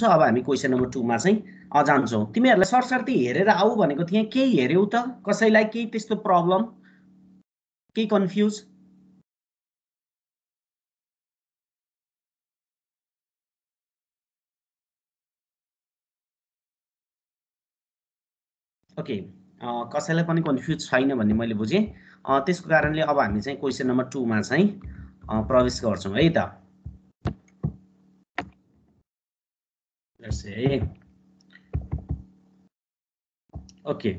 अब हामी question number 2 मा चाहिँ जान्छौँ। तिमीहरूलाई सरसर्ती हेरेर आऊ भनेको थिएँ, केही हेर्यौ त? कसैलाई केही त्यस्तो प्रब्लम, केही कन्फ्युज? ओके, कसैलाई पनि कन्फ्युज छैन भन्ने मैले बुझेँ। त्यसको कारणले अब हामी चाहिँ क्वेसन नम्बर 2 मा चाहिँ प्रवेश गर्छौँ है त। ओके,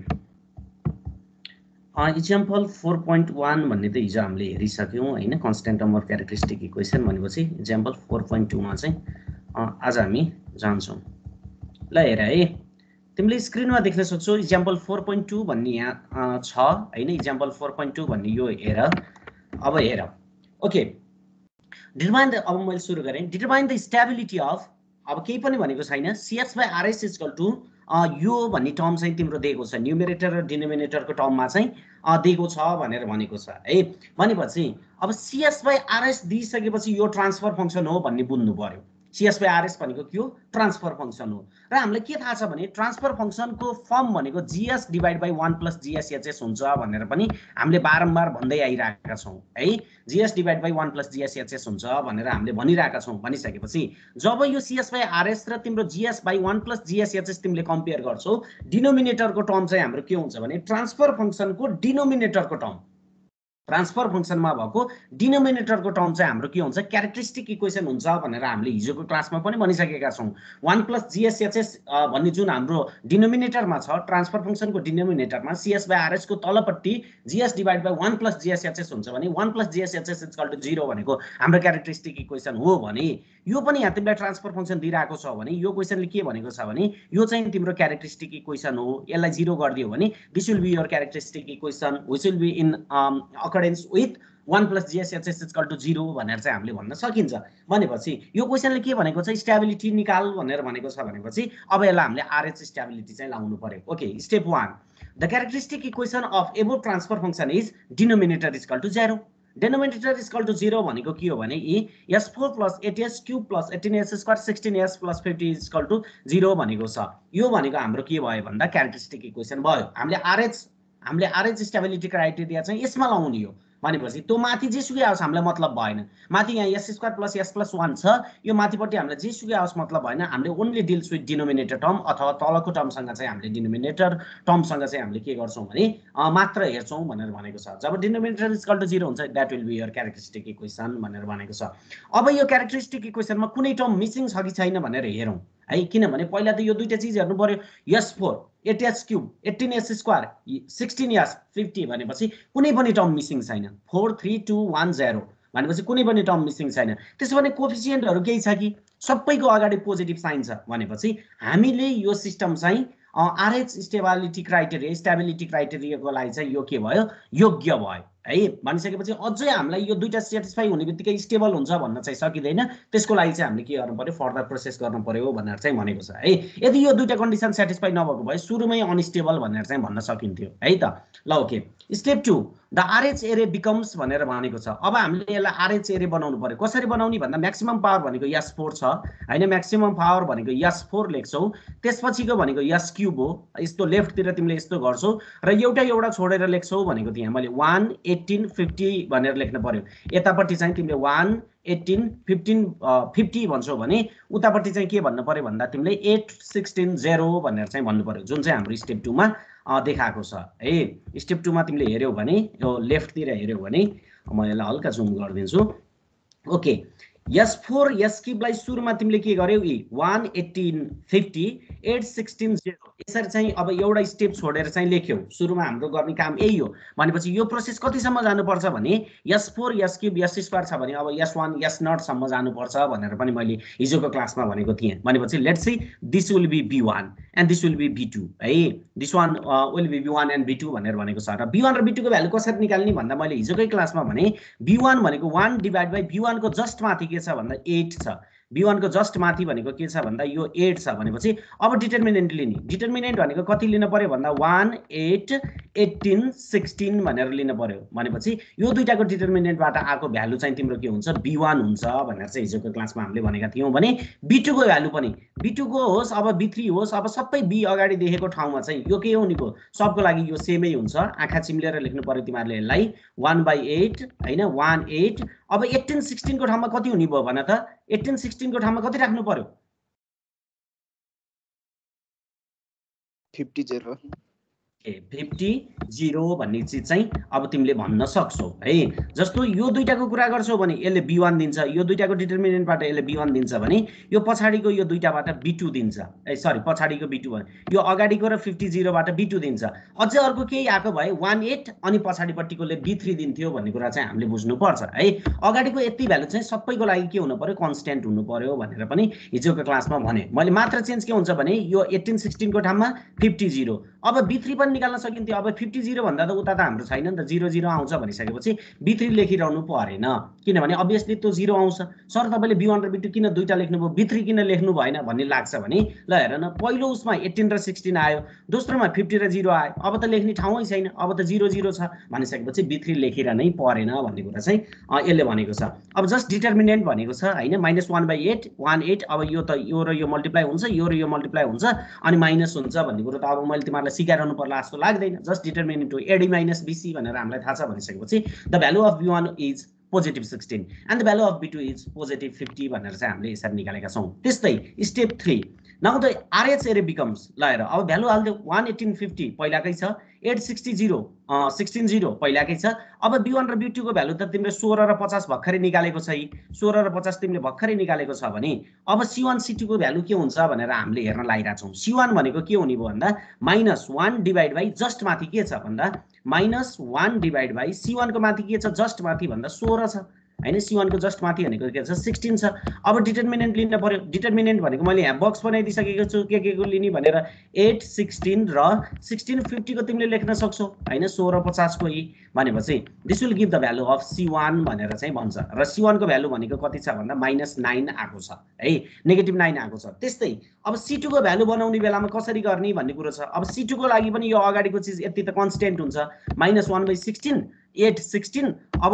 इक्जाम्पल 4.1 भन्ने त हिजो हामीले हेरिसक्यौँ होइन, कन्स्टेन्ट नम्बर क्यारेक्टरिस्टिक इक्वेसन भनेपछि इक्जाम्पल 4.2 मा चाहिँ आज हामी जान्छौँ। ल हेर है, तिमीले स्क्रिनमा देख्न सक्छौ इक्जाम्पल 4.2 भन्ने यहाँ छ होइन। इक्जाम्पल 4.2 भन्ने यो हेर, अब हेर। ओके, डिटरमाइन द, अब मैले सुरु गरेँ, डिटरमाइन द स्टेबिलिटी अफ, अब केही पनि भनेको छैन, CS by RS equal to यो भन्ने टर्म चाहिँ तिम्रो दिएको छ, न्युमेरेटर र डिनोमिनेटरको टर्ममा चाहिँ दिएको छ भनेर भनेको छ है। भनेपछि अब CS बाई RS दिइसकेपछि यो ट्रान्सफर फङ्सन हो भन्ने बुझ्नु पर्यो। CS बाई RS भनेको के हो? ट्रान्सफर फङ्सन हो। र हामीलाई के थाहा छ भने ट्रान्सफर फङ्सनको फर्म भनेको GS divide by 1 plus GSHS हुन्छ भनेर पनि हामीले बारम्बार भन्दै आइरहेका छौँ है। GS divide by 1 plus GSHS हुन्छ भनेर हामीले भनिरहेका छौँ। भनिसकेपछि जब यो CS बाई RS र तिम्रो GS बाई 1 प्लस GSHS तिमीले कम्पेयर गर्छौ, डिनोमिनेटरको टर्म चाहिँ हाम्रो के हुन्छ भने ट्रान्सफर फङ्सनको डिनोमिनेटरको टर्म, ट्रान्सफर फङ्सनमा भएको डिनोमिनेटरको टर्म चाहिँ हाम्रो के हुन्छ? क्यारेक्टरिस्टिक इक्वेसन हुन्छ भनेर हामीले हिजोको क्लासमा पनि भनिसकेका छौँ। 1 प्लस GSHS भन्ने जुन हाम्रो डिनोमिनेटरमा छ, ट्रान्सफर फङ्सनको डिनोमिनेटरमा CS बाई RS को तलपट्टि GS divide by 1 plus GSHS हुन्छ भने 1 प्लस GSHS इक्वल टु 0 भनेको हाम्रो क्यारेक्टरिस्टिक इक्वेसन हो भने यो पनि यहाँ तिमीलाई ट्रान्सफर फङ्सन दिइरहेको छ भने यो क्वेसनले के भनेको छ भने यो चाहिँ तिम्रो क्यारेक्टरिस्टिक इक्वेसन हो। यसलाई 0 गरिदियो भने this will be your characteristic equation which will be in accordance with 1 plus GSHS equal to 0 भनेर चाहिँ हामीले भन्न सकिन्छ। भनेपछि यो क्वेसनले के भनेको छ? स्टेबिलिटी निकाल भनेर भनेको छ। भनेपछि अब यसलाई हामीले RH स्टेबिलिटी चाहिँ लाउनु पर्यो। Okay, step 1, the characteristic equation of above transfer function is denominator equal to 0। Denominator equal to 0 भनेको के हो भने S4 plus 8S cube plus 18S square 16S plus 50 equal to 0 भनेको छ। यो भनेको हाम्रो के भयो भन्दा क्यारेक्टरिस्टिक इक्वेसन भयो। हामीले RH स्टेबिलिटी क्राइटेरिया चाहिँ यसमा लाउने हो। भनेपछि त्यो माथि जेसुकै आओस् हामीलाई मतलब भएन। माथि यहाँ S square plus S plus 1 छ, यो माथिपट्टि हामीलाई जेसुकै आओस् मतलब भएन। हामीले only deals with denominator term अथवा तलको टर्मसँग चाहिँ हामीले डिनोमिनेटर टर्मसँग चाहिँ हामीले के गर्छौँ भने मात्र हेर्छौँ भनेर भनेको छ। जब डिनोमिनेटर इक्वल टु 0 हुन्छ that will be your characteristic equation भनेर भनेको छ। अब यो क्यारेक्टरिस्टिक इक्वेसनमा कुनै टर्म मिसिङ छ कि छैन भनेर हेरौँ है। किनभने पहिला त यो दुईटा चिज हेर्नु पर्यो। S4 8S cube 18S square 16S 50 भनेपछि कुनै पनि टर्म मिसिङ छैन। 4 3 2 1 0 भनेपछि कुनै पनि टर्म मिसिङ छैन। त्यसो भने कोफिसिएन्टहरू केही छ कि? सबैको अगाडि पोजिटिभ साइन छ। भनेपछि हामीले यो सिस्टम चाहिँ RH स्टेबिलिटी क्राइटेरियाको लागि चाहिँ यो के भयो? योग्य भयो है। भनिसकेपछि अझै हामीलाई यो दुईटा सेटिस्फाई हुने बित्तिकै स्टेबल हुन्छ भन्न चाहिँ सकिँदैन। त्यसको लागि चाहिँ हामीले के गर्नु पर्यो? फर्दर प्रोसेस गर्नु पर्यो भनेर चाहिँ भनेको छ है। यदि यो दुईटा कन्डिसन सेटिस्फाई नभएको भए सुरुमै अनस्टेबल भनेर चाहिँ भन्न सकिन्थ्यो है त। ल ओके, स्टेप 2, द RH एरे बिकम्स भनेर भनेको छ। अब हामीले यसलाई RH एरे बनाउनु पर्यो। कसरी बनाउने भन्दा म्याक्सिमम पावर भनेको S4 छ हैन, म्याक्सिमम पावर भनेको S4 लेख्छौ। त्यसपछिको भनेको S क्यूब हो। यस्तो लेफ्टतिर तिमीले यस्तो गर्छौ र एउटा छोडेर लेख्छौ भनेको त्यहाँ मैले 1 18 50 भनेर लेख्न पर्यो। यतापट्टि चाहिँ तिमीले 1 18 15 50 भन्छौ भने उतापट्टि चाहिँ के भन्नु पर्यो भन्दा तिमीले 8 16 0 भनेर चाहिँ भन्नु पर्यो, जुन चाहिँ हाम्रो स्टेप 2 मा देखाएको छ है। स्टेप 2 मा तिमीले हेर्यौ भने यो लेफ्टतिर हेर्यौ भने म यसलाई हल्का जुम गरिदिन्छु। ओके, S4 S क्यूबलाई सुरुमा तिमीले के गर्यौ? 1 18 50 8 16 0 यसरी चाहिँ अब एउटा स्टेप छोडेर चाहिँ लेख्यौ। सुरुमा हाम्रो गर्ने काम यही हो। भनेपछि यो प्रोसेस कतिसम्म जानुपर्छ भने S4 S cube S square छ भने अब S1 S नट सम्म जानुपर्छ भनेर पनि मैले हिजोको क्लासमा भनेको थिएँ। भनेपछि let's see this will be B1 and this will be B2 है। This one will be B1 and B2 भनेर भनेको छ। र B1 र B2 को भ्यालु कसरी निकाल्ने भन्दा मैले हिजोकै क्लासमा भने B1 भनेको 1 डिभाइड बाइ B1 को जस्ट माथि के छ भन्दा 8 छ। b1 को जस्ट माथि भनेको के छ भन्दा यो 8 छ भनेपछि अब डिटर्मिनेन्ट लिने डिटर्मिनेन्ट भनेको कति लिन पर्यो भन्दा 1 8 18 16 भनेर लिन पर्यो भनेपछि यो दुईटाको डिटर्मिनेन्टबाट आएको भ्यालु चाहिँ तिम्रो के हुन्छ b1 हुन्छ भनेर चाहिँ हिजोको क्लासमा हामीले भनेका थियौं भने b2 को भ्यालु पनि b2 को होस् अब b3 होस् अब सबै b अगाडि देखेको ठाउँमा चाहिँ यो के हुनेको सबको लागि यो सेमै हुन्छ आँखा चिम्लेर लेख्नु पर्यो तिमीहरुले यसलाई 1/8 हैन 1/8 अब 18 16 को ठाउँमा कति हुने भयो भन त 18 16 को ठाउँमा कति राख्नु पर्यो 50 भन्ने चीज चाहिँ अब तिमीले भन्न सक्छौ है जस्तो यो दुईटाको कुरा गर्छौ भने यसले b1 दिन्छ यो दुईटाको डिटर्मिनेन्टबाट यसले b1 दिन्छ भने यो पछाडीको यो दुईटाबाट b2 दिन्छ ए सरी पछाडीको b2 भने यो अगाडीको र 50 बाट b2 दिन्छ अझै अर्को केही आको भए 18 अनि पछाडीपट्टिकोले b3 दिन्थ्यो भन्ने कुरा चाहिँ हामीले बुझ्नु पर्छ है अगाडीको यति भ्यालु चाहिँ सबैको लागि के हुनु पर्यो कन्स्ट्यान्ट हुनु पर्यो भनेर पनि हिजोको क्लासमा भने मैले मात्र चेन्ज के हुन्छ भने यो 18 16 को ठाउँमा 50 अब b3 पनि निकाल्न सकिन्थ्यो अब 50 भन्दा त उता त हाम्रो छैन नि त 00 आउँछ भनिसकेपछि b3 लेखिरहनु परेन किनभने अभियसली त्यो 0 आउँछ सर तपाईले b1 र b2 किन दुईटा लेख्नुभयो b3 किन लेख्नु भएन भन्ने लाग्छ भने ल हेर न पहिलो उसमा 18 र 16 आयो दोस्रोमा 50 र 0 आयो अब त लेख्ने ठाउँै छैन अब त 00 छ भनिसकेपछि b3 लेखिरहनै परेन भन्ने कुरा चाहिँ यसले भनेको छ अब जस्ट डिटर्मिनेन्ट भनेको छ हैन -1/8 18 अब यो त यो र यो मल्टिप्लाई हुन्छ यो र यो मल्टिप्लाई हुन्छ अनि माइनस हुन्छ भन्ने कुरा त अब मैले तिमीहरुलाई सिकाइरहनु पर्ला जस्तो लाग्दैन just determinant to AD - BC भनेर हामीलाई थाहा छ भनिसकेपछि the value of b1 is positive 16 and the value of b2 is positive 50 भनेर चाहिँ हामीले यसरी निकालेका छौं त्यस्तै step 3 now the RH area becomes ल हेर अब भ्यालु हाल्दियौ 11850 पहिलाकै छ 860 160 पहिलाकै छ अब b1 र b2 को भ्यालु त तिमीले 16 र 50 भर्खरै निकालेको छ 16 र 50 तिमीले भर्खरै निकालेको छ भने अब c1 c2 को भ्यालु के हुन्छ भनेर हामीले हेर्न लागिरा छौं c1 भनेको के हुने भयो भन्दा -1 डिवाइड बाइ जस्ट माथि के छ भन्दा -1 डिवाइड बाइ c1 को माथि के छ जस्ट माथि भन्दा 16 छ हैन c1 को जस्ट माथि भनेको के छ 16 छ अब डिटर्मिनेन्ट लिन पर्यो डिटर्मिनेन्ट भनेको मैले यहाँ बक्स बनाइदिसकेको छु के को लिने भनेर 8 16 र 16 50 को तिमीले लेख्न सक्छौ हैन 16 50 को यी भनेपछि this will give the value of c1 भनेर चाहिँ भन्छ र c1 को भ्यालु भनेको कति छ भन्दा -9 आको छ है -9 आको छ त्यस्तै अब c2 को भ्यालु बनाउने बेलामा कसरी गर्ने भन्ने कुरा छ अब c2 को लागि पनि यो अगाडिको चीज यति त कन्स्ट्यान्ट हुन्छ -1/16 8 16 अब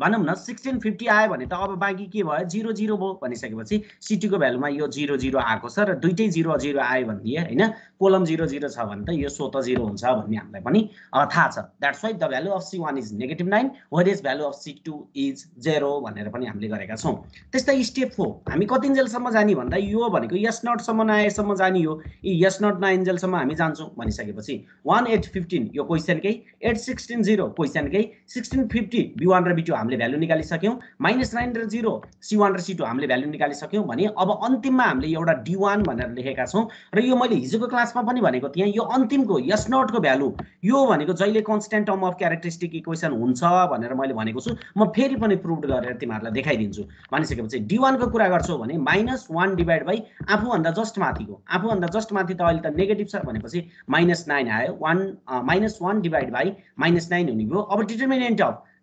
भनौं न 1650 आयो भने त अब बाँकी के भयो 00 भयो भनिसकेपछि c2 को भ्यालुमा यो 00 आको छ र दुईटै 00 आयो भन्दिए हैन कोलम 00 छ भने त यो स्वतः 0 हुन्छ भन्ने हामीलाई पनि थाहा छ that's white the value of c1 is -9 where is value of c2 is 0 भनेर पनि हामीले गरेका छौं त्यस्तै स्टेप 4 हामी कतिन्जेल सम्म जानी भन्दा यो भनेको यस नट सम्म नआएसम्म जानी हो यी यस नट नआइन्जेल सम्म हामी जान्छौं भनिसकेपछि 1815 यो क्वेशनकै 816 क्वेशनकै 1650 b1 र b2 हामीले भ्यालु निकालिसक्यौं -9 र 0 c1 र c2 हामीले भ्यालु निकालिसक्यौं भने अब अन्तिममा हामीले एउटा d1 भनेर लेखेका छौं र यो मैले हिजोको क्लासमा पनि भनेको थिएँ यो अन्तिमको यस नट को भ्यालु यो भनेको जहिले constant term of characteristic equation हुन्छ भनेर मैले भनेको छु म फेरि पनि प्रुभ गरेर तिमीहरुलाई देखाइदिन्छु भनिसकेपछि d1 को कुरा गर्छौ भने -1 डिवाइड बाइ आफूभन्दा जस्ट माथिको आफूभन्दा जस्ट माथि त अहिले त नेगेटिभ छ भनेपछि -9 आयो 1 डिवाइड बाइ -9 हुने भयो अब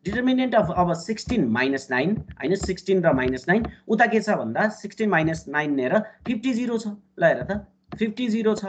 डिटर्मिनेन्ट अफ अब 16 -9 हैन 16 र -9 उता के छ भन्दा 16 -9 नेर 50 छ ल हेर त 50 छ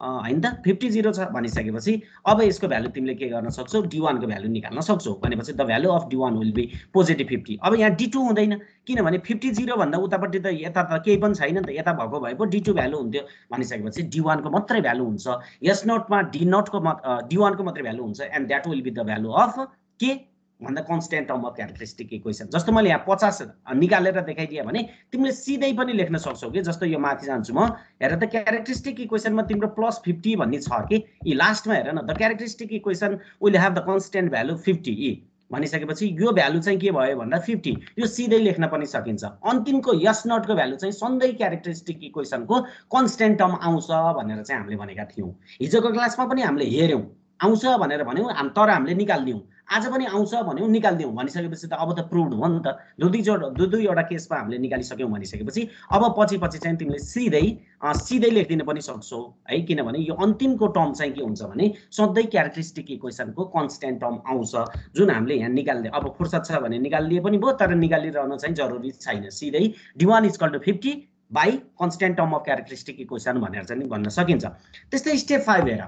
हैन त 50 छ भनिसकेपछि अब यसको भ्यालु तिमीले के गर्न सक्छौ d1 को भ्यालु निकाल्न सक्छौ भनेपछि the value of d1 will be positive 50 अब यहाँ d2 हुँदैन किनभने 50 भन्दा उतापट्टि त यता त केही पनि छैन नि त यता भएको भए पो d2 भ्यालु हुन्थ्यो भनिसकेपछि d1 को मात्रै भ्यालु हुन्छ यस नोटमा d0 को d1 को मात्रै भ्यालु हुन्छ and that will be the value of के भन्दा constant term of characteristic equation जस्तो मैले यहाँ 50 निकालेर देखाइदिए भने तिमीले सिधै पनि लेख्न सक्छौ के जस्तो यो माथि जान्छु म हेर त क्यारेक्टरिस्टिक इक्वेसनमा तिम्रो +50 भन्ने छ के यी लास्टमा हेर न the characteristic equation will have the constant value 50 भनिसकेपछि यो भ्यालु चाहिँ के भयो भन्दा 50 यो सिधै लेख्न पनि सकिन्छ अन्तिमको यस नट को भ्यालु चाहिँ सधैं क्यारेक्टरिस्टिक इक्वेसनको कन्स्ट्यान्ट टर्म आउँछ भनेर चाहिँ हामीले भनेका थियौ हिजोको क्लासमा पनि हामीले हेर्यौं आउँछ भनेर भन्यौ तर हामीले निकाल्दियौ आज पनि आउँछ भन्यौँ निकाल्दियौँ भनिसकेपछि त अब त प्रुभड हो नि त। दुईवटा केसमा हामीले निकालिसक्यौँ भनिसकेपछि अब पछि चाहिँ तिमीले सिधै लेखिदिन पनि सक्छौ है, किनभने यो अन्तिमको टर्म चाहिँ के हुन्छ भने सधैँ क्यारेक्टरिस्टिक इक्वेसनको कन्स्ट्यान्ट टर्म आउँछ जुन हामीले यहाँ निकाल्दै अब फुर्सद छ भने निकालिदिए पनि भयो, तर निकालिरहन चाहिँ जरुरी छैन। सिधै d1 = 50 by constant term of characteristic equation भनेर चाहिँ भन्न सकिन्छ। त्यस्तै स्टेप 5 हेर,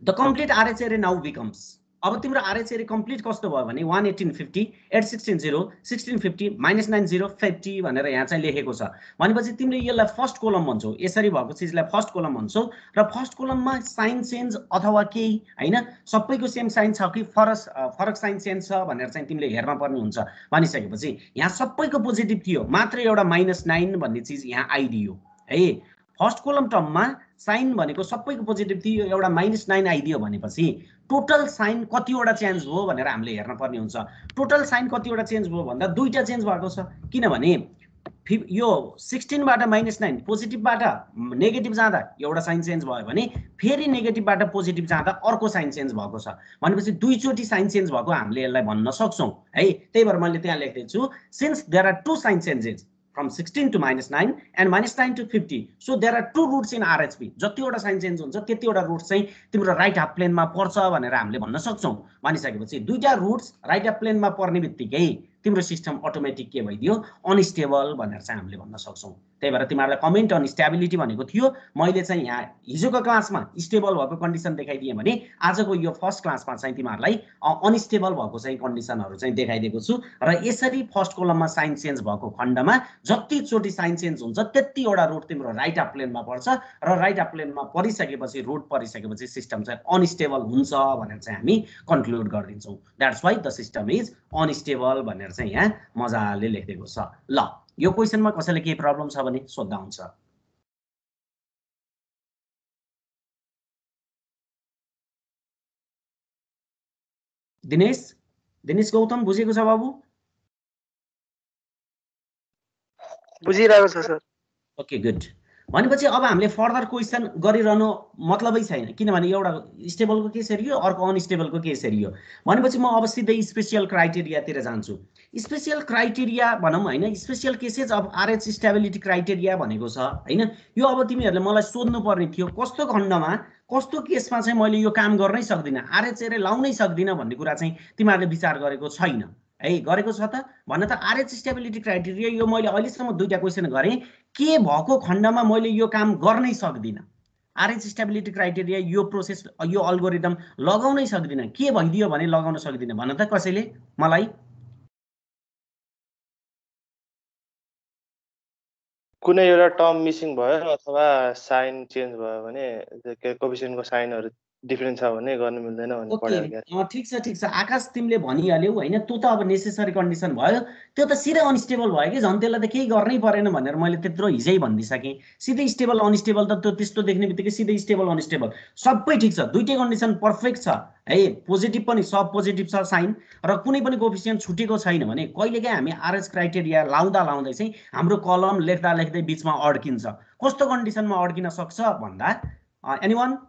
द कम्प्लिट आरएच एरे नाउ बिकम्स। अब तिम्रो आरएच एरे कम्प्लिट कस्तो भयो भने 11850 816 0 1650 -90 50 भनेर यहाँ चाहिँ लेखेको छ। भनेपछि तिमीले यसलाई फर्स्ट कोलम भन्छौ, यसरी भएको चिजलाई फर्स्ट कोलम भन्छौ र फर्स्ट कोलममा साइन चेन्ज अथवा केही हैन सबैको सेम साइन छ कि फरक साइन चेन्ज छ भनेर चाहिँ तिमीले हेर्न पर्ने हुन्छ। भनिसकेपछि यहाँ सबैको पोजिटिभ थियो, मात्र एउटा -9 भन्ने चिज यहाँ आइदियो है। फर्स्ट कोलम टर्ममा साइन भनेको सबैको पोजिटिभ थियो, एउटा -9 आइदियो भनेपछि टोटल साइन कतिवटा चेन्ज भयो भनेर हामीले हेर्न पर्ने हुन्छ। टोटल साइन कतिवटा चेन्ज भयो भन्दा दुईटा चेन्ज भएको छ, किनभने यो 16 बाट -9 पोजिटिभबाट नेगेटिभ जाँदा एउटा साइन चेन्ज भयो भने फेरि नेगेटिभबाट पोजिटिभ जाँदा अर्को साइन चेन्ज भएको छ। भनेपछि दुईचोटि साइन चेन्ज भएको हामीले यसलाई भन्न सक्छौँ है। त्यही भएर मैले त्यहाँ लेख्दैछु since there are 2 sign changes from 16 to -9 and -9 to 50. So there are 2 roots in RHP. जतिवटा साइन चेन्ज हुन्छ त्यतिवटा रुट्स चाहिँ तिम्रो राइट हाफ प्लेनमा पर्छ भनेर हामीले भन्न सक्छौँ। भनिसकेपछि दुईटा रुट्स राइट हाफ प्लेनमा पर्ने बित्तिकै तिम्रो सिस्टम अटोमेटिक के भइदियो अनस्टेबल भनेर चाहिँ हामीले भन्न सक्छौँ। त्यही भएर तिमीहरूलाई कमेन्ट अन स्टेबिलिटी भनेको थियो, मैले चाहिँ यहाँ हिजोको क्लासमा स्टेबल भएको कन्डिसन देखाइदिएँ भने आजको यो फर्स्ट क्लासमा चाहिँ तिमीहरूलाई अनस्टेबल भएको चाहिँ कन्डिसनहरू चाहिँ देखाइदिएको छु। र यसरी फर्स्ट कोलममा साइन चेन्ज भएको खण्डमा जतिचोटि साइन चेन्ज हुन्छ त्यतिवटा रुट तिम्रो राइट हाफ प्लेनमा पर्छ र राइट हाफ प्लेनमा परिसकेपछि रुट परिसकेपछि सिस्टम चाहिँ अनस्टेबल हुन्छ भनेर चाहिँ हामी कन्क्लुड गरिदिन्छौँ। That's why the system is unstable भनेर चाहिँ यहाँ मजाले लेखिदिएको छ। ल यो क्वेसनमा कसैले केही प्रब्लम छ भने सोध्दा हुन्छ। दिनेश गौतम बुझेको छ बाबु? बुझिरहेको छ सर। Okay good. भनेपछि अब हामीले फर्दर क्वेसन गरिरहनु मतलबै छैन, किनभने एउटा स्टेबलको केस हेरियो अर्को अनस्टेबलको केस हेरियो। भनेपछि म अब सिधै स्पेसियल क्राइटेरियातिर जान्छु। स्पेसियल क्राइटेरिया भनौँ होइन, special cases of RH stability criteria भनेको छ होइन। यो अब तिमीहरूले मलाई सोध्नु पर्ने थियो कस्तो खण्डमा कस्तो केसमा चाहिँ मैले यो काम गर्नै सक्दिनँ, आरएच एरे लाउनै सक्दिनँ भन्ने कुरा चाहिँ तिमीहरूले विचार गरेको छैन है। गरेको छ त भन्न त आरएच स्टेबिलिटी क्राइटेरिया यो मैले अहिलेसम्म दुईटा क्वेसन गरेँ, के भएको खण्डमा मैले यो काम गर्नै सक्दिनँ, आरएच स्टेबिलिटी क्राइटेरिया यो प्रोसेस यो अल्गोरिदम लगाउनै सक्दिनँ, के भइदियो भने लगाउन सक्दिनँ भन्न त कसैले मलाई? कुनै एउटा टर्म मिसिङ भयो अथवा साइन चेन्ज भयो भने कोएफिसिएन्टको साइनहरु डिफरेन्ट छ भने गर्न मिल्दैन भन्ने पढाएको। ठिक छ आकाश तिमीले भनिहाल्यौ होइन, त्यो त अब नेसेसरी कन्डिसन भयो, त्यो त सिधै अनस्टेबल भयो कि झन् त्यसलाई त केही गर्नै परेन भनेर मैले त्यत्रो हिजै भनिदिइसकेँ। सिधै स्टेबल अनस्टेबल त त्यो त्यस्तो देख्ने बित्तिकै सिधै स्टेबल अनस्टेबल सबै ठिक छ, दुईटै कन्डिसन पर्फेक्ट छ है। पोजिटिभ पनि सब पोजिटिभ छ साइन र कुनै पनि कोएफिसिएन्ट छुटेको छैन भने कहिलेकाहीँ हामी आरएच क्राइटेरिया लाउँदै चाहिँ हाम्रो कलम लेख्दै बिचमा अड्किन्छ। कस्तो कन्डिसनमा अड्किन सक्छ भन्दा एनीवन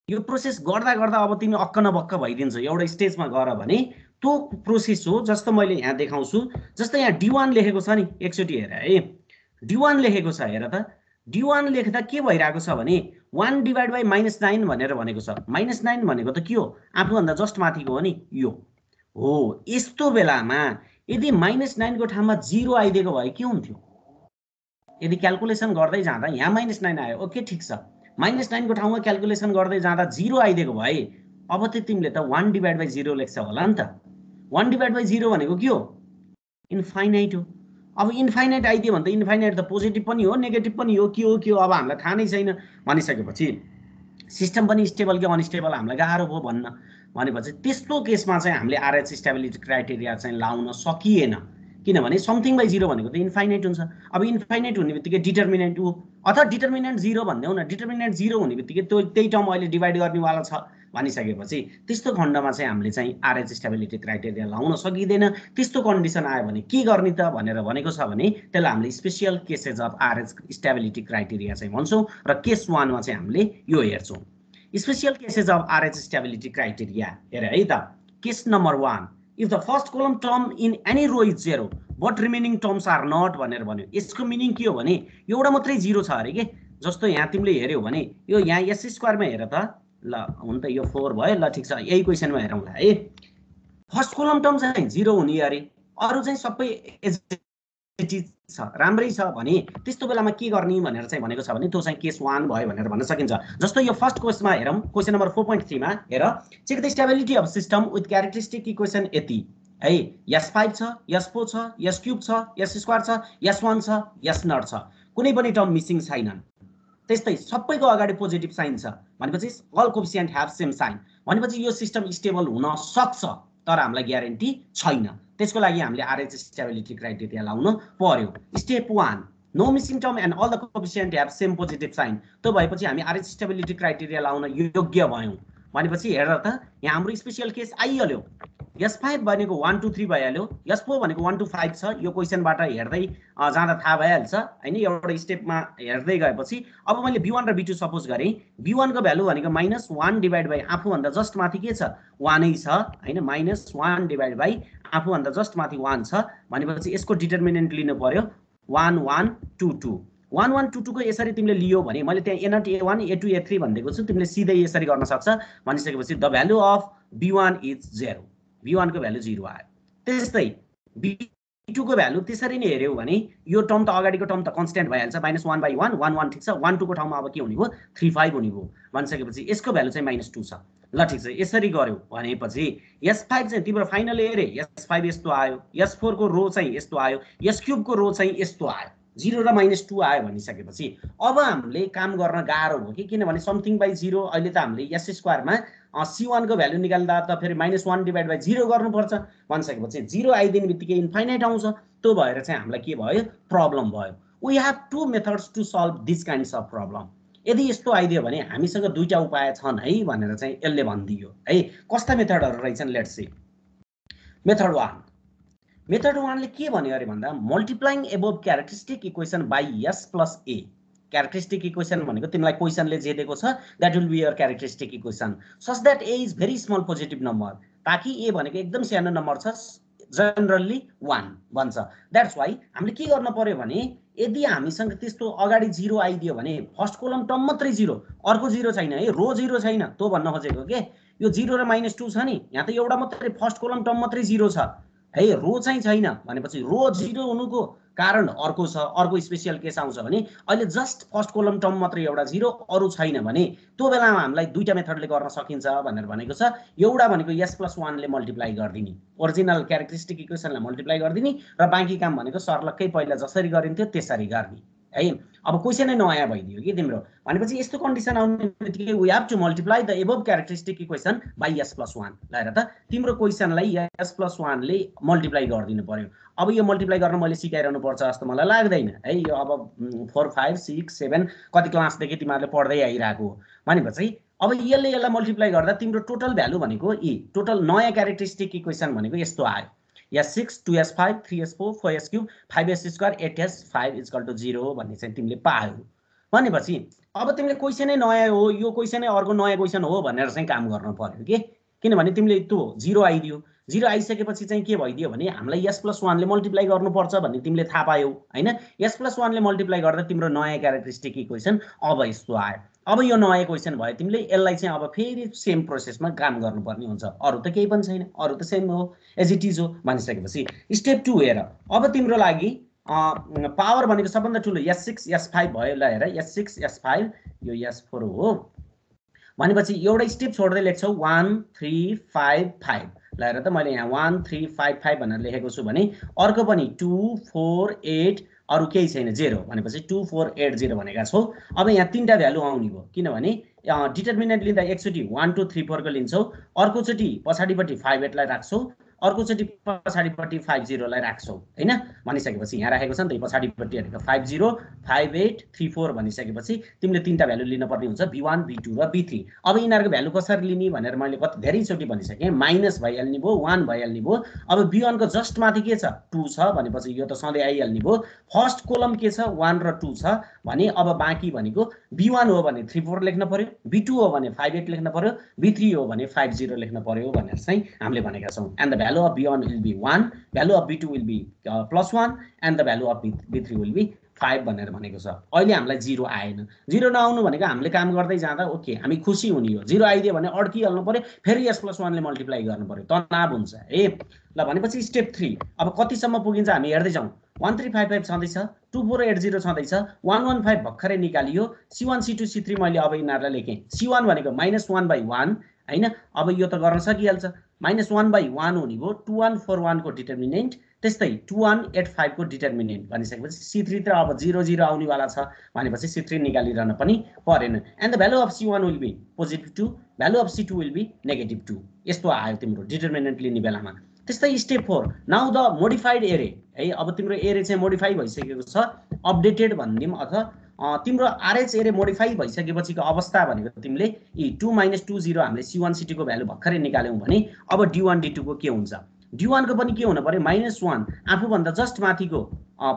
यो प्रोसेस गर्दा अब तिमी अक्क न बक्क भइदिन्छ एउटा स्टेजमा गएर भने त्यो प्रोसेस हो। जस्तो मैले यहाँ देखाउँछु, जस्तो यहाँ D1 लेखेको छ नि, एकचोटि हेर है, D1 लेखेको छ हेर त। D1 लेख्दा के भइरहेको छ भने 1/-9 भनेर भनेको छ। -9 भनेको त के हो, आफूभन्दा जस्ट माथिको हो नि, यो हो। यस्तो बेलामा यदि -9 को ठाउँमा 0 आइदिएको भए के हुन्थ्यो? यदि क्याल्कुलेसन गर्दै जाँदा यहाँ -9 आयो, ओके ठिक छ, -9 को ठाउँमा क्याल्कुलेसन गर्दै जाँदा 0 आइदिएको भए अब त तिमीले त 1/0 लेख्छौ होला नि त। 1/0 भनेको के हो? इन्फाइनाइट हो। अब इन्फाइनाइट आइदियो भने त इन्फाइनाइट त पोजिटिभ पनि हो नेगेटिभ पनि हो, के हो अब हामीलाई थाहा नै छैन। भनिसकेपछि सिस्टम पनि स्टेबल कि अनस्टेबल हामीलाई गाह्रो भयो भन्न। भनेपछि त्यस्तो केसमा चाहिँ हामीले आरएच स्टेबिलिटी क्राइटेरिया चाहिँ लाउन सकिएन, किनभने समथिङ बाई 0 भनेको त इन्फाइनाइट हुन्छ। अब इन्फाइनाइट हुने बित्तिकै डिटर्मिनेन्ट हो, अथवा डिटर्मिनेन्ट 0 भन्दै हो न, डिटर्मिनेन्ट 0 हुने बित्तिकै त्यही टर्म अहिले डिभाइड गर्नेवाला छ। भनिसकेपछि त्यस्तो खण्डमा चाहिँ हामीले चाहिँ आरएच स्टेबिलिटी क्राइटेरिया लाउन सकिँदैन। त्यस्तो कन्डिसन आयो भने के गर्ने त भनेर भनेको छ भने त्यसलाई हामीले special cases of RH stability criteria चाहिँ भन्छौँ र केस 1 मा चाहिँ हामीले यो हेर्छौँ। Special cases of RH stability criteria हेर है त case number 1 if the first column term in any row is 0 but remaining terms are not भनेर भन्यो। यसको मिनिङ के हो भने एउटा मात्रै 0 छ अरे के। जस्तो यहाँ तिमीले हेर्यौ भने यो यहाँ s स्क्वायरमा हेर त ल हुन त यो 4 भयो ल ठीक छ यही क्वेशनमा हेरौँला है। फर्स्ट कलम टर्म चाहिँ 0 हुने अरे अरु चाहिँ सबै छ राम्रै छ भने त्यस्तो बेलामा के गर्ने भनेर चाहिँ भनेको छ भने त्यो चाहिँ केस 1 भयो भनेर भन्न सकिन्छ। जस्तो यो फर्स्ट क्वेशनमा हेरौँ क्वेशन नम्बर 4.3 मा हेर check the stability of system with characteristic equation यति है s5 छ s4 छ s क्यूब छ s स्क्वायर छ s1 छ s नट छ कुनै पनि टर्म मिसिङ छैनन्। त्यस्तै सबैको अगाडि पोजिटिभ साइन छ भनेपछि all coefficient have same sign भनेपछि यो सिस्टम स्टेबल हुन सक्छ तर हामीलाई ग्यारेन्टी छैन। त्यसको लागि हामीले आरएच स्टेबिलिटी क्राइटेरिया लाउनु पर्यो। Step 1 no missing term and all the coefficient have same positive sign. त्यो भएपछि हामी आरएच स्टेबिलिटी क्राइटेरिया लाउन योग्य भयौं भनेपछि हेर त यहाँ हाम्रो स्पेशल केस आइहाल्यो। s5 भनेको 1 2 3 भइहाल्यो s4 भनेको 1 2 5 छ। यो क्वेशनबाट हेर्दै जाँदा थाहा भइहाल्छ हैन। एउटा स्टेपमा हेर्दै गएपछि अब मैले b1 र b2 सपोज गरे b1 को भ्यालु भनेको -1 डिवाइड बाइ आफू भन्दा जस्ट माथि के छ 1 नै छ हैन -1 डिवाइड बाइ आफू भन्दा जस्ट माथि 1 छ भनेपछि यसको डिटरमिनेन्ट लिनु पर्यो 1 1 2 2 1 1 2 2 को यसरी तिमीले लियो भने मैले त्यहाँ a0 a1 a2 a3 भन्दिएको छु तिमीले सिधै यसरी गर्न सक्छ भनिसकेपछि the value of b1 is 0 b1 को भ्यालु 0 आयो। त्यस्तै b2 को भ्यालु त्यसरी नै हेर्यौ भने यो टर्म त अगाडिको टर्म त कन्स्ट्यान्ट भइहाल्छ -1 बाइ 1 1 1 ठीक छ 1 2 को ठाउँमा अब के हुने भयो 3 5 हुने भयो भनिसकेपछि यसको भ्यालु चाहिँ -2 छ। ल ठीक छ यसरी गर्यौ भनेपछि s5 चाहिँ तिम्रो फाइनल हेरे s5 यस्तो आयो s4 को रो चाहिँ यस्तो आयो s क्यूब को रो चाहिँ यस्तो आयो 0 र -2 आयो भनिसकेपछि अब हामीले काम गर्न गाह्रो भयो किनभने समथिङ बाइ 0 अहिले त हामीले s स्क्वायरमा c1 को भ्यालु निकाल्दा त फेरि -1 डिवाइड बाइ 0 गर्नुपर्छ भनिसकेपछि 0 आइदिने बित्तिकै इन्फाइनाइट आउँछ। त्यो भएर चाहिँ हामीलाई के भयो प्रब्लम भयो। We have two methods to solve this kinds of problem. यदि यस्तो आइदियो भने हामीसँग दुईटा उपाय छन् है भनेर चाहिँ यसले भनिदियो है। कस्ता मेथडहरु रहेछन् लेट्स सी। मेथड 1 मेथड 1 ले के भन्यो अरे भन्दा multiplying above characteristic equation by s plus a। Characteristic equation भनेको तिमीलाई क्वेशनले जे दिएको छ that will be your characteristic equation such that a is very small positive number ताकि a भनेको एकदम सानो नम्बर छ जनरली 1 भन्छ। दैट्स व्हाई हामीले के गर्न पर्यो भने यदि हामीसँग त्यस्तो अगाडि 0 आइदियो भने फर्स्ट कलम टर्म मात्रै 0 अर्को 0 छैन है रो 0 छैन त्यो भन्न खोजेको के। यो 0 र -2 छ नि यहाँ त एउटा मात्रै फर्स्ट कलम टर्म मात्रै 0 छ है रो चाहिँ छैन भनेपछि रो 0 हुनुको कारण अर्को छ अर्को स्पेशल केस आउँछ भने अहिले जस्ट फर्स्ट कलम टर्म मात्रै एउटा 0 अरु छैन भने त्यो बेलामा हामीलाई दुईटा मेथडले गर्न सकिन्छ भनेर भनेको छ। एउटा भनेको s+1 ले मल्टिप्लाई गर्दिनी ओरिजिनल क्यारेक्टरिस्टिक इक्वेसनलाई मल्टिप्लाई गर्दिनी र बाँकी काम भनेको सर्लक्कै पहिला जसरी गरिन्थ्यो त्यसरी गर्ने है। अब क्वेशनै नयाँ भइदियो के तिम्रो भनेपछि यस्तो कन्डिसन आउने बित्तिकै we have to multiply the above characteristic equation by s+1। ल हेर त तिम्रो क्वेशनलाई s+1 ले मल्टिप्लाई गर्दिनु पर्यो। अब यो मल्टिप्लाई गर्न मैले सिकाइरहनु पर्छ जस्तो मलाई लाग्दैन है। यो अब 4 5 6 7 कति क्लासदेखि तिमीहरूले पढ्दै आइरहेको भनेपछि अब यसलाई मल्टिप्लाई गर्दा तिम्रो टोटल भ्यालु भनेको टोटल नयाँ क्यारेक्टरिस्टिक इक्वेसन भनेको यस्तो आयो s6 2s5 3s4 4s cube 5s square 8s5 = 0 भन्ने चाहिँ तिमीले पायौ भनेपछि अब तिमीले क्वेशनै नयाँ हो यो क्वेशनै अर्को नयाँ क्वेशन हो भनेर चाहिँ काम गर्न पर्यो के। किनभने तिमीले त्यो 0 आइदियो 0 आइसकेपछि चाहिँ के भइदियो भने हामीलाई s+1 ले मल्टिप्लाई गर्नुपर्छ भन्ने तिमीले थाहा पायौ हैन। s+1 ले मल्टिप्लाई गर्दा तिम्रो नयाँ क्यारेक्टरिस्टिक इक्वेसन अब यस्तो आयो। अब यो नयाँ क्वेशन भयो तिमीले यसलाई चाहिँ अब फेरि सेम प्रोसेसमा काम गर्नुपर्ने हुन्छ अरु त केही पनि छैन अरु त सेम हो एज इट इज हो भनिसकेपछि स्टेप 2 हेर अब तिम्रो लागि पावर भनेको सबभन्दा ठुलो s6 s5 भयो। ल हेर s6 s5 यो s4 हो भनेपछि एउटा स्टेप छोड्दै लेख्छौ 1 3 5 5। ल हेर त मैले यहाँ 1 3 5 5 भनेर लेखेको छु भने अर्को पनि 2 4 8 अरु केही छैन 0 भनेपछि 2 4 8 0 भनेका छौ। अब यहाँ तीनटा भ्यालु आउने भयो किनभने डिटरमिनेन्ट लिँदा एकचोटी 1 2 3 4 को लिन्छौ अर्कोचोटी पछाडिपट्टि 5 8 लाई राख्छौ अर्कोचोटि पछाडिपट्टि 50 लाई राख्छौ हैन भनिसकेपछि यहाँ राखेको छ नि त पछाडिपट्टि भनेको 50 5834 भनिसकेपछि तिमीले तीनटा भ्यालु लिन पर्ने हुन्छ v1 v2 र v3 अब यिनीहरुको भ्यालु कसरी लिने भनेर मैले कति धेरैचोटि भनिसके माइनस भइहाल्ने भयो 1 भइहाल्ने भयो अब v1 को जस्ट माथि के छ 2 छ भनेपछि यो त सधैं आइहाल्ने भयो फर्स्ट कोलम के छ 1 र 2 छ भने अब बाँकी भनेको v1 हो भने 34 लेख्न पर्यो v2 हो भने 58 लेख्न पर्यो v3 हो भने 50 लेख्न पर्यो भनेर चाहिँ हामीले भनेका छौं and the value of v1 will be 1 value of v2 will be +1 and the value of v3 will be 5 भनेर भनेको छ अहिले हामीलाई 0 आएन 0 नआउनु भनेको हामीले काम गर्दै जाँदा ओके हामी खुसी हुने हो 0 आइदियो भने अड्किहाल्नु पर्यो फेरि s + 1 ले मल्टिप्लाई गर्नु पर्यो तनाव हुन्छ ल भनेपछि स्टेप 3 अब कतिसम्म पुगिन्छ हामी हेर्दै जाउँ 1355 छँदैछ 2480 छँदैछ 115 भर्खरै निकालियो c1 c2 c3 मैले अब यिनीहरुलाई लेखेँ c1 भनेको -1/1 हैन अब यो त गर्न सकिहाल्छ -1/1 हुने भो 2141 को डिटर्मिनेन्ट त्यस्तै 2185 को डिटर्मिनेन्ट भनिसकेपछि c3 त अब 00 आउनेवाला छ भनेपछि c3 निकालिरहन पनि परेन and the value of c1 will be +2 value of c2 will be -2 यस्तो आयो तिम्रो डिटर्मिनेन्ट लिने बेलामा त्यस्तै स्टेप 4 नाउ द मोडिफाइड एरे है अब तिम्रो एरे चाहिँ मोडिफाई भइसकेको छ अपडेटेड भन्दिम अथवा तिम्रो आरएच एरे मोडिफाई भइसकेपछिको अवस्था भनेको तिमीले ई 2 - 2 0 हामीले c1 c2 को भ्यालु भर्खरै निकाल्यौं भने अब d1 d2 को के हुन्छ d1 को पनि के हुन पर्यो -1 आफू भन्दा जस्ट माथिको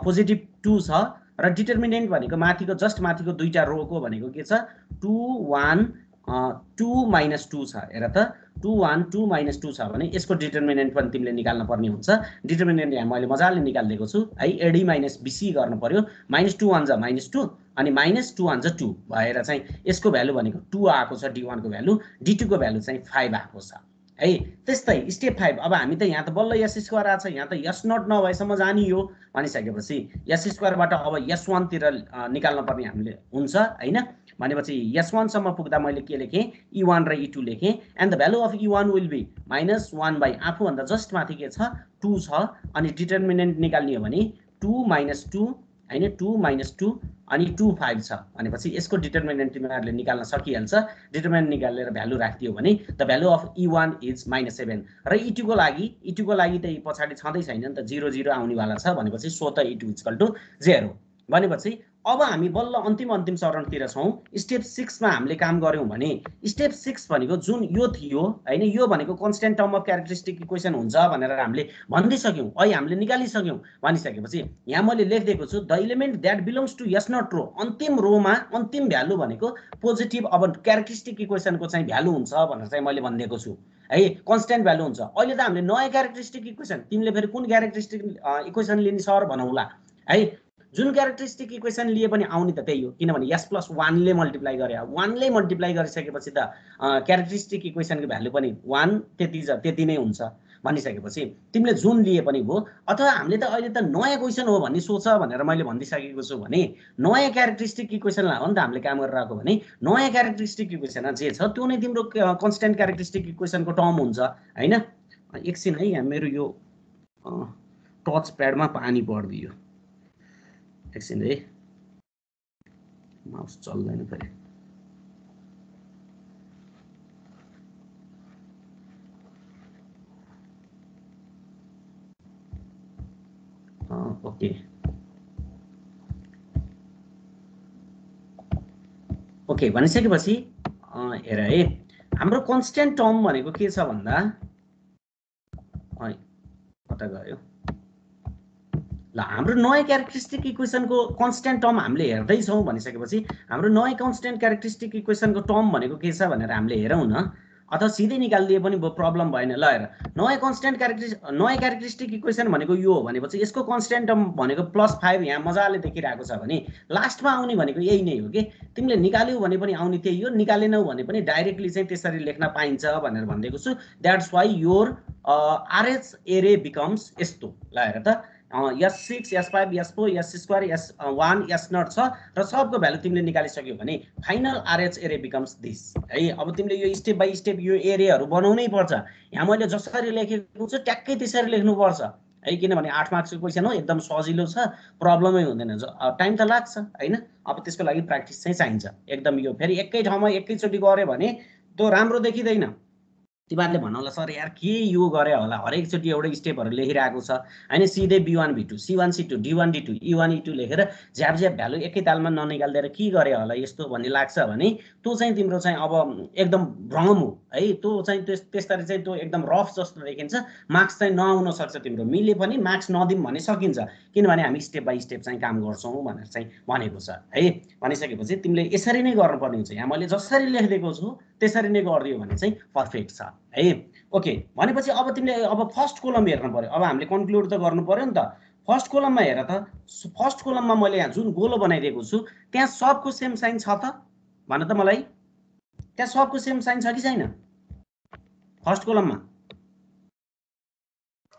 पोजिटिभ 2 छ र डिटर्मिनेन्ट भनेको माथिको जस्ट माथिको दुईटा रोको भनेको के छ 2 1 2 - 2 छ हेर त 2 1 2 - 2 छ भने यसको डिटर्मिनेन्ट पनि तिमीले निकाल्न पर्ने हुन्छ डिटर्मिनेन्ट यहाँ मैले मजाले निकाल्दिएको छु है एडी - बीसी गर्न पर्यो -2 1 जा -2 अनि -2 1 जा 2 भएर चाहिँ यसको भ्यालु भनेको 2 आएको छ d1 को भ्यालु d2 को भ्यालु चाहिँ 5 आएको छ है त्यस्तै स्टेप 5 अब हामी त यहाँ त बल्ल s स्क्वायर आछ यहाँ त s नट नभएसम्म जानी हो भनिसकेपछि s स्क्वायर बाट अब s1 तिर निकाल्न पर्ने हामीले हुन्छ हैन भनेपछि s1 सम्म पुग्दा मैले के लेखे e1 र e2 लेखे and the value of e1 will be -1 by आफू भन्दा जस्ट माथि के छ 2 छ अनि डिटर्मिनेन्ट निकाल्ने हो भने 2 - 2 हैन 2 - 2 अनि 2 5 छ भनेपछि यसको डिटर्मिनेन्ट तिमीहरुले निकाल्न सकिहाल्छ डिटर्मिनेन्ट निकालेर भ्यालु राख्दियो भने the value of e1 is -7 र e2 को लागि त पछाडी छँदै छैन नि त 0 0 आउनेवाला छ भनेपछि सो त e2 = 0 भनेपछि अब हामी बल्ल अन्तिम चरणतिर छौं स्टेप 6 मा हामीले काम गर्यौं भने स्टेप 6 भनेको जुन यो थियो हैन यो भनेको constant term of characteristic equation हुन्छ भनेर हामीले भन्दै सक्यौं अहिले हामीले निकालिसक्यौं भनिसकेपछि यहाँ मैले लेख्दिएको छु the element that belongs to s naught row अन्तिम रोमा अन्तिम भ्यालु भनेको पोजिटिभ अब क्यारेक्टरिस्टिक इक्वेसनको चाहिँ भ्यालु हुन्छ भनेर चाहिँ मैले भन्दिएको छु है कन्स्ट्यान्ट भ्यालु हुन्छ अहिले त हामीले नयाँ क्यारेक्टरिस्टिक इक्वेसन तिमीले फेरि कुन क्यारेक्टरिस्टिक इक्वेसन लिने सर भनौला है जुन क्यारेक्टरिस्टिक इक्वेसन लिए पनि आउने त त्यही हो किनभने s + 1 ले मल्टिप्लाई गरे 1 ले मल्टिप्लाई गरिसकेपछि त क्यारेक्टरिस्टिक इक्वेसनको भ्यालु पनि 1 त्यति नै हुन्छ भनिसकेपछि तिमीले जुन लिए पनि भो अथवा हामीले त अहिले त नयाँ क्वेसन हो भन्ने सोच भनेर मैले भन्दिसकेको छु भने नयाँ क्यारेक्टरिस्टिक इक्वेसन हो नि त हामीले काम गरिरहेको भने नयाँ क्यारेक्टरिस्टिक इक्वेसन जे छ त्यो नै तिम्रो कन्स्ट्यान्ट क्यारेक्टरिस्टिक इक्वेसनको टर्म हुन्छ हैन एकछिन है यहाँ मेरो यो टच प्याडमा पानी पर्दियो एकछिन है माउस चल्दैन फेरि ओके भनिसकेपछि हेर है हाम्रो कन्स्ट्यान्ट टर्म भनेको के छ भन्दा कता गयो ल हाम्रो नयाँ क्यारेक्टरिस्टिक इक्वेसनको कन्स्ट्यान्ट टर्म हामीले हेर्दै छौं भनिसकेपछि हाम्रो नयाँ कन्स्ट्यान्ट क्यारेक्टरिस्टिक इक्वेसनको टर्म भनेको के छ भनेर हामीले हेरौं न अथवा सिधै निकाल्दिए पनि प्रब्लम भएन ल हेर नयाँ क्यारेक्टरिस्टिक इक्वेसन भनेको यो हो भनेपछि यसको कन्स्ट्यान्ट टर्म भनेको +5 यहाँ मजाले देखिरहेको छ भने लास्टमा आउने भनेको यही नै हो के तिमीले निकाल्यौ भने पनि आउने त्यही हो निकालेनौ भने पनि डाइरेक्टली चाहिँ त्यसरी लेख्न पाइन्छ भनेर भन्दिएको छु दैट्स व्हाई योर आरएच एरे बिकम्स यस्तो ल हेर त s6 s5 s4 s2 s1 s not छ र सबको भ्यालु तिमीले निकालिसक्यौ भने फाइनल आरएच एरे बिकम्स दिस है अब तिमीले यो स्टेप बाइ स्टेप यो एरेहरु बनाउनै पर्छ यहाँ मैले जसरी लेखेको छु ट्याक्कै त्यसरी लेख्नु पर्छ है किनभने 8 मार्क्सको क्वेशन हो एकदम सजिलो छ प्रब्लमै हुँदैन टाइम त लाग्छ हैन अब त्यसको लागि प्र्याक्टिस चाहिँ चाहिन्छ एकदम यो फेरि एकै ठाउँमा एकैचोटी गरे भने त्यो राम्रो देखिदैन तिमीहरूले भन्नौला सर यार के यो गरे होला, हरेकचोटि एउटै स्टेपहरू लेखिरहेको छ होइन, सिधै B1 B2 C1 C2 D1 D2 E1 E2 लेखेर झ्याप झ्याप भ्यालु एकै तालमा ननिकाल्दै के गरे होला यस्तो भन्ने लाग्छ भने त्यो चाहिँ तिम्रो चाहिँ अब एकदम भ्रम हो है। त्यो चाहिँ त्यसरी चाहिँ त्यो एकदम रफ जस्तो देखिन्छ, मार्क्स चाहिँ नआउन सक्छ तिम्रो, मिले पनि मार्क्स नदिउँ भने सकिन्छ, किनभने हामी स्टेप बाई स्टेप चाहिँ काम गर्छौँ भनेर चाहिँ भनेको छ है। भनिसकेपछि तिमीले यसरी नै गर्नुपर्ने हुन्छ, यहाँ मैले जसरी लेखिदिएको छु त्यसरी नै गरिदियो भने चाहिँ पर्फेक्ट छ है। ओके, भनेपछि अब तिमीले अब फर्स्ट कोलम हेर्नु पर्यो, अब हामीले कन्क्लुड त गर्नु पर्यो नि त। फर्स्ट कोलममा हेर त, फर्स्ट कोलममा मैले यहाँ जुन गोलो बनाइदिएको छु त्यहाँ सबको सेम साइन छ त, भन त मलाई, त्यहाँ सबको सेम साइन छ कि छैन फर्स्ट कोलममा?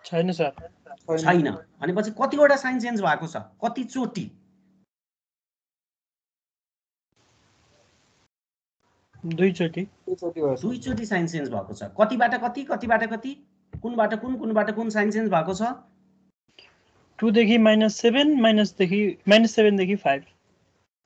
छैन सर, छैन। भनेपछि कतिवटा साइन चेन्ज भएको छ, कतिचोटि? दुईचोटि साइन चेन्ज भएको छ। कतिबाट कति, कतिबाट कति, कुनबाट कुन, कुनबाट कुन साइन चेन्ज भएको छ? 2 देखि -7 -7 देखि 5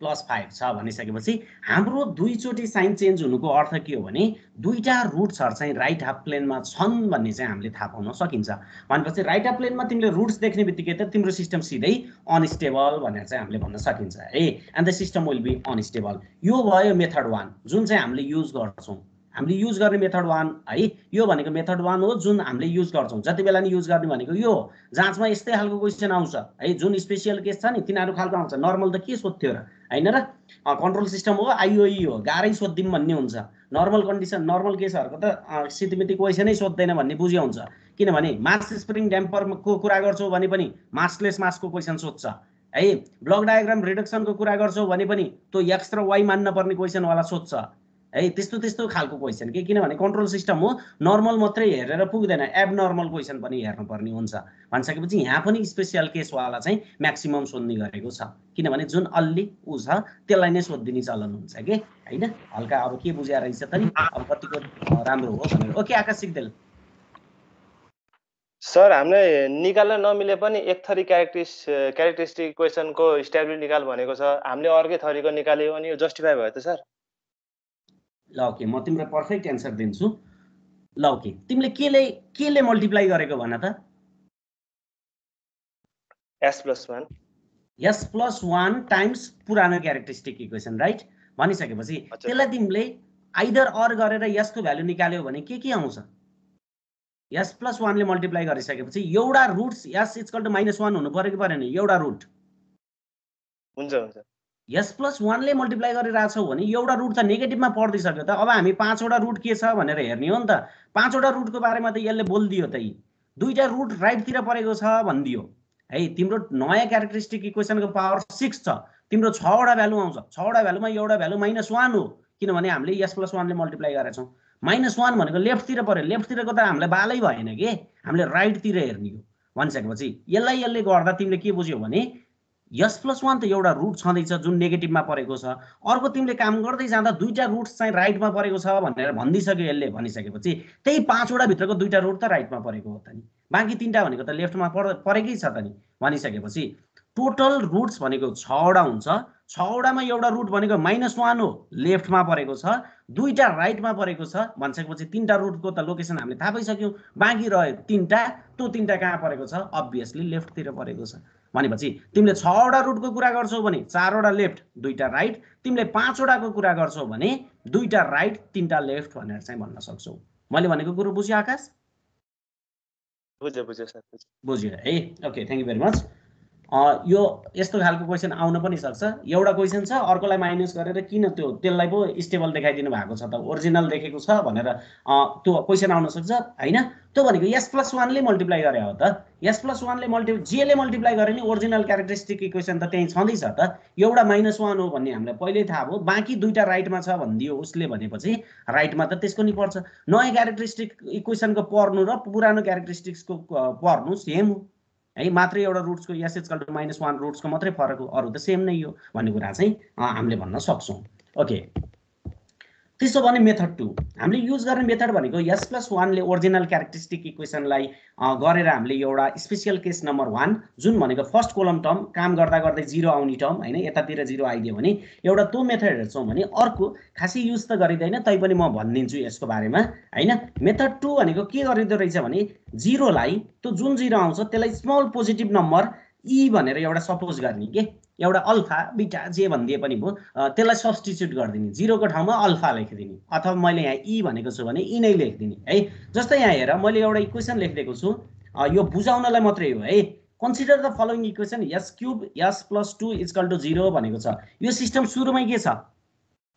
+5 छ। भनिसकेपछि हाम्रो दुईचोटि साइन चेन्ज हुनुको अर्थ के हो भने दुईटा रुट्सहरू चाहिँ राइट हाफ प्लेनमा छन् भन्ने चाहिँ हामीले थाहा पाउन सकिन्छ। भनेपछि राइट हाफ प्लेनमा तिमीले रुट्स देख्ने बित्तिकै त तिम्रो सिस्टम सिधै अनस्टेबल भनेर चाहिँ हामीले भन्न सकिन्छ है, and the system will be unstable. यो भयो मेथड 1 जुन चाहिँ हामीले युज गर्छौँ, हामीले युज गर्ने मेथड 1 है। यो भनेको मेथड 1 हो जुन हामीले युज गर्छौँ, जति बेला नि युज गर्ने भनेको यो जाँचमा यस्तै खालको क्वेसन आउँछ है, जुन स्पेसियल केस छ नि तिनीहरू खालको आउँछ। नर्मल त के सोध्थ्यो र हैन र, कन्ट्रोल सिस्टम हो आइओई हो गाह्रै सोधिदिउँ भन्ने हुन्छ। नर्मल कन्डिसन नर्मल केसहरूको त सितिमिति क्वेसनै सोध्दैन भन्ने बुझ्यो हुन्छ, किनभने मास स्प्रिङ ड्याम्परको कुरा गर्छौ भने पनि मासलेस मासको क्वेसन सोध्छ है। ब्लक डायग्राम रिडक्सनको कुरा गर्छौ भने पनि त्यो एक्स र वाइ मान्न पर्ने क्वेसनवाला सोध्छ है। त्यस्तो त्यस्तो खालको क्वेसन के, किनभने कन्ट्रोल सिस्टम हो, नर्मल मात्रै हेरेर पुग्दैन, एबनर्मल क्वेसन पनि हेर्नुपर्ने हुन्छ। भनिसकेपछि यहाँ पनि स्पेसियल केसवाला चाहिँ म्याक्सिमम सोध्ने गरेको छ, किनभने जुन अलि ऊ छ त्यसलाई नै सोधिदिने चलन हुन्छ कि हैन। हल्का अब के बुझ्या रहेछ त नि, अब कतिको राम्रो हो भनेर। ओके आकाश सिक्देल सर, हामीले निकाल्न नमिले पनि एक थरी क्यारेक्टरिस्टिक क्वेसनको स्ट्याबिलिटी निकाल भनेको छ, हामीले अर्कै थरीको निकाल्यो अनि यो जस्टिफाई भयो त सर? ल ओके, म तिम्रो पर्फेक्ट एन्सर दिन्छु। ल ओके, तिमीले केले मल्टिप्लाई गरेको भन त? S+1 S+1 टाइम्स पुरानो क्यारेक्टरिस्टिक इक्वेसन राइट। भनिसकेपछि त्यसलाई तिमीले आइदर अर गरेर यसको भ्यालु निकाल्यो भने के आउँछ? S+1 ले मल्टिप्लाई गरिसकेपछि एउटा रुट्स S = -1 हुनु पर्यो कि परेन? एउटा रुट हुन्छ हुन्छ। S+1 ले मल्टिप्लाई गरिरहेछौ भने एउटा रुट त नेगेटिभमा पर्दिसक्यो त। अब हामी 5 वटा रुट के छ भनेर हेर्ने हो नि त। 5 वटा रुटको बारेमा त यसले बोलिदियो त, दुईटा रुट राइटतिर परेको छ भनिदियो है। तिम्रो नयाँ क्यारेक्टरिस्टिक इक्वेसनको पावर 6 छ, तिम्रो 6 वटा भ्यालु आउँछ। 6 वटा भ्यालुमा एउटा भ्यालु -1 हो, किनभने हामीले S+1 ले मल्टिप्लाई गरेछौँ। -1 भनेको लेफ्टतिर पर्यो, लेफ्टतिरको त हामीलाई बालै भएन कि, हामीले राइटतिर हेर्ने हो। भनिसकेपछि यसले गर्दा तिमीले के बुझ्यौ भने S+1 त एउटा रुट छँदैछ जुन नेगेटिभमा परेको छ। अर्को तिमीले काम गर्दै जाँदा दुईटा रुट्स चाहिँ राइटमा परेको छ भनेर भनिदिइसक्यो यसले। भनिसकेपछि त्यही 5 वटा भित्रको दुईटा रुट त राइटमा परेको हो त नि, बाँकी 3टा भनेको त लेफ्टमा परेकै छ त नि। भनिसकेपछि टोटल रुट्स भनेको 6 वटा हुन्छ, 6 वटामा एउटा रुट भनेको -1 हो, लेफ्टमा परेको छ, दुईटा राइटमा परेको छ। भनिसकेपछि 3टा रुटको त लोकेसन हामीले थाहा पाइसक्यौँ, बाँकी रह्यो 3टा। त्यो 3टा कहाँ परेको छ? अब्भियसली लेफ्टतिर परेको छ। भनेपछि तिमीले 6 वटा रुटको कुरा गर्छौ भने 4 वटा लेफ्ट 2टा राइट, तिमीले 5 वटाको कुरा गर्छौ भने 2टा राइट 3टा लेफ्ट भनेर चाहिँ भन्न सक्छौ। मैले भनेको कुरो बुझ्यो आकाश? बुझ्यो सर, बुझ्यो है। Okay, thank you very much. यो यस्तो खालको क्वेसन आउन पनि सक्छ। एउटा क्वेसन छ, अर्कोलाई माइनस गरेर किन त्यसलाई पो स्टेबल देखाइदिनु भएको छ त, ओरिजिनल देखेको छ भनेर त्यो क्वेसन आउन सक्छ हैन। त्यो भनेको S+1 ले मल्टिप्लाई गरे हो त। S+1 ले जेले मल्टिप्लाई गरे नि ओरिजिनल क्यारेक्टरिस्टिक इक्वेसन त त्यही छँदैछ त। एउटा -1 हो भन्ने हामीलाई पहिल्यै थाहा भयो, बाँकी दुईटा राइटमा छ भनिदियो उसले भनेपछि राइटमा त त्यसको नि पर्छ। नयाँ क्यारेक्टरिस्टिक इक्वेसनको पर्नु र पुरानो क्यारेक्टरिस्टिक्सको पर्नु सेम हो है, मात्रै एउटा रुट्सको S = -1 रुट्सको मात्रै फरक हो, अरू त सेम नै हो भन्ने कुरा चाहिँ हामीले भन्न सक्छौँ। ओके, त्यसो भने मेथड 2 हामीले युज गर्ने मेथड भनेको s+1 ले ओरिजिनल क्यारेक्टरिस्टिक इक्वेसनलाई गरेर हामीले एउटा स्पेशल केस नम्बर 1 जुन भनेको फर्स्ट कोलम टर्म काम गर्दा गर्दै 0 आउने टर्म हैन यतातिर 0 आइदियो भने एउटा त्यो मेथड हेर्छौं भने अर्को खासै युज त गरिदैन तै पनि म भन्दिन्छु यसको बारेमा हैन मेथड 2 भनेको के गरिदो रहेछ भने 0 लाई त्यो जुन 0 आउँछ त्यसलाई स्मल पोजिटिभ नम्बर e भनेर एउटा सपोज गर्ने के एउटा अल्फा बीटा जे भन्दिए पनि भो त्यसलाई सब्स्टिट्युट गरिदिने 0 को ठाउँमा अल्फा लेखिदिने अथवा मैले यहाँ e भनेको छु भने e नै लेखिदिने है जस्तै यहाँ हेर मैले एउटा इक्वेसन लेखिदिएको छु यो बुझाउनलाई मात्रै हो है consider the following equation s³ s+2 = 0 भनेको छ यो सिस्टम सुरुमै के छ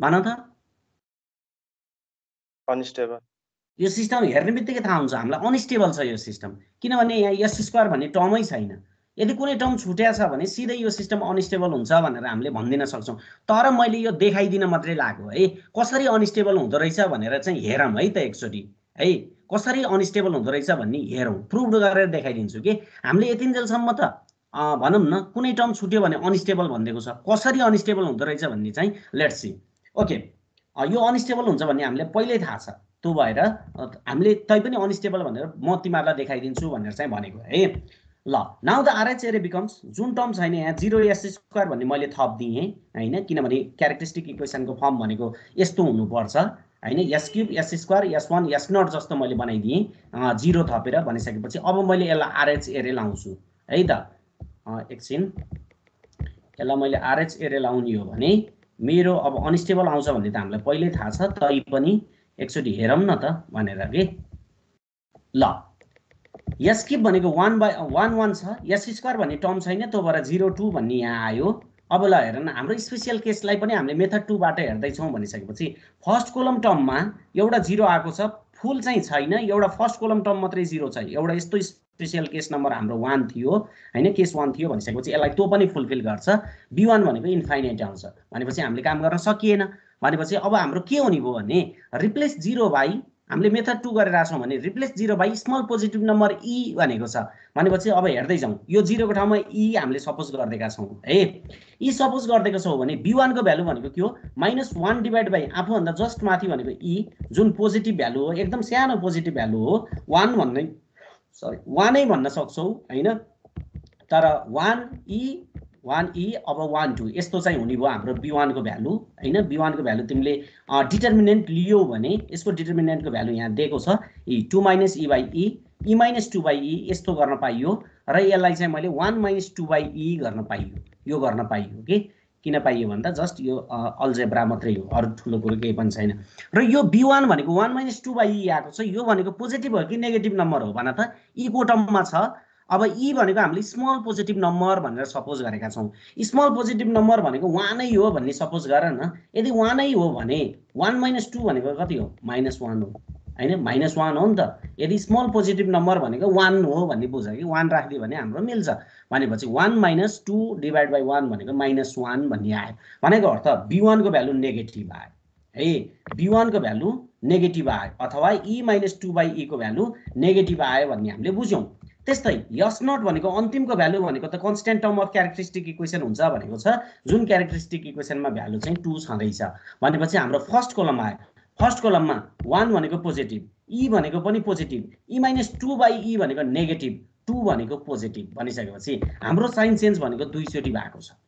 भन त अनस्टेबल यो सिस्टम हेर्ने बित्तिकै थाहा हुन्छ हामीलाई अनस्टेबल छ यो सिस्टम किनभने यहाँ s² भन्ने टर्मै छैन यदि कुनै टर्म छुट्या छ भने सिधै यो सिस्टम अनस्टेबल हुन्छ भनेर हामीले भन्दिन सक्छौं तर मैले यो देखाइदिन मात्रै लाग्यो है कसरी अनस्टेबल हुँदो रहेछ भनेर चाहिँ हेरौं है त एकचोटी है कसरी अनस्टेबल हुँदो रहेछ भन्ने हेरौं प्रुभ गरेर देखाइदिन्छु के हामीले यतिन्जेलसम्म त भनौं न कुनै टर्म छुट्यो भने अनस्टेबल भन्देको छ कसरी अनस्टेबल हुँदो रहेछ भन्ने चाहिँ लेट्स सी ओके यो अनस्टेबल हुन्छ भन्ने हामीले पहिल्यै थाहा छ त्यो भएर हामीले तै पनि अनस्टेबल भनेर म तिमीहरुलाई देखाइदिन्छु भनेर चाहिँ भनेको है ल नाउ द RH एरे बिकम्स जुन टर्म छैन यहाँ 0s² भन्ने मैले थप दिए हैन किनभने क्यारेक्टरिस्टिक इक्वेसनको फर्म भनेको यस्तो हुनु पर्छ हैन s³ s² s1 s0 जस्तो मैले बनाइदिए 0 थपेर भनिसकेपछि अब मैले यसलाई RH एरे लाउँछु है त एकछिन यसलाई मैले RH एरे लाउने हो भने मेरो अब अनस्टेबल आउँछ भन्ने त हामीलाई पहिल्यै थाहा छ तै पनि एकचोटी हेरौं न त भनेर के ल s³ भनेको 1/1 छ s² भन्ने टर्म छैन त्यो भएर 0 2 भन्ने यहाँ आयो अब ल हेर न हाम्रो स्पेशल केसलाई पनि हामीले मेथड 2 बाट हेर्दै छौं भनिसकेपछि फर्स्ट कोलम टर्ममा एउटा 0 आएको छ फुल चाहिँ छैन एउटा फर्स्ट कोलम टर्म मात्रै 0 छ एउटा यस्तो स्पेशल केस नम्बर हाम्रो 1 थियो हैन केस 1 थियो भनिसकेपछि यसलाई त्यो पनि फुलफिल गर्छ b1 भनेको इन्फाइनाइट आउँछ भनेपछि हामीले काम गर्न सकिएन भनेपछि अब हाम्रो के हुने भयो भने रिप्लेस 0 बाइ हामीले मेथड 2 गरेर आछौं भने replace 0 by small positive number e भनेको छ भनेपछि अब हेर्दै जाउँ यो 0 को ठाउँमा e हामीले सपोज गर्देका छौं है e सपोज गर्देको छौं भने b1 को भ्यालु भनेको के हो -1 डिवाइड बाइ आफू भन्दा जस्ट माथि भनेको e जुन पोजिटिभ भ्यालु हो एकदम सानो पोजिटिभ भ्यालु हो 1 भन्ने सरी 1 नै भन्न सक्छौ हैन तर 1e अब 1 2 यस्तो चाहिँ हुने भयो हाम्रो b1 को भ्यालु हैन b1 को भ्यालु तिमीले डिटरमिनेन्ट लियो भने यसको डिटरमिनेन्टको भ्यालु यहाँ दिएको छ e 2 - e by e e - 2 by e यस्तो गर्न पाइयो र यसलाई चाहिँ मैले 1 - 2 by e गर्न पाइयो यो गर्न पाइयो के किन पाइयो भन्दा जस्ट यो अल्जेब्रा मात्रै हो अरु ठुलो कुरो केही पनि छैन र यो b1 भनेको 1 - 2 by e आएको छ यो भनेको पोजिटिभ हो कि नेगेटिभ नम्बर हो भन त e को टर्ममा छ अब e भनेको हामीले स्मल पोजिटिभ नम्बर भनेर सपोज गरेका छौं स्मल पोजिटिभ नम्बर भनेको 1 नै हो भन्ने सपोज गर न यदि 1 नै हो भने 1 - 2 भनेको कति हो -1 हो हैन -1 हो नि त यदि स्मल पोजिटिभ नम्बर भनेको 1 हो भन्ने बुझ कि 1 राख्दियो भने हाम्रो मिल्छ भनेपछि 1 - 2 डिवाइड बाइ 1 भनेको -1 भन्ने आयो भनेको अर्थ b1 को भ्यालु नेगेटिभ आयो है b1 को भ्यालु नेगेटिभ आयो अथवा e - 2 by e को भ्यालु नेगेटिभ आयो भन्ने हामीले बुझ्यौं त्यस्तै s0 भनेको अन्तिमको भ्यालु भनेको त constant term of characteristic equation हुन्छ भनेको छ जुन क्यारेक्टरिस्टिक इक्वेसनमा भ्यालु चाहिँ 2 छँदैछ भनेपछि हाम्रो फर्स्ट कोलम आयो फर्स्ट कोलममा 1 भनेको पोजिटिभ e भनेको पनि पोजिटिभ e - 2 by e भनेको नेगेटिभ 2 भनेको पोजिटिभ भनिसकेपछि हाम्रो साइन चेन्ज भनेको दुई चोटी भएको छ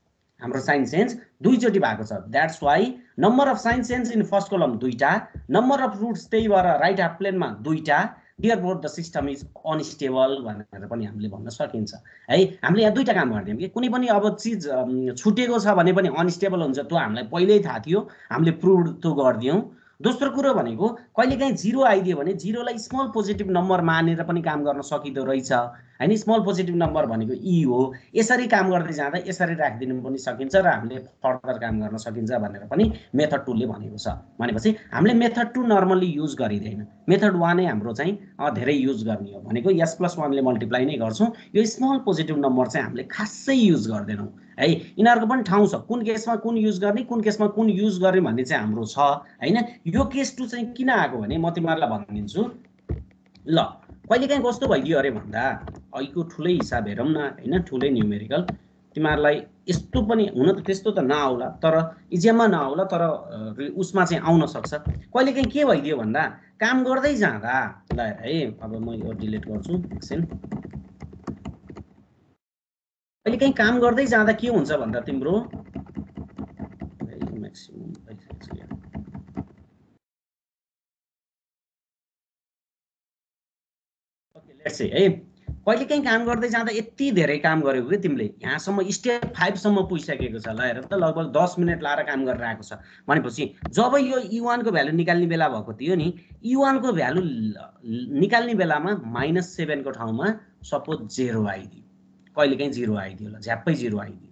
हाम्रो साइन चेन्ज दुई चोटी भएको छ that's why number of sign change in first column दुईटा नम्बर अफ रुट्स त्यही भएर राइट हाफ प्लेनमा दुईटा therefore the system is unstable भनेर पनि हामीले भन्न सकिन्छ है हामीले यहाँ दुईटा काम गर्दियौं के कुनै पनि अब चीज छुटेको छ भने पनि अनस्टेबल हुन्छ त्यो हामीलाई पहिल्यै थाहा थियो हामीले प्रुभ त्यो गर्दियौं दोस्रो कुरो भनेको कहिलेकाहीँ 0 आइदियो भने 0 लाई स्मल पोजिटिभ नम्बर मानेर पनि काम गर्न सकिदो रहेछ हैन स्मल पोजिटिभ नम्बर भनेको e हो यसरी काम गर्दै जाँदा यसरी राखिदिनु पनि सकिन्छ र हामीले फर्दर काम गर्न सकिन्छ भनेर पनि मेथड 2 ले भनेको छ भनेपछि हामीले मेथड 2 नर्मली युज गरिदैन मेथड 1 नै हाम्रो चाहिँ धेरै युज गर्ने हो भनेको s+1 ले मल्टिप्लाई नै गर्छौं यो स्मल पोजिटिभ नम्बर चाहिँ हामीले खासै युज गर्दैनौं है इनारको पनि ठाउँ छ कुन केसमा कुन युज गर्ने कुन केसमा कुन युज गर्ने भन्ने चाहिँ हाम्रो छ हैन यो केस 2 चाहिँ किन आएको भने म तिमीहरुलाई भनिदिन्छु ल कहिलेकाहीँ कस्तो भइदियो अरे भन्दा अहिको ठुलै हिसाब हेरौं न हैन ठुलै न्यूमेरिकल तिमीहरूलाई यस्तो पनि हुन त त्यस्तो त नआउला, तर इक्जाममा नआउला, तर उसमा चाहिँ आउन सक्छ। कहिलेकाहीँ के भइदियो भन्दा काम गर्दै जाँदा, ल है अब म यो डिलिट गर्छु एकछिन। कहिलेकाहीँ काम गर्दै जाँदा के हुन्छ भन्दा तिम्रो म्याक्सिमम लेट्स से है, कहिलेकाहीँ काम गर्दै जाँदा यति धेरै काम गरेको कि तिमीले यहाँसम्म स्टेप 5 सम्म पुगिसकेको छ। ल हेर त लगभग 10 मिनट लाएर काम गरेर आएको छ भनेपछि जब यो E1 को भ्यालु निकाल्ने बेला भएको थियो नि, E1 को भ्यालु निकाल्ने बेलामा -7 को ठाउँमा सपोज 0 आइदियो, कहिलेकाहीँ 0 आइदियो, ल झ्याप्पै 0 आइदियो।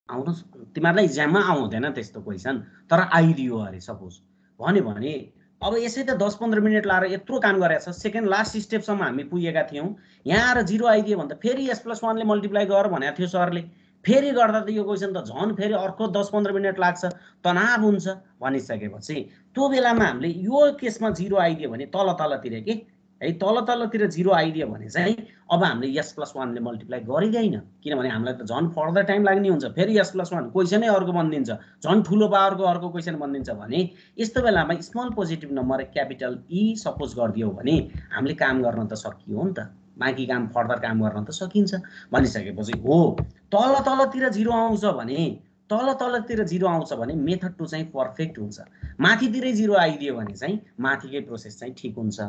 आउनु तिमीहरूलाई इक्जाममा आउँदैन त्यस्तो क्वेसन, तर आइदियो अरे सपोज भन्यो भने अब यसै त 10-15 मिनट लाएर यत्रो काम गरेछ, सेकेन्ड लास्ट स्टेपसम्म हामी पुगेका थियौँ, यहाँ आएर 0 आइदियो भने त फेरि S+1 ले मल्टिप्लाई गर भनेको थियो सरले, फेरि गर्दा त यो क्वेसन त झन् फेरि अर्को 10-15 मिनट लाग्छ, तनाव हुन्छ भनिसकेपछि त्यो बेलामा हामीले यो केसमा 0 आइदियो भने तलतिर के है, तलतिर 0 आइदियो भने चाहिँ अब हामीले S+1 ले मल्टिप्लाई गरिँदैन, किनभने हामीलाई त झन् फर्दर टाइम लाग्ने हुन्छ, फेरि S+1 क्वेसनै अर्को बनिदिन्छ, झन् ठुलो पावरको अर्को क्वेसन बनिदिन्छ भने यस्तो बेलामा small positive number capital E suppose गरिदियो भने हामीले काम गर्न त सकियो नि त, बाँकी काम फर्दर काम गर्न त सकिन्छ भनिसकेपछि हो। तलतिर 0 आउँछ भने, तलतिर 0 आउँछ भने मेथड 2 चाहिँ पर्फेक्ट हुन्छ, माथितिरै 0 आइदियो भने चाहिँ माथिकै प्रोसेस चाहिँ ठिक हुन्छ,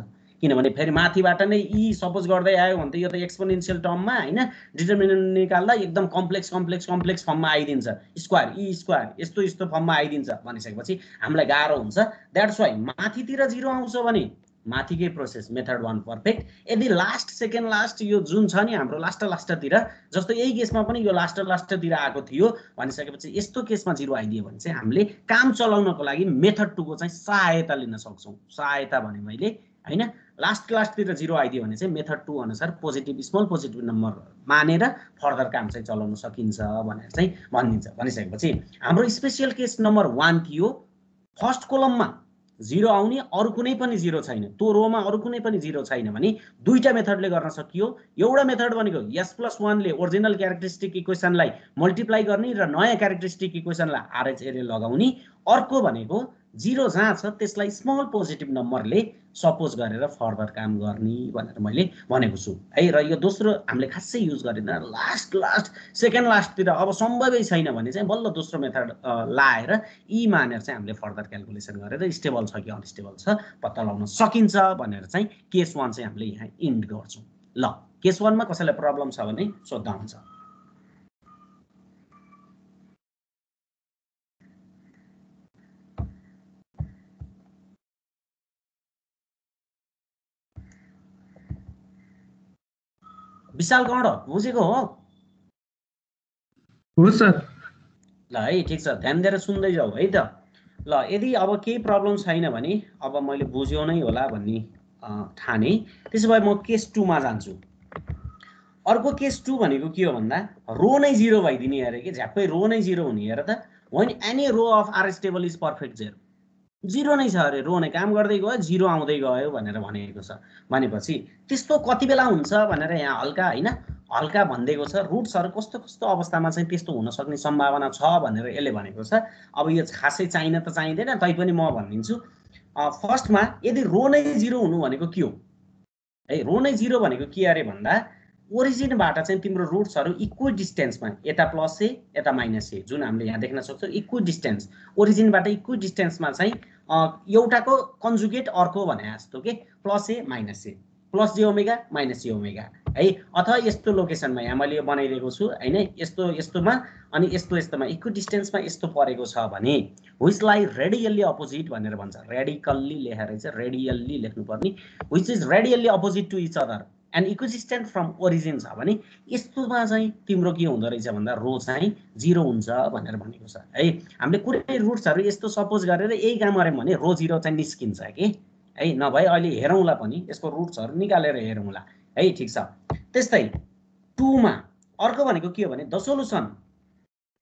किनभने फेरि माथिबाट नै E सपोज गर्दै आयो भने त यो त एक्सपोनेन्शियल टर्ममा हैन डिटर्मिनेन्ट निकाल्दा एकदम कम्प्लेक्स फर्ममा आइदिन्छ, स्क्वायर E स्क्वायर यस्तो फर्ममा आइदिन्छ भनिसकेपछि हामीलाई गाह्रो हुन्छ। द्याट्स वाइ माथितिर 0 आउँछ भने माथिकै प्रोसेस मेथड 1 पर्फेक्ट। यदि लास्ट सेकेन्ड लास्ट यो जुन छ नि हाम्रो लास्टतिर, जस्तो यही केसमा पनि यो लास्टतिर आएको थियो भनिसकेपछि यस्तो केसमा 0 आइदियो भने चाहिँ हामीले काम चलाउनको लागि मेथड 2 को चाहिँ सहायता लिन सक्छौँ। सहायता भने मैले हैन लास्टतिर 0 आइदियो भने चाहिँ मेथड 2 अनुसार स्मल पोजिटिभ नम्बर मानेर फर्दर काम चाहिँ चलाउन सकिन्छ भनेर चाहिँ भनिदिन्छ। भनिसकेपछि हाम्रो स्पेशल केस नम्बर 1 थियो, फर्स्ट कोलममा 0 आउने, अरु कुनै पनि 0 छैन, त्यो रोमा अरु कुनै पनि 0 छैन भने दुईटा मेथडले गर्न सकियो। एउटा मेथड भनेको S+1 ले ओरिजिनल क्यारेक्टरिस्टिक इक्वेसनलाई मल्टिप्लाई गर्ने र नयाँ क्यारेक्टरिस्टिक इक्वेसनलाई RH एरे लगाउने, अर्को भनेको 0 जहाँ छ त्यसलाई स्मल पोजिटिभ नम्बरले सपोज गरेर फर्दर काम गर्ने भनेर मैले भनेको छु है। र यो दोस्रो हामीले खासै युज गरिदैन, लास्ट सेकेन्ड लास्टतिर अब सम्भवै छैन भने चाहिँ बल्ल दोस्रो मेथड लाएर E मानेर चाहिँ हामीले फर्दर क्याल्कुलेसन गरेर स्टेबल छ कि अनस्टेबल छ पत्ता लगाउन सकिन्छ भनेर चाहिँ केस 1 चाहिँ हामीले यहाँ इन्ड गर्छौँ। ल केस 1 मा कसैलाई प्रब्लम छ भने सोध्दा हुन्छ। विशाल गौड बुझेको हो? हो सर। ल है ठिक छ, ध्यान दिएर सुन्दै जाऊ है त। ल यदि अब केही प्रब्लम छैन भने अब मैले बुझ्यो नै होला भन्ने ठाने, त्यसो भए म केस 2 मा जान्छु। अर्को केस 2 भनेको के हो भन्दा रो नै 0 भइदिने अरे कि, झ्याप्पै रो नै 0 हुने हेर त। when any row of R stable is perfect 0, 0 नै छ अरे, रो नै काम गर्दै गयो 0 आउँदै गयो भनेर भनेको छ। भनेपछि त्यस्तो कति बेला हुन्छ भनेर यहाँ हल्का हैन हल्का भन्देको छ, रुट्सहरु कस्तो अवस्थामा चाहिँ त्यस्तो हुन सक्ने सम्भावना छ भनेर यसले भनेको छ। अब यो खासै चाहिन त चाहिँदैन, तैपनि म भनिदिन्छु। फर्स्टमा यदि रो नै 0 हुनु भनेको के हो है, रो नै 0 भनेको के अरे भन्दा ओरिजिनबाट चाहिँ तिम्रो रुट्सहरु इक्वल डिस्टेन्समा, यता प्लस ए यता माइनस ए, जुन हामीले यहाँ देख्न सक्छौं इक्वल डिस्टेन्स, ओरिजिनबाट इक्वल डिस्टेन्समा चाहिँ एउटाको कन्जुगेट अर्को भने जस्तो के प्लस ए माइनस ए, प्लस जे ओमेगा माइनस जे ओमेगा है। अथवा यस्तो लोकेसनमा यहाँ मैले यो बनाइदिएको छु हैन, यस्तोमा अनि यस्तोमा इक्वल डिस्टेन्समा यस्तो परेको छ भने व्हिच लाई रेडियल्ली अपोजिट भनेर भन्छ। रेडिकल्ली लेखेर चाहिँ रेडियल्ली लेख्नुपर्ने, which is radially opposite to each other and equidistant from origin छ भने यस्तोमा चाहिँ तिम्रो के हुँदो रहेछ भन्दा रो चाहिँ 0 हुन्छ भनेर भनेको छ है। हामीले कुनै रुट्सहरु यस्तो सपोज गरेर यही काम गर्यौं भने रो 0 चाहिँ निस्किन्छ के है। नभए अहिले हेरौँला पनि यसको रुट्सहरु निकालेर हेरौँला है, ठीक छ। त्यस्तै 2 मा अर्को भनेको के हो भने the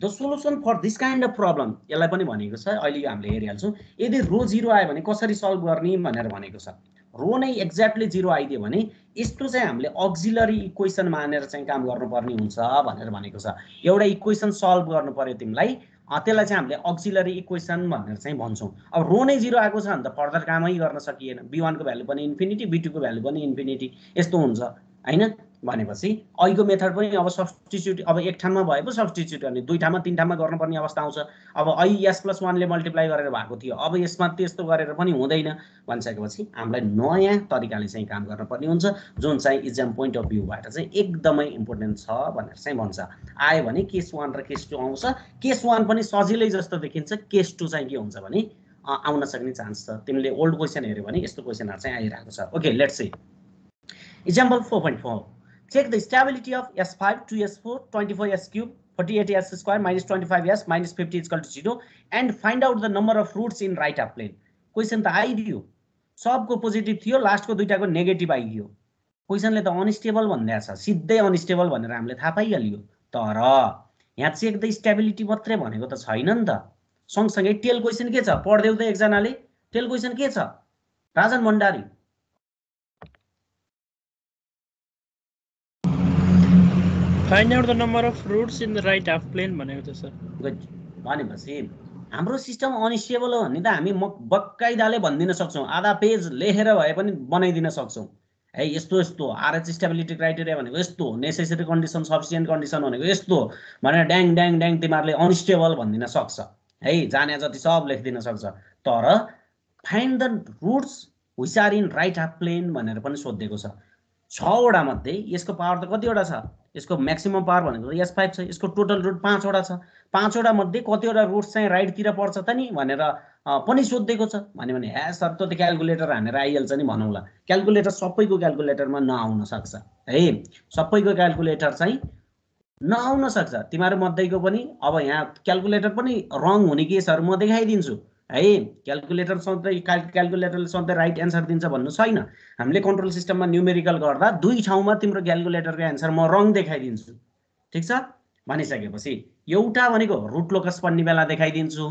solution for this kind of problem, यसलाई पनि भनेको छ। अहिले यो हामीले हेरिहाल्छौं। यदि रो 0 आयो भने कसरी सल्भ गर्ने भनेर भनेको छ। रो नै एक्ज्याक्टली 0 आइदियो भने यस्तो चाहिँ हामीले अक्जिलरी इक्वेसन मानेर चाहिँ काम गर्नुपर्ने हुन्छ भनेर भनेको छ। एउटा इक्वेसन सल्भ गर्नु पर्यो तिमीलाई, त्यसलाई चाहिँ हामीले अक्जिलरी इक्वेसन भनेर चाहिँ भन्छौँ। अब रो नै 0 आएको छ भने त फर्दर कामै गर्न सकिएन। b1 को भ्यालु पनि इन्फिनिटी, b2 को भ्यालु पनि इन्फिनिटी, यस्तो हुन्छ हैन। भनेपछि अहिलेको मेथड पनि अब सब्स्टिट्युट, अब एक ठाउँमा भए पो सब्स्टिट्युट गर्ने, दुई ठाउँमा तीन ठाउँमा गर्नुपर्ने अवस्था आउँछ। अब आई s+1 ले मल्टिप्लाई गरेर भएको थियो, अब यसमा त्यस्तो गरेर पनि हुँदैन भनिसकेपछि हामीलाई नयाँ तरिकाले चाहिँ काम गर्नुपर्ने हुन्छ, जुन चाहिँ इक्जाम पोइन्ट अफ भ्यूबाट चाहिँ एकदमै इम्पोर्टेन्ट छ भनेर चाहिँ भन्छ। आयो भने केस 1 र केस 2 आउँछ। केस 1 पनि सजिलै जस्तो देखिन्छ, केस 2 चाहिँ के हुन्छ भने आउन सक्ने चान्स छ। तिमीले ओल्ड क्वेसन हेर्यो भने यस्तो क्वेसनहरु चाहिँ आइरहेको छ। Okay, let's C example 4.4। Check the stability of S5, 2S4, 24S cube, 48S square minus 25S minus 50 is equal to 0 and find out the number of roots in right half plane. Question त आइदियो, सबको positive थियो, लास्टको दुईटाको negative आइदियो। क्वेसनले त unstable भन्दै छ, सिधै unstable भनेर हामीले थाहा पाइहाल्यो। तर यहाँ चेक द स्टेबिलिटी मात्रै भनेको त छैन नि त। सँगसँगै टेल क्वेसन के छ पढ्देऊ त एकजनाले। टेल क्वेसन के छ Rajan Bhandari? Find out the number of roots in the right half plane भनेको छ सर। गुड। भनेपछि हाम्रो सिस्टम अनस्टेबल हो भने त हामी बक्काइदाले भनिदिन सक्छौँ, आधा पेज लेखेर भए पनि बनाइदिन सक्छौँ। है यस्तो यस्तो आरएच स्टेबिलिटी क्राइटेरिया भनेको यस्तो, नेसेसरी कन्डिसन सफिसिएन्ट कन्डिसन भनेको यस्तो भनेर ड्याङ ड्याङ ड्याङ तिमीहरूले अनस्टेबल भनिदिन सक्छ है, जाने जति सब लेखिदिन सक्छ। तर find the roots which are in right half plane भनेर पनि सोधिएको छ। 6 वटा मध्ये यसको पावर त कतिवटा छ? यसको म्याक्सिमम पावर भनेको S5 छ, यसको टोटल रुट 5 वटा छ। 5 वटा मध्ये कतिवटा रुट्स चाहिँ राइटतिर पर्छ त नि भनेर पनि सोधिएको छ। भने हे सर त क्याल्कुलेटर हानेर आइहाल्छ नि भनौँला। क्याल्कुलेटर सबैको क्याल्कुलेटरमा नआउन सक्छ है, सबैको क्याल्कुलेटर चाहिँ नआउन सक्छ। तिमीहरू मध्येको पनि अब यहाँ क्याल्कुलेटर पनि रङ हुने केसहरू म देखाइदिन्छु है। क्याल्कुलेटर सधैँ क्याल्कुलेटरले सधैँ राइट एन्सर दिन्छ भन्नु छैन। हामीले कन्ट्रोल सिस्टममा न्युमेरिकल गर्दा दुई ठाउँमा तिम्रो क्याल्कुलेटरको एन्सर म रङ देखाइदिन्छु, ठिक छ। भनिसकेपछि एउटा भनेको रुट लोकस पढ्ने बेला देखाइदिन्छु,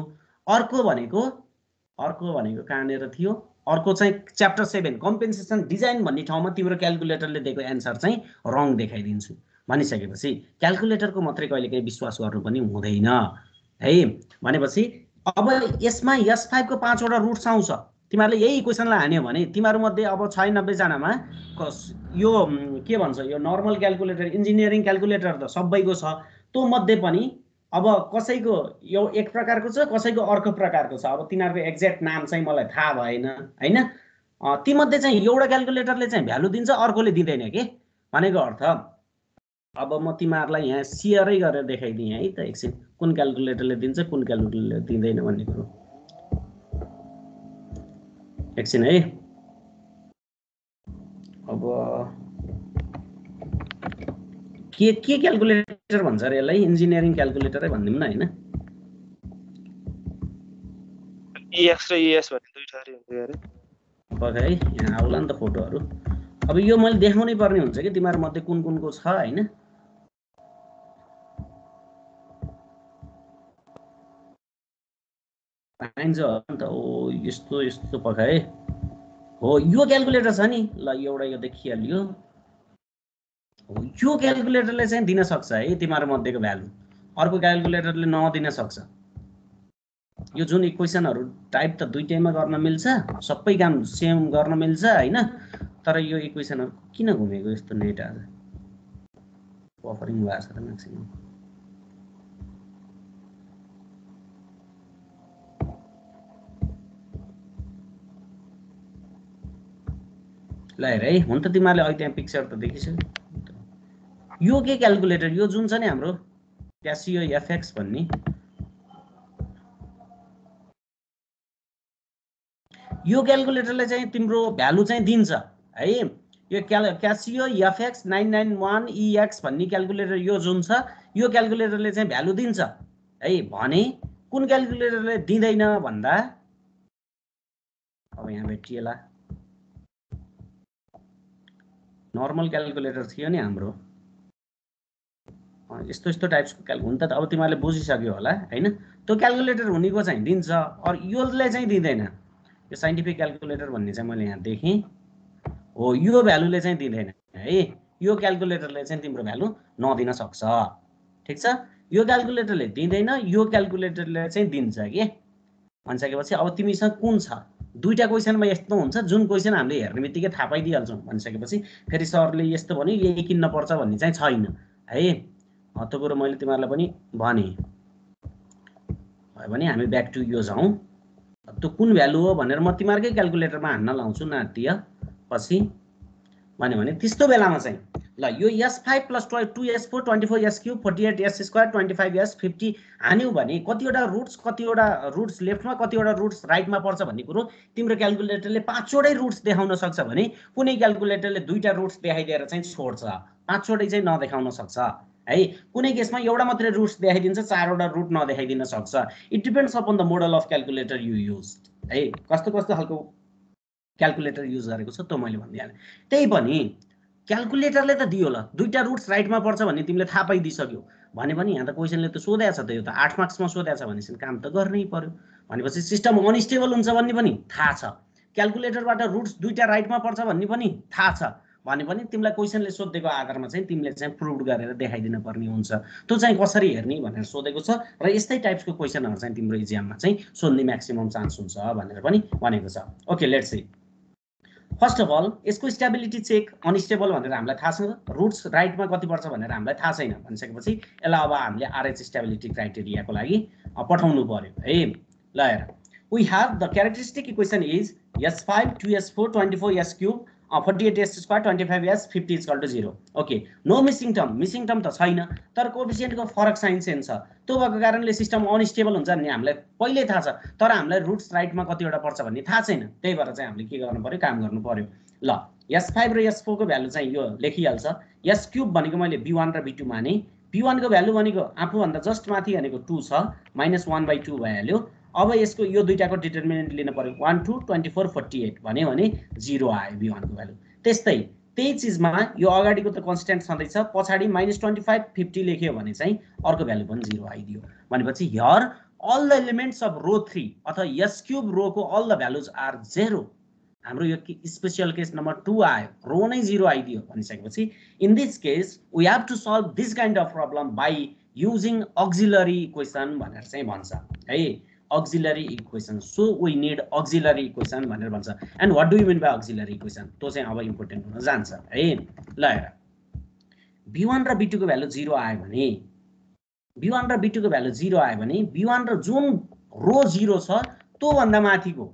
अर्को भनेको कहाँनिर थियो, अर्को चाहिँ च्याप्टर 7 कम्पेन्सेसन डिजाइन भन्ने ठाउँमा तिम्रो क्याल्कुलेटरले दिएको एन्सर चाहिँ रङ देखाइदिन्छु। भनिसकेपछि क्याल्कुलेटरको मात्रै कहिलेकाहीँ विश्वास गर्नु पनि हुँदैन है। भनेपछि अब यसमा S5 को 5 वटा रुट्स आउँछ। तिमीहरूले यही क्वेसनलाई हान्यो भने तिमीहरू मध्ये अब 96 जनामा यो के भन्छ, यो नर्मल क्याल्कुलेटर इन्जिनियरिङ क्याल्कुलेटर त सबैको छ। त्यो मध्ये पनि अब कसैको यो एक प्रकारको छ, कसैको अर्को प्रकारको छ। अब तिनीहरूको एक्ज्याक्ट नाम चाहिँ मलाई थाहा भएन हैन। ती मध्ये चाहिँ एउटा क्याल्कुलेटरले चाहिँ भ्यालु दिन्छ, अर्कोले दिँदैन के भनेको अर्थ। अब म तिमीहरूलाई यहाँ सेयरै गरेर देखाइदिएँ है त एकछिन, कुन क्याल्कुलेटरले दिन्छ कुन क्याल्कुलेटरले दिँदैन भन्ने कुरो एकछिन है। अब के क्याल्कुलेटर भन्छ अरे यसलाई? इन्जिनियरिङ क्याल्कुलेटरै भनिदिउँ न हैन। EX र ES भन्ने दुईटा हुन्छ अरे। पक्का है, यहाँ आउला नि त फोटोहरू। अब यो मैले देखाउनै पर्ने हुन्छ कि तिमीहरू मध्ये कुन कुनको छ हैन। पाइन्छ नि त। ओ यस्तो यस्तो पक्का है, हो यो क्याल्कुलेटर छ नि। ल एउटा यो देखिहाल्यो, हो यो क्याल्कुलेटरले चाहिँ दिन सक्छ है तिमीहरू मध्येको भ्यालु, अर्को क्याल्कुलेटरले नदिन सक्छ। यो जुन इक्वेसनहरू टाइप त दुईटैमा गर्न मिल्छ, सबै काम सेम गर्न मिल्छ हैन। तर यो इक्वेसनहरू किन घुमेको यस्तो नेट आज बफरिङ भएको छ त म्याक्सिमम। ल हेर है, हुन त तिमीहरूले अहिले त्यहाँ पिक्चर त देखिसक्यो। यो के क्याल्कुलेटर, यो जुन छ नि हाम्रो क्यासियो FX भन्ने, यो क्याल्कुलेटरले चाहिँ तिम्रो भ्यालु चाहिँ दिन्छ है। यो क्यासियो FX 991EX भन्ने क्याल्कुलेटर यो जुन छ, यो क्याल्कुलेटरले चाहिँ भ्यालु दिन्छ है। भने कुन क्याल्कुलेटरले दिँदैन भन्दा अब यहाँ भेटिएला, नर्मल क्याल्कुलेटर थियो नि हाम्रो, यस्तो यस्तो टाइप्सको क्याल्कुलेटर त अब तिमीहरूले बुझिसक्यो होला हैन। त्यो क्याल्कुलेटर हुनेको चाहिँ दिन्छ, अरू योले चाहिँ दिँदैन। यो साइन्टिफिक क्याल्कुलेटर भन्ने चाहिँ मैले यहाँ देखेँ हो यो भ्यालुले चाहिँ दिँदैन है, यो क्याल्कुलेटरले चाहिँ तिम्रो भ्यालु नदिन सक्छ। ठिक छ, यो क्याल्कुलेटरले दिँदैन, यो क्याल्कुलेटरले चाहिँ दिन्छ के भनिसकेपछि अब तिमीसँग कुन छ, दुईटा क्वेसनमा यस्तो हुन्छ जुन क्वेसन हामीले हेर्ने बित्तिकै थाहा पाइदिइहाल्छौँ भनिसकेपछि फेरि सरले यस्तो भन्यो यही किन्न पर्छ भन्ने चाहिँ छैन है। त्यो कुरो मैले तिमीहरूलाई पनि भने भयो भने हामी ब्याक टु यो जाउँ। त्यो कुन भ्यालु हो भनेर म तिमीहरूकै क्याल्कुलेटरमा हान्न लाउँछु नाट्य पछि भन्यो भने त्यस्तो बेलामा चाहिँ ल यो S5 + 2S4 24S3 48S² 25S50 हान्यौ भने कतिवटा रुट्स लेफ्टमा कतिवटा रुट्स राइटमा पर्छ भन्ने कुरो तिम्रो क्याल्कुलेटरले 5 वटै रुट्स देखाउन सक्छ भने कुनै क्याल्कुलेटरले 2टा रुट्स देखाइदिएर चाहिँ छोड्छ, 5 वटै चाहिँ नदेखाउन सक्छ है। कुनै केसमा एउटा मात्रै रुट्स देखाइदिन्छ, 4 वटा रुट नदेखाइदिन सक्छ। It depends upon the model of calculator you used है, कस्तो कस्तो खालको क्याल्कुलेटर युज गरेको छ त्यो मैले भनिदिइहालेँ। त्यही पनि क्याल्कुलेटरले त दियो ल 2टा रुट्स राइटमा पर्छ भन्ने तिमीले थाहा पाइदिइसक्यो भने पनि यहाँ त क्वेसनले त सोधेको छ त, यो त 8 मार्क्समा सोधेको छ भनेपछि काम त गर्नै पर्यो। भनेपछि सिस्टम अनस्टेबल हुन्छ भन्ने पनि थाहा छ, क्याल्कुलेटरबाट रुट्स 2टा राइटमा पर्छ भन्ने पनि थाहा छ भने पनि तिमीलाई क्वेसनले सोधेको आधारमा चाहिँ तिमीले चाहिँ प्रुभ गरेर देखाइदिन पर्ने हुन्छ। त्यो चाहिँ कसरी हेर्ने भनेर सोधेको छ र यस्तै टाइप्सको क्वेसनहरू चाहिँ तिम्रो इक्जाममा चाहिँ सोध्ने म्याक्सिमम चान्स हुन्छ भनेर पनि भनेको छ। Okay let's see. First of all यसको स्टेबिलिटी चेक अनस्टेबल भनेर हामीलाई थाहा छ, रुट्स राइटमा कति पर्छ भनेर हामीलाई थाहा छैन भनिसकेपछि यसलाई अब हामीले RH स्टेबिलिटी क्राइटेरियाको लागि पठाउनु पर्यो है। ल हेर, we have the characteristic equation is S5 2S4 24S³ 48S² 25S50 = 0। Okay, no missing term त छैन तर कोएफिसिएन्टको फरक साइन चेन्ज छ, त्यो भएको कारणले सिस्टम अनस्टेबल हुन्छ भन्ने हामीलाई पहिल्यै थाहा छ तर हामीलाई रुट्स राइटमा कतिवटा पर्छ भन्ने थाहा छैन। त्यही भएर चाहिँ हामीले के गर्नु पर्यो, काम गर्नु पर्यो। ल S5 र S4 को भ्यालु चाहिँ यो लेखिहाल्छ। S³ भनेको मैले B1 र B2 माने, B1 को भ्यालु भनेको आफूभन्दा जस्ट माथि भनेको 2 छ, -1/2 भइहाल्यो। अब यसको यो दुईटाको डिटर्मिनेन्ट लिन पर्यो, 1 2 24 48 भन्यो भने 0 आयो B1 को भ्यालु। त्यस्तै त्यही चिजमा यो अगाडिको त कन्स्ट्यान्ट छँदैछ, पछाडि -25 50 लेख्यो भने चाहिँ अर्को भ्यालु पनि 0 आइदियो। भनेपछि here all the elements of row 3 अथवा S³ रो को अल द भ्यालुज आर 0। हाम्रो यो स्पेशल केस नम्बर 2 आयो, रो नै 0 आइदियो भनिसकेपछि in this case we have to solve this kind of problem by using auxiliary equation भनेर चाहिँ भन्छ है। auxiliary equation, so we need auxiliary equation भनेर भन्छ। and what do you mean by auxiliary equation, त्यो चाहिँ अब इम्पोर्टेन्ट हुन जान्छ है। ल हेर, B1 र B2 को भ्यालु 0 आयो भने B1 र B2 को भ्यालु 0 आयो भने B1 र जुन रो 0 छ त्यो भन्दा माथिको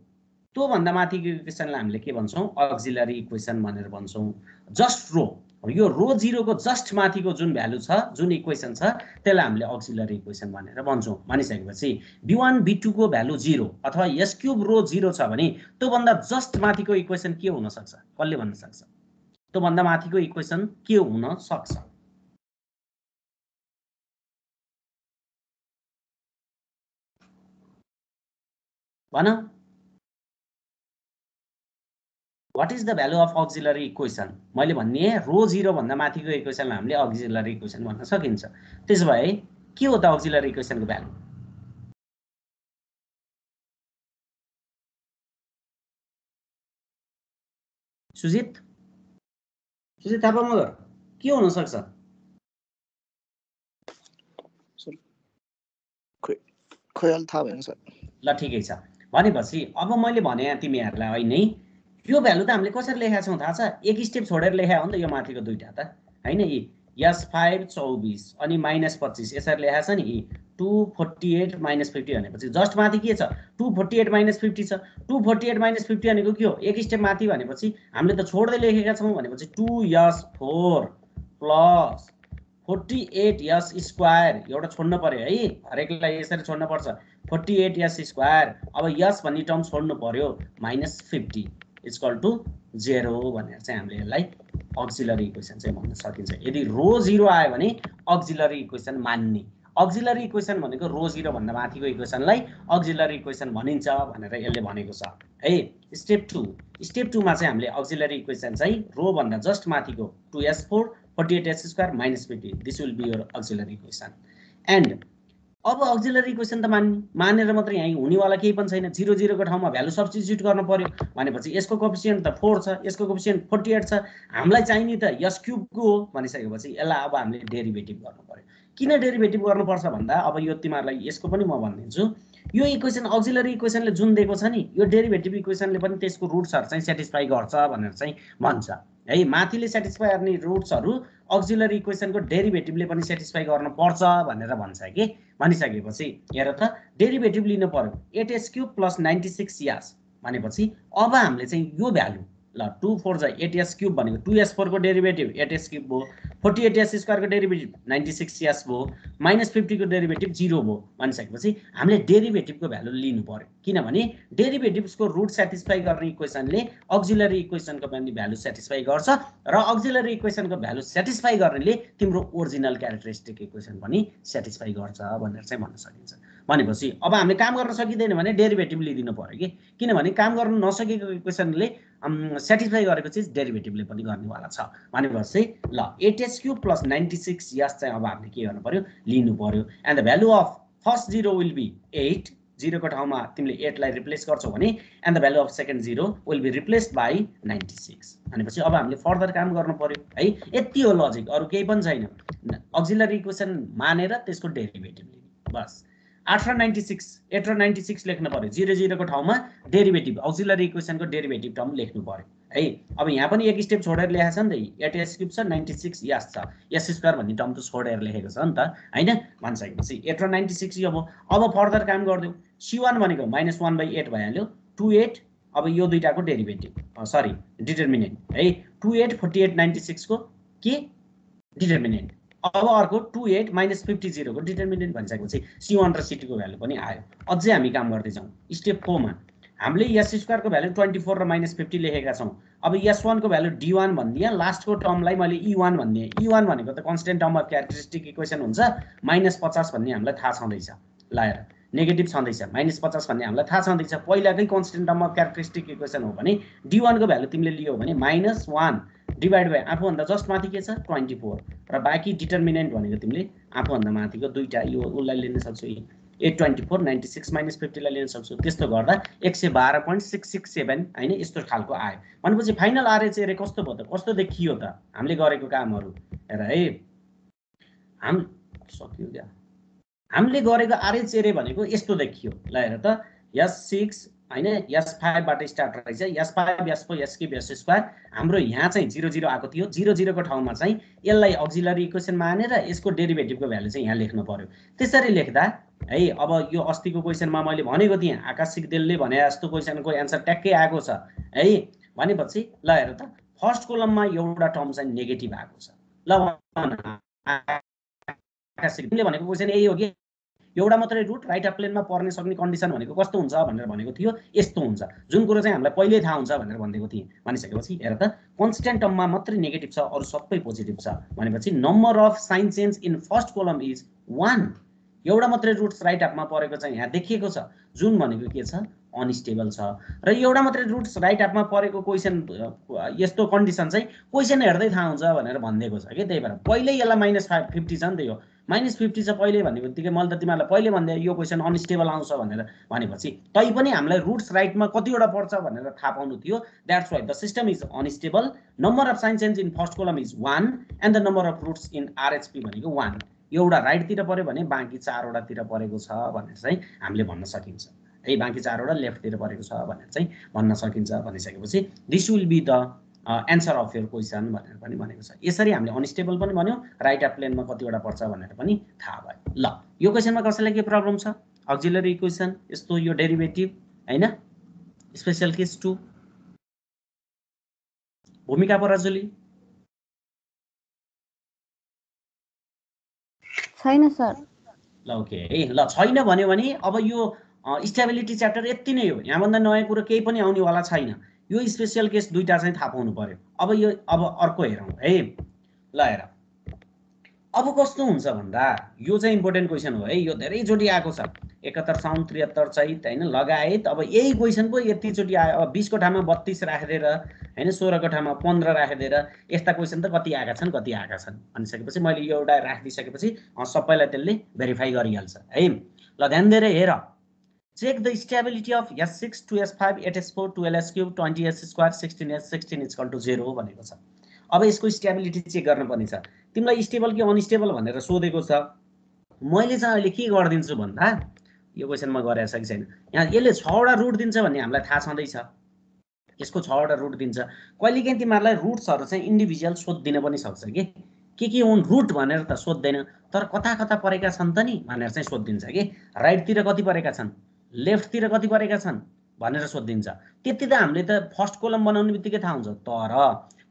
इक्वेसनलाई हामीले के भन्छौं, auxiliary equation भनेर भन्छौं। जस्ट रो, यो रो 0 को जस्ट माथिको जुन भ्यालु छ, जुन इक्वेसन छ त्यसलाई हामीले auxiliary equation भनेर भन्छौं। भनिसकेपछि B1 B2 को भ्यालु 0 अथवा S³ रो 0 छ भने त्यो भन्दा जस्ट माथिको इक्वेसन के हुन सक्छ, कसले भन्न सक्छ? त्यो भन्दा माथिको इक्वेसन के हुन सक्छ? भन, What is the value of auxiliary equation? मैले भन्ने रो 0 भन्दा माथिको इक्वेसनलाई हामीले auxiliary equation भन्न सकिन्छ। त्यसो भए के हो त auxiliary equation को भ्यालु? सुजित थापा मगर के हुन सक्छ? खोयाल थाहा भएन सर। ल ठिकै छ। भनेपछि अब मैले भने तिमीहरुलाई होइन यो भ्यालु त हामीले कसरी लेखेका छौं थाहा छ? एक स्टेप छोडेर लेखेका हो नि त यो माथिको दुईटा त हैन। यी S5 24 अनि -25 यसरी लेखेका छ नि। 248 -50 भनेपछि जस्ट माथि के छ? 248 -50 छ। 248 -50 भनेको के हो? एक स्टेप माथि भनेपछि हामीले त छोड्दै लेखेका छौं भनेपछि 2S4 प्लस 48S² एउटा छोड्नु पर्यो है, हरेकलाई यसरी छोड्नु पर्छ। 48S², अब यस भन्ने टर्म छोड्नु पर्यो, -50 = 0 भनेर चाहिँ हामीले यसलाई auxiliary equation चाहिँ भन्न सकिन्छ। यदि रो 0 आयो भने auxiliary equation मान्ने। auxiliary equation भनेको रो 0 भन्दा माथिको इक्वेसनलाई auxiliary equation भनिन्छ भनेर यसले भनेको छ है। स्टेप 2 मा चाहिँ हामीले auxiliary equation चाहिँ रो भन्दा जस्ट माथिको 2S4 48S² -50 this will be your auxiliary equation। and अब अक्जिलरी इक्वेसन त मानेर मात्रै यहाँ हुनेवाला केही पनि छैन 0 0 को ठाउँमा भ्यालु सब्स्टिट्युट गर्न पर्यो भनेपछि यसको कोएफिसिएन्ट त 4 छ यसको कोएफिसिएन्ट 48 छ हामीलाई चाहिने त s क्युबको हो भनिसकेपछि यसलाई अब हामीले डेरिभेटिभ गर्नु पर्यो किन डेरिभेटिभ गर्नुपर्छ भन्दा अब यो तिमीहरूलाई यसको पनि म भनिदिन्छु यो इक्वेसन अक्जिलरी इक्वेसनले जुन दिएको छ नि यो डेरिभेटिभ इक्वेसनले पनि त्यसको रुट्सहरु चाहिँ सेटिस्फाई गर्छ भनेर चाहिँ भन्छ है माथिले सेटिस्फाई गर्ने रुट्सहरु अक्जिलरी इक्वेसनको डेरिभेटिभले पनि सेटिस्फाई गर्न पर्छ भनेर भन्छ के भनिसकेपछि हेर त डेरिभेटिभ लिनु पर्यो 8s क्यूब प्लस 96s भनेपछि अब हामीले चाहिँ यो भ्यालु ल 2 4 जा 8s क्यूब भनेको 2s4 को डेरिभेटिभ 8s क्यूब भयो 48s स्क्वायर को डेरिभेटिभ 96s भयो -50 को डेरिभेटिभ 0 भयो भनिसकेपछि हामीले डेरिभेटिभको भ्यालु लिनु पर्यो किनभने डेरिभेटिभ्सको रुट सेटिस्फाई गर्ने इक्वेसनले अक्जिलरी इक्वेसनको पनि भ्यालु सेटिस्फाई गर्छ र अक्जिलरी इक्वेसनको भ्यालु सेटिस्फाई गर्नेले तिम्रो ओरिजिनल क्यारेक्टरिस्टिक इक्वेसन पनि सेटिस्फाई गर्छ भनेर चाहिँ भन्न सकिन्छ भनेपछि अब हामीले काम गर्न सकिदैन भने डेरिभेटिभ लिदिनु पर्यो किनभने काम गर्न नसकेको इक्वेसनले सेटिस्फाई गरेको चीज डेरिभेटिभले पनि गर्नेवाला छ भनेपछि ल 8s क्यूब प्लस 96s चाहिँ अब हामीले के गर्नु पर्यो लिनु पर्यो and the value of first 0 will be 8 0 को ठाउँमा तिमीले 8 लाई रिप्लेस गर्छौ भने and the value of second 0 will be replaced by 96 भनेपछि अब हामीले फर्दर काम गर्नु पर्यो है यति हो लजिक अरु केही पनि छैन अक्जिलरी इक्वेसन मानेर त्यसको डेरिभेटिभ लिनु बस 8 र 96 लेख्नु पर्यो 0 0 को ठाउँमा डेरिभेटिभ अक्जिलरी इक्वेसनको डेरिभेटिभ टर्म लेख्नु पर्यो है अब यहाँ पनि एक स्टेप छोडेर लेखेको छ नि त 8s क्यूब छ 96s छ s स्क्वायर भन्ने टर्म त छोडेर लेखेको छ नि त हैन भनिसकेपछि 8 र 96 यो अब फर्दर काम गर्दियौ c1 भनेको -1/8 भइहाल्यो 28 अब यो दुईटाको डेरिभेटिभ सरी डिटरमिनेन्ट है 28 48 96 को के डिटरमिनेन्ट अब अर्को 28 -50 को डिटरमिनेन्ट भनिसकेपछि c1 र c2 को भ्यालु पनि आयो अझै हामी काम गर्दै जाउँ स्टेप 4 मा हामीले s स्क्वायर को भ्यालु 24 र -50 लेखेका छौं अब s1 को भ्यालु d1 भन्दिया लास्ट को टर्मलाई मैले e1 भन्ने e1 भनेको त constant term of characteristic equation हुन्छ -50 भन्ने हामीलाई थाहा छँदैछ लाएर नेगेटिभ छँदैछ -50 भन्ने हामीलाई थाहा छँदैछ पहिलाकै constant term of characteristic equation हो भने d1 को भ्यालु तिमीले लियौ भने -1 डिवाइड बाइ आफूभन्दा जस्ट माथि के छ 24 र बाँकी डिटरमिनेन्ट भनेको तिमीले आफूभन्दा माथिको दुईटा यो उलाई लिन सक्छौ 824 96 -50 लाई लिन सक्छौ त्यस्तो गर्दा 112.667 हैन यस्तो खालको आयो भनेपछि फाइनल आरएच एरे कस्तो भयो त कस्तो देखियो त हामीले गरेको कामहरु हेर है हाम सकियो क्या हामीले गरेको आरएच एरे भनेको यस्तो देखियो ल हेर त s6 हैन s5 बाट स्टार्ट रहेछ s5 s4 s3 s square हाम्रो यहाँ चाहिँ 0 0 आको थियो 0 0 को ठाउँमा चाहिँ यसलाई अक्जिलरी इक्वेसन मानेर यसको डेरिभेटिभको भ्यालु चाहिँ यहाँ लेख्नु पर्यो त्यसरी लेख्दा है अब यो अस्तिको क्वेशनमा मैले भनेको थिएँ आकाशिक देलले भने जस्तो क्वेशनको एन्सर ट्याक्कै आएको छ है भनेपछि ल हेर त फर्स्ट कोलममा एउटा टर्म चाहिँ नेगेटिभ आएको छ ल आकाशिक देलले भनेको क्वेशन यही हो कि एउटा मात्रै रुट राइट अफ प्लेनमा पर्ने सक्ने कन्डिसन भनेको कस्तो हुन्छ भनेर भनेको थियो यस्तो हुन्छ जुन कुरो चाहिँ हामीलाई पहिले थाहा हुन्छ भनेर भन्दैको थिए भनिसकेपछि हेर त कन्स्ट्यान्ट टर्ममा मात्रै नेगेटिभ छ अरु सबै पोजिटिभ छ भनेपछि number of sign change in first column is 1 एउटा मात्रै रुट्स राइट हाफमा परेको चाहिँ यहाँ देखिएको छ जुन भनेको के छ अनस्टेबल छ र एउटा मात्रै रुट्स राइट हाफमा परेको क्वेशन यस्तो कन्डिसन चाहिँ क्वेशन हेर्दै थाहा हुन्छ भनेर भन्देको छ के त्यही भएर पहिले यसलाई -50 छ नि त यो -50 छ पहिले भन्ने बित्तिकै मैले त तिमीलाई पहिले भन्दै यो क्वेशन अनस्टेबल आउँछ भनेर भनेपछि तै पनि हामीलाई रुट्स राइटमा कतिवटा पर्छ भनेर थाहा पाउनु थियो that's why the system is unstable number of sign change in first column is 1 and the number of roots in RHP भनेको 1 एउटा राइट तिर पर्यो भने बाँकी 4 वटा तिर परेको छ भनेर चाहिँ हामीले भन्न सकिन्छ है बाँकी 4 वटा लेफ्ट तिर परेको छ भनेर चाहिँ भन्न सकिन्छ भनिसकेपछि this will be the answer of your question भनेर पनि भनेको छ यसरी हामीले अनस्टेबल पनि भन्यौ राइट अफ प्लेनमा कतिवटा पर्छ भनेर पनि थाहा भयो ल यो क्वेशनमा कसैलाई के प्रब्लम छ अक्जिलरी इक्वेसन यस्तो यो डेरिभेटिभ हैन स्पेशल केस 2 भूमिका पराजुली छैन सर ल ओके ल छैन भन्यो भने अब यो स्टेबिलिटी च्याप्टर यति नै हो यहाँ भन्दा नयाँ कुरा केही पनि आउने वाला छैन यो स्पेशल केस दुईटा चाहिँ थाहा पाउनु पर्यो अब अर्को हेरौं है ल हेर अब कस्तो हुन्छ भन्दा यो चाहिँ इम्पोर्टेन्ट क्वेशन हो है यो धेरै चोटी आएको छ 71 साउन्ड 73 चैत हैन लगायत अब यही क्वेसन पो यतिचोटि आयो। अब 20 को ठाउँमा 32 राखिदिएर हैन 16 को ठाउँमा 15 राखिदिएर यस्ता क्वेसन त कति आएका छन् भनिसकेपछि मैले यो एउटा राखिदिसकेपछि सबैलाई त्यसले भेरिफाई गरिहाल्छ है। ल ध्यान दिएर हेर, check the stability of S6 2S5 8S4 12S3 20S2 16S16 = 0 भनेको छ। अब यसको स्टेबिलिटी चेक गर्नुपर्ने छ। तिमीलाई स्टेबल कि अनस्टेबल भनेर सोधेको छ। मैले चाहिँ अहिले के गर्दिन्छु भन्दा यो क्वेसन म गरेको छ कि छैन, यहाँ यसले 6 वटा रुट दिन्छ भन्ने हामीलाई थाहा छँदैछ। यसको 6 वटा रुट दिन्छ। कहिलेकाहीँ तिमीहरूलाई रुट्सहरू चाहिँ इन्डिभिजुअल सोधिदिन पनि सक्छ के हुन् रुट भनेर त सोध्दैन, तर कता कता परेका छन् त नि भनेर चाहिँ सोधिदिन्छ कि। राइटतिर कति परेका छन्, लेफ्टतिर कति परेका छन् भनेर सोधिदिन्छ। त्यति त हामीले त फर्स्ट कोलम बनाउने बित्तिकै थाहा हुन्छ। तर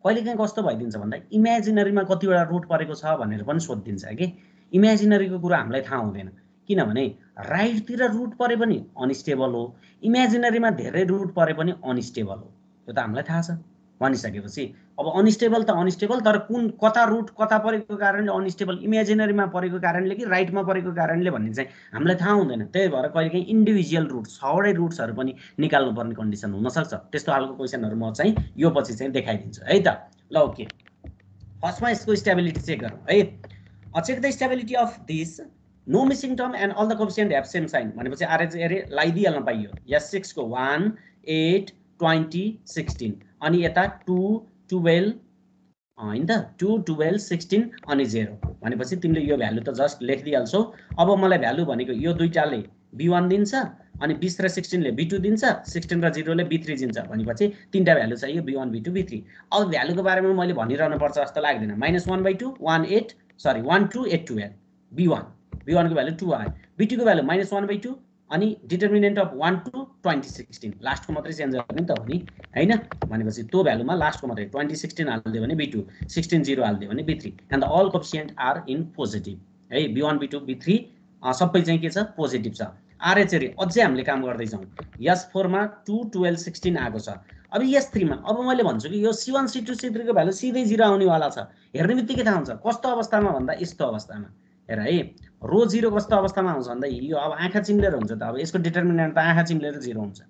कहिलेकाहीँ कस्तो भइदिन्छ भन्दा इमेजिनरीमा कतिवटा रुट परेको छ भनेर पनि सोधिदिन्छ कि। इमेजिनरीको कुरा हामीलाई थाहा हुँदैन, किनभने राइटतिर रुट परे पनि अनस्टेबल हो, इमेजिनरीमा धेरै रुट परे पनि अनस्टेबल हो। त्यो त हामीलाई थाहा छ। भनिसकेपछि अब अनस्टेबल त अनस्टेबल, तर कुन कता रुट कता परेको कारणले अनस्टेबल, इमेजिनरीमा परेको कारणले कि राइटमा परेको कारणले भन्ने चाहिँ हामीलाई थाहा हुँदैन। त्यही भएर कहिलेकाहीँ इन्डिभिजुअल रुट 6 वटै रुट्सहरू पनि निकाल्नुपर्ने कन्डिसन हुनसक्छ। त्यस्तो खालको क्वेसनहरू म चाहिँ यो पछि चाहिँ देखाइदिन्छु है त। ल ओके, फर्स्टमा यसको स्टेबिलिटी चेक गरौँ है। Check the stability of this no missing term and all the coefficient have same sign भनेपछि आरएच लगाइदिइहाल्न पाइयो। S6 को 1 8 20 16 अनि यता 2 12 हैन त 2 12 16 अनि 0 भनेपछि तिमीले यो भ्यालु त जस्ट लेखिदिइहाल्छौ। अब मलाई भ्यालु भनेको यो दुईटाले B1 दिन्छ अनि 20 र 16 ले B2 दिन्छ, 16 र 0 ले B3 दिन्छ भनेपछि तीनटा भ्यालु चाहियो B1 B2 B3। अब भ्यालुको बारेमा मैले भनिरहनु पर्छ जस्तो लाग्दैन। -1/2 1 2 8 12 B1 को भ्यालु 2 आयो, B2 को भ्यालु -1/2 अनि डिटर्मिनेन्ट अफ 1 to 20 16 लास्टको मात्रै चेन्ज गर्ने त हो नि हैन। भनेपछि त्यो भ्यालुमा लास्टको मात्रै 20 16 हाल्दियो भने B2, 16 0 हाल्दियो भने B3 and the all coefficient are in positive है। B1 B2 B3 सबै चाहिँ के छ पोजिटिभ छ। आरएच अझै हामीले काम गर्दै छौं। S4 मा 2 12 16 आएको छ। अब S3 मा अब मैले भन्छु कि यो C1 C2 C3 को भ्यालु सिधै 0 आउने वाला छ। हेर्ने बित्तिकै थाहा हुन्छ कस्तो अवस्थामा भन्दा यस्तो अवस्थामा। हेर है, रो 0 कस्तो अवस्थामा आउँछ भन्दा यो अब आँखा चिम्लेर हुन्छ त। अब यसको डिटर्मिनेन्ट त आँखा चिम्लेर 0 हुन्छ।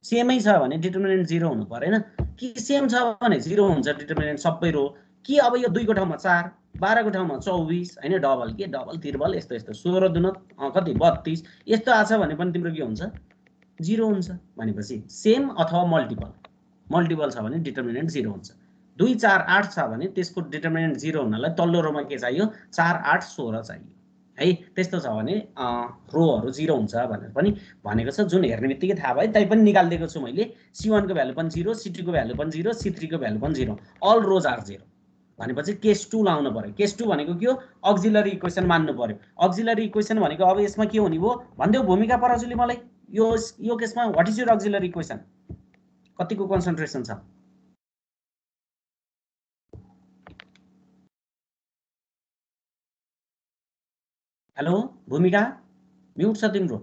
सेमै छ भने डिटर्मिनेन्ट 0 हुनु परेन कि सेम छ भने 0 हुन्छ डिटर्मिनेन्ट सबै रो। कि अब यो 2 को ठाउँमा 4, 12 को ठाउँमा 24 हैन, डबल के डबल त्रिबल यस्तो यस्तो 16 दुन कति 32 यस्तो आछ भने पनि तिम्रो के हुन्छ 0 हुन्छ। भनेपछि सेम अथवा मल्टिपल छ भने डिटर्मिनेन्ट 0 हुन्छ। 2 4 8 छ भने त्यसको डिटर्मिनेन्ट 0 हुनलाई तल्लो रोमा के चाहियो 4 8 16 चाहियो है। त्यस्तो छ भने रोहरु 0 हुन्छ भनेर पनि भनेको छ, जुन हेर्ने बित्तिकै थाहा भयो। तै पनि निकाल्दिएको छु मैले। C1 को भ्यालु पनि 0, C2 को भ्यालु पनि 0, C3 को भ्यालु पनि 0, अल रोज आर 0 भनेपछि केस 2 लाउनु पर्यो। केस 2 भनेको के हो, अक्सिलरी इक्वेसन मान्नु पर्यो। अक्सिलरी इक्वेसन भनेको अब यसमा के हुने भो भन्देऊ भूमिका पराजुली मलाई। यो केसमा व्हाट इज योर अक्सिलरी इक्वेसन, कतिको कन्सन्ट्रेसन छ? हेलो भूमिका, म्युट छ तिम्रो।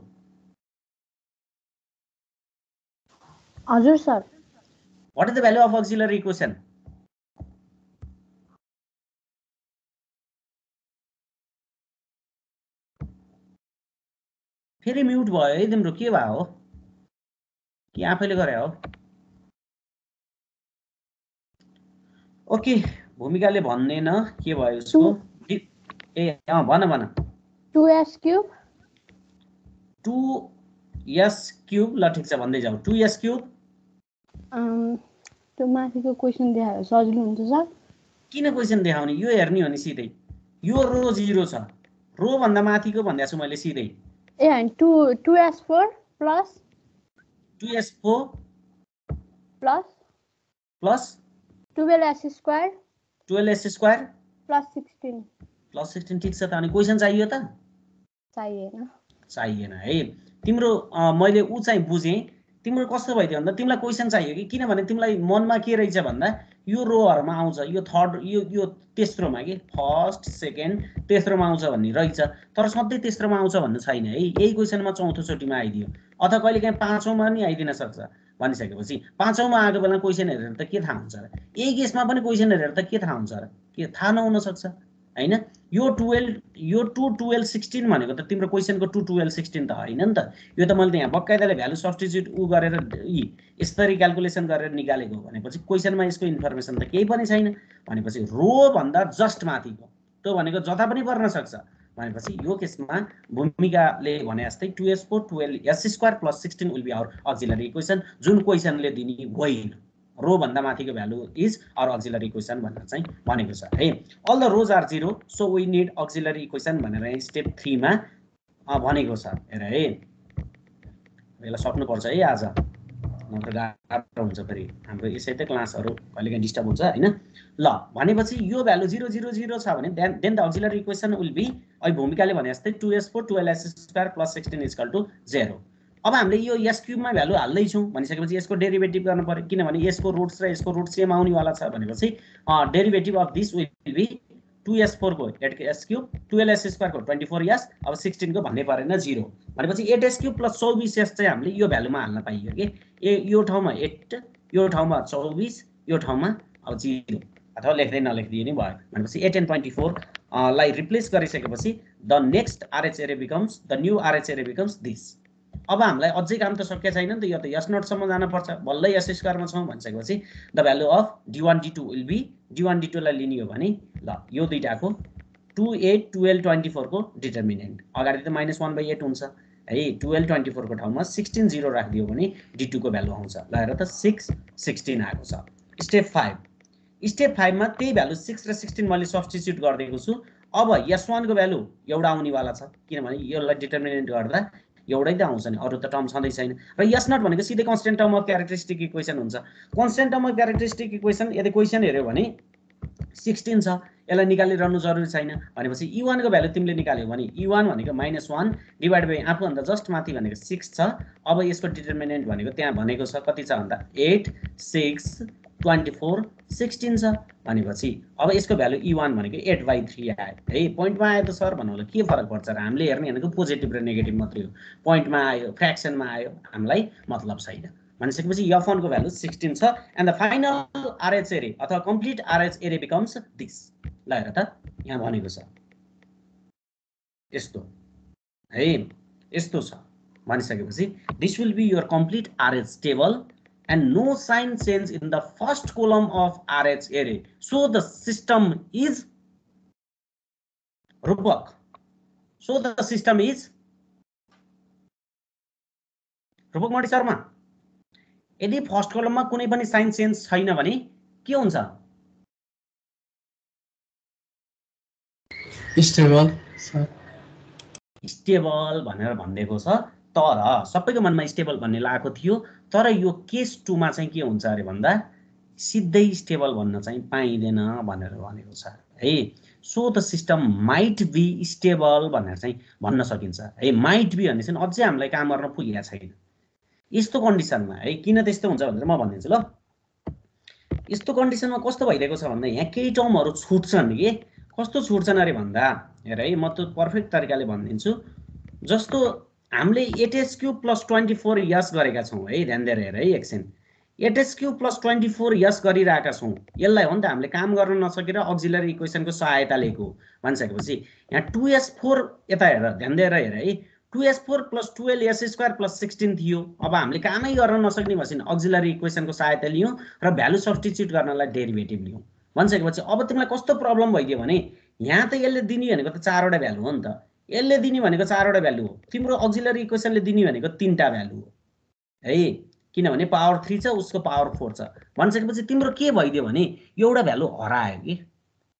हजुर sir. What is the value of auxiliary equation? फेरि म्युट भयो है तिम्रो, के भयो हो कि आफैले गरे हो? ओके, भूमिकाले भन्दैन के भयो उसको। ए भन 2s³ 2s³ ल ठिक छ भन्दै जाऊ। 2s³ त्यो माथिको क्वेशन देखायो सजिलो हुन्छ सर। किन क्वेशन देखाउने, यो हेर्ने हो नि सिधै। यो रो 0 छ, रो भन्दा माथिको भन्दैछु मैले सिधै। ए हैन 2s4 plus 2s4 plus 12s² 12s² plus 16 ठिक छ त। अनि क्वेशन चाहियो त? चाहिएन है। तिम्रो मैले उ चाहिँ बुझेँ। तिम्रो कस्तो भइदियो भन्दा तिमीलाई क्वेशन चाहियो कि, किनभने तिमीलाई मनमा के रहेछ भन्दा यो रोहरुमा आउँछ, यो थर्ड यो तेस्रोमा के फर्स्ट सेकेन्ड तेस्रोमा आउँछ भन्ने रहेछ। तर सधैँ तेस्रोमा आउँछ भन्ने छैन है। यही क्वेशनमा चौथो चोटीमा आइदियो अथवा कहिलेकाहीँ पाँचौँमा नि आइदिन सक्छ। भनिसकेपछि पाँचौँमा आएको बेला क्वेशन हेरेर त के थाहा हुन्छ र? यही केसमा पनि क्वेशन हेरेर त के थाहा हुन्छ र? के थाहा नहुन सक्छ हैन। यो 2 12 16 भनेको त तिम्रो क्वेशनको 2 12 16 त होइन नि त। यो त मैले यहाँ बकाइदाले भ्यालु सब्स्टिट्युट गरेर यसरी क्याल्कुलेसन गरेर निकालेको भनेपछि क्वेशनमा यसको इन्फर्मेसन त केही पनि छैन भनेपछि रो भन्दा जस्ट माथिको त्यो भनेको जता पनि पर्न सक्छ भनेपछि यो केसमा भूमिकाले भने जस्तै 2s4 12s² + 16 will be our auxiliary equation जुन क्वेशनले दिने होइन। रो भन्दा माथिको value is our auxiliary equation भनेर चाहिँ भनेको छ है। All the rows are 0 so we need auxiliary equation भनेर यहाँ स्टेप 3 मा भनेको छ। हेर है यसलाई सक्नुपर्छ है आज नत्र गाह्रो हुन्छ फेरि हाम्रो यसै त क्लासहरु कहिलेकाहीँ डिस्टर्ब हुन्छ हैन। ल भनेपछि यो भ्यालु 0 0 0 छ भने then the auxiliary equation will be अहिले भूमिकाले भने जस्तै 2s4 12s² + 16 = 0। अब हामीले यो s क्यूब मा भ्यालु हाल्दै छौं भनिसकेपछि यसको डेरिभेटिभ गर्न पर्यो किनभने यसको रुट्स र यसको रुट सेम आउने वाला छ भनेपछि derivative of this will be 2s4 को 8s³ 12s² को 24s अब 16 को भन्ने परेन 0 भनेपछि 8s³ + 24s चाहिँ हामीले यो भ्यालुमा हाल्न पाइयो के यो ठाउँमा 8 यो ठाउँमा 24 यो ठाउँमा अब 0 अथवा लेख्दै नलेख्दै नि भयो भनेपछि 8 and 24 लाई रिप्लेस गरिसकेपछि द नेक्स्ट RH एरे बिकम्स द न्यू RH एरे बिकम्स दिस। अब हामीलाई अझै काम त सकिया छैन नि त यो त s नट सम्म जान पर्छ बल्लै s² मा छौं भनिसकेपछि the value of d1 d2 will be d1 d2 लाई लिने हो भने ल यो दुईटाको 2 8 12 24 को डिटर्मिनेन्ट अगाडि त -1/8 हुन्छ है 12 24 को ठाउँमा 16 0 राखिदियो भने d2 को भ्यालु आउँछ ल हेर त 6 16 आएको छ। स्टेप 5 मा त्यही भ्यालु 6 र 16 मैले सब्स्टिट्युट गर्दैको छु। अब s1 को भ्यालु एउटा आउने वाला छ किनभने यसलाई डिटर्मिनेन्ट गर्दा एउटै त आउँछ नि अरु त टर्म छँदै छैन र s नट भनेको सिधै constant term of characteristic equation हुन्छ। Constant term of characteristic equation यदि क्वेसन हेर्यो भने 16 छ यसलाई निकालिरहनु जरुरी छैन भनेपछि e1 को भ्यालु तिमीले निकाल्यौ भने e1 भनेको -1 डिवाइड बाइ आफू भन्दा जस्ट माथि भनेको 6 छ। अब यसको डिटर्मिनेन्ट भनेको त्यहाँ भनेको छ कति छ भन्दा 8 6 24 16 छ भनेपछि अब यसको भ्यालु e1 भनेको 8/3 आयो है। पोइन्टमा आयो त सर भन्नुला के फरक पर्छ र हामीले हेर्ने भनेको पोजिटिभ र नेगेटिभ मात्रै हो पोइन्टमा आयो फ्र्याक्सनमा आयो हामीलाई मतलब छैन भनिसकेपछि f1 को भ्यालु 16 छ एन्ड द फाइनल RH एरे अथवा कम्प्लिट RH एरे बिकम्स दिस। ल हेर त यहाँ भनेको छ यस्तो है यस्तो छ भनिसकेपछि this will be your complete RH table and no sign change in the first column of RH array so the system is Rupak so the system is Rupak Modi Sharma यदि फर्स्ट कलममा कुनै पनि sign change छैन भने के हुन्छ stable stable भनेर भन्देको छ तर सबैको मनमा स्टेबल भन्ने लागेको थियो तर यो केस 2 मा चाहिँ के हुन्छ अरे भन्दा सिधै स्टेबल भन्न चाहिँ पाइदैन भनेर भनेको छ है। So the system might be stable भनेर चाहिँ भन्न सकिन्छ है। माइट बी भन्ने चाहिँ अझै हामीलाई काम गर्न पुगेको छैन यस्तो कन्डिसनमा है किन त्यस्तो हुन्छ भनेर म भनिदिन्छु ल। यस्तो कन्डिसनमा कस्तो भइरहेको छ भन्दा यहाँ केही टर्महरु छुट्छन् के कस्तो छुट्छन् अरे भन्दा हेर है म त पर्फेक्ट तरिकाले भनिदिन्छु जस्तो हामीले 8s³ + 24 यस गरेका छौं है ध्यान दिएर हेर है एकछिन 8s³ + 24 यस गरिराका छौं यसलाई हो नि त हामीले काम गर्न नसकेर अक्सिलरी इक्वेसनको सहायता लिएको भनिसकेपछि यहाँ 2s4 यता हेर ध्यान दिएर हेर है 2s4 + 12s² + 16 थियो। अब हामीले कामै गर्न नसक्ने भएपछि अक्सिलरी इक्वेसनको सहायता लियौं र भ्यालु सब्स्टिट्युट गर्नलाई डेरिभेटिभ लियौं भनिसकेपछि अब तिमीलाई कस्तो प्रब्लम भइदियो भने यहाँ त यसले दिने भनेको त 4 वटा भ्यालु हो नि त यसले दिने भनेको 4 वटा भ्यालु हो तिम्रो अक्सिलरी इक्वेसनले दिने भनेको 3 टा भ्यालु हो है किनभने पावर 3 छ उसको पावर 4 छ भनिसकेपछि तिम्रो के भइदियो भने एउटा भ्यालु हरायो के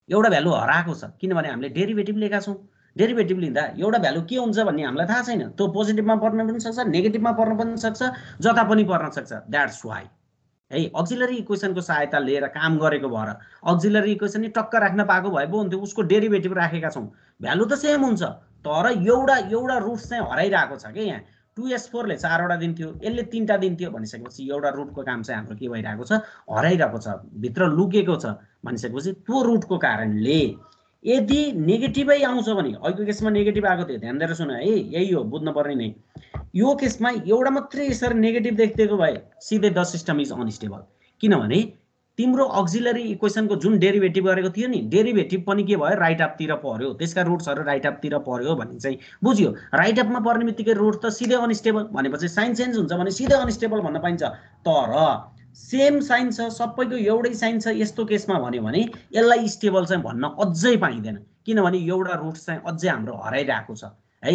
एउटा भ्यालु हराएको छ किनभने हामीले डेरिभेटिभ लेखा छौं डेरिभेटिभ लिँदा एउटा भ्यालु के हुन्छ भन्ने हामीलाई थाहा छैन त्यो पोजिटिभमा पर्न पनि सक्छ नेगेटिभमा पर्न पनि सक्छ जता पनि पर्न सक्छ दैट्स व्हाई है अक्सिलरी इक्वेसनको सहायता लिएर काम गरेको भएर अक्सिलरी इक्वेसन नि टक्क राख्न पाएको भए पो हुन्थ्यो उसको डेरिभेटिभ राखेका छौं भ्यालु त सेम हुन्छ तर एउटा रुट चाहिँ हराइरहेको छ के यहाँ 2s4 ले 4 वटा दिन्थ्यो यसले 3 टा दिन्थ्यो भनिसकेपछि एउटा रुटको काम चाहिँ हाम्रो के भइरहेको छ हराइरहेको छ भित्र लुकेको छ भनिसकेपछि त्यो रुटको कारणले यदि नेगेटिभै आउँछ भने अहिलेको केसमा नेगेटिभ आएको थियो ध्यान दिएर सुन है यही हो बुझ्न पर्ने नै यो केसमा एउटा मात्रै यसरी नेगेटिभ देख्दिएको भए सिधै द सिस्टम इज अनस्टेबल किनभने तिम्रो अक्सिलरी इक्वेसनको जुन डेरिभेटिभ गरेको थियो नि डेरिभेटिभ पनि के भयो राइट हाफतिर पर्यो त्यसका रुट्सहरू राइट हाफतिर पर्यो भन्ने चाहिँ बुझ्यो राइट हाफमा पर्ने बित्तिकै रुट त सिधै अनस्टेबल भनेपछि साइन चेन्ज हुन्छ भने सिधै अनस्टेबल भन्न पाइन्छ तर सेम साइन छ सबैको एउटै साइन छ यस्तो केसमा भन्यो भने यसलाई स्टेबल चाहिँ भन्न अझै पाइँदैन किनभने एउटा रुट चाहिँ अझै हाम्रो हराइरहेको छ है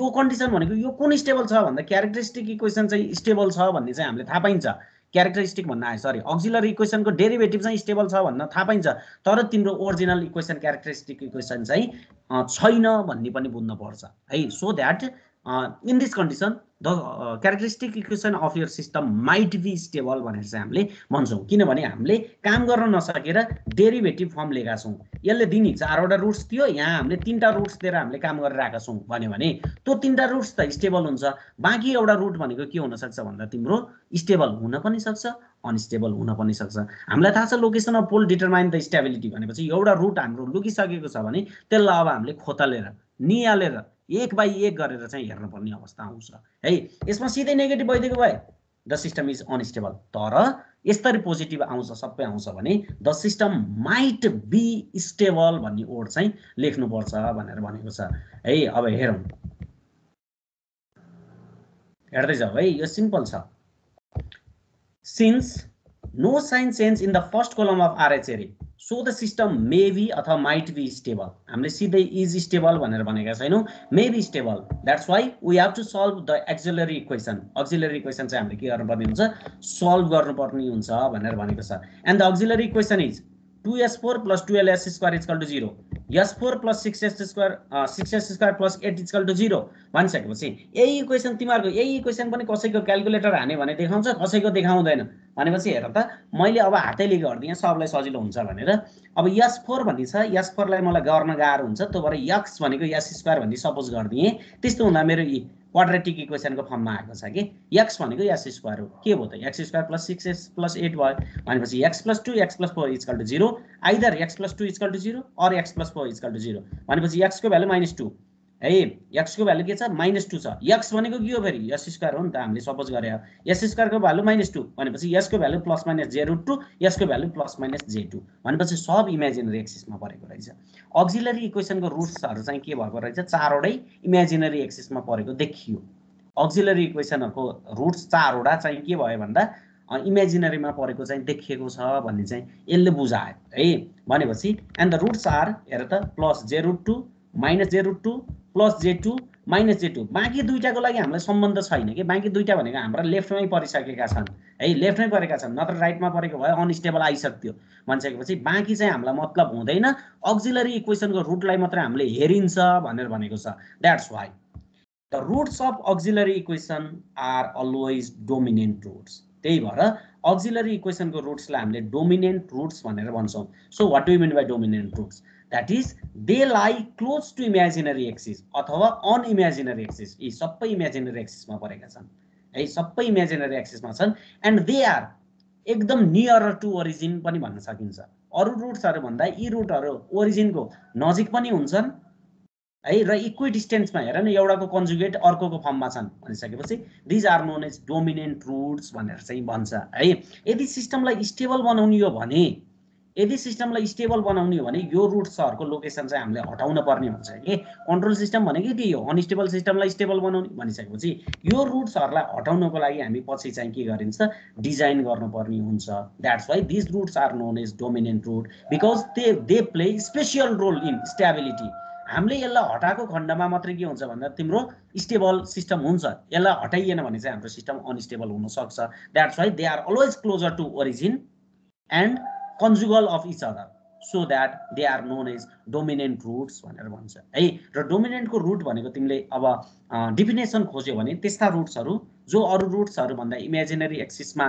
यो कन्डिसन भनेको यो कुन स्टेबल छ भन्दा क्यारेक्टरिस्टिक इक्वेसन चाहिँ स्टेबल छ भन्ने चाहिँ हामीले थाहा पाइन्छ क्यारेक्टरिस्टिक भन्न आयो सरी अक्सिलरी इक्वेसनको डेरिभेटिभ चाहिँ स्टेबल छ भन्न थाहा पाइन्छ तर तिम्रो ओरिजिनल इक्वेसन क्यारेक्टरिस्टिक इक्वेसन चाहिँ छैन भन्ने पनि बुझ्न पर्छ है so that in this condition the characteristic equation of your system might be stable भनेर चाहिँ हामीले भन्छौँ किनभने हामीले काम गर्न नसकेर डेरिभेटिभ फर्म लिएका छौँ यसले दिने 4वटा रुट्स थियो यहाँ हामीले 3टा रुट्स दिएर हामीले काम गरिरहेका छौँ भन्यो भने त्यो 3टा रुट्स त स्टेबल हुन्छ बाँकी एउटा रुट भनेको के हुन सक्छ भन्दा तिम्रो स्टेबल हुन पनि सक्छ अनस्टेबल हुन पनि सक्छ हामीलाई थाहा छ location of pole determine the stability भनेपछि एउटा रुट हाम्रो लुकिसकेको छ भने त्यसलाई अब हामीले खोतलेर निहालेर 1/1 गरेर चाहिँ हेर्नुपर्ने अवस्था आउँछ है यसमा सिधै नेगेटिभ भइदिएको भए द सिस्टम इज अनस्टेबल तर यसरी पोजिटिभ आउँछ सबै आउँछ भने the system might be stable भन्ने वर्ड चाहिँ लेख्नुपर्छ भनेर भनेको छ है अब हेरौँ हेर्दै जाऊ है यो सिम्पल छ since no sign change in the first column of RH array so the system may be अथवा माइट बी स्टेबल हामीले सिधै इज स्टेबल भनेर भनेका छैनौँ may be stable that's why we have to solve the auxiliary equation चाहिँ हामीले के गर्नुपर्ने हुन्छ सल्भ गर्नुपर्ने हुन्छ भनेर भनेको छ and the auxiliary equation is 2s4 plus 12s square is equal to 0 s4 plus 6s square plus 8 is equal to 0 भनिसकेपछि यही इक्वेसन तिमीहरूको यही इक्वेसन पनि कसैको क्याल्कुलेटर हाने भने देखाउँछ कसैको देखाउँदैन भनेपछि हेर त मैले अब हातैले गर्दिएँ सबलाई सजिलो हुन्छ भनेर अब s4 भन्ने छ s4 लाई मलाई गर्न गाह्रो हुन्छ त्यो भएर x भनेको s स्क्वायर भन्ने सपोज गर्दिएँ त्यस्तो हुँदा मेरो क्वाड्रेटिक इक्वेसनको फर्ममा आएको छ कि x भनेको s स्क्वायर हो के भयो त x square plus 6s plus 8 भयो भनेपछि x plus 2 x plus 4 is equal to 0 either x plus 2 is equal to 0 or x plus 4 is equal to 0 भनेपछि x को भ्यालु -2 है x को भ्यालु के छ -2 छ x भनेको के हो फेरि s स्क्वायर हो नि त हामीले सपोज गरे s स्क्वायर को भ्यालु -2 भनेपछि s को value plus minus j√2 s को भ्यालु प्लस माइनस j2 भनेपछि सब इमेजिनरी एक्सिसमा परेको रहेछ अक्सिलरी इक्वेसनको रुट्सहरु चाहिँ के भएको रहेछ चारवटै इमेजिनरी एक्सिसमा परेको देखियो अक्सिलरी इक्वेसनको रुट्स चारवटा चाहिँ के भयो भन्दा इमेजिनरीमा परेको चाहिँ देखिएको छ भन्ने चाहिँ यसले बुझायो है भनेपछि एन्ड द रुट्स आर हेर त plus j√2 minus j√2 plus j2 minus j2 बाँकी दुईटाको लागि हामीलाई सम्बन्ध छैन कि बाँकी दुईटा भनेको हाम्रा लेफ्टमै परिसकेका छन् है लेफ्टमै परेका छन् नत्र राइटमा परेको भए अनस्टेबल आइसक्थ्यो भनिसकेपछि बाँकी चाहिँ हामीलाई मतलब हुँदैन अक्सिलरी इक्वेसनको रुटलाई मात्र हामीले हेरिन्छ भनेर भनेको छ that's why the roots of auxiliary equation are always dominant roots त्यही भएर अक्सिलरी इक्वेसनको रुट्सलाई हामीले डोमिनेन्ट रुट्स भनेर भन्छौँ so what do you mean by dominant roots that is they lie close to imaginary axis अथवा अनइमेजिनरी एक्सिस यी सबै इमेजिनरी एक्सिसमा परेका छन् है सबै इमेजिनरी एक्सिसमा छन् एन्ड दे आर एकदम नियर टु ओरिजिन पनि भन्न सकिन्छ अरु रुट्सहरु भन्दा यी रुटहरु ओरिजिनको नजिक पनि हुन्छन् है र इक्वि डिस्टेन्समा हेर न एउटाको कन्जुगेट अर्कोको फर्ममा छन् भनिसकेपछि these are known as dominant roots भनेर चाहिँ भन्छ है यदि सिस्टमलाई स्टेबल बनाउने हो भने यदि सिस्टमलाई स्टेबल बनाउने हो भने यो रुट्सहरुको लोकेसन चाहिँ हामीले हटाउन पर्ने हुन्छ के कन्ट्रोल सिस्टम भनेको के हो अनस्टेबल सिस्टमलाई स्टेबल बनाउने भनिसकेपछि यो रुट्सहरुलाई हटाउनको लागि हामी पछि चाहिँ के गरिन्छ डिजाइन गर्नुपर्ने हुन्छ that's why this roots are known as dominant root because they play special role in stability हामीले यसलाई हटाएको खण्डमा मात्रै के हुन्छ भन्दा तिम्रो स्टेबल सिस्टम हुन्छ यसलाई हटाइएन भने चाहिँ हाम्रो सिस्टम अनस्टेबल हुन सक्छ that's why they are always closer to origin and conjugal of each other so that they are known as dominant roots भनेर भन्छ है र डोमिनेन्ट को रुट भनेको तिमीले अब डेफिनेसन खोज्यो भने त्यस्ता रुट्सहरु जो अरु रुट्सहरु भन्दा इमेजिनरी एक्सिसमा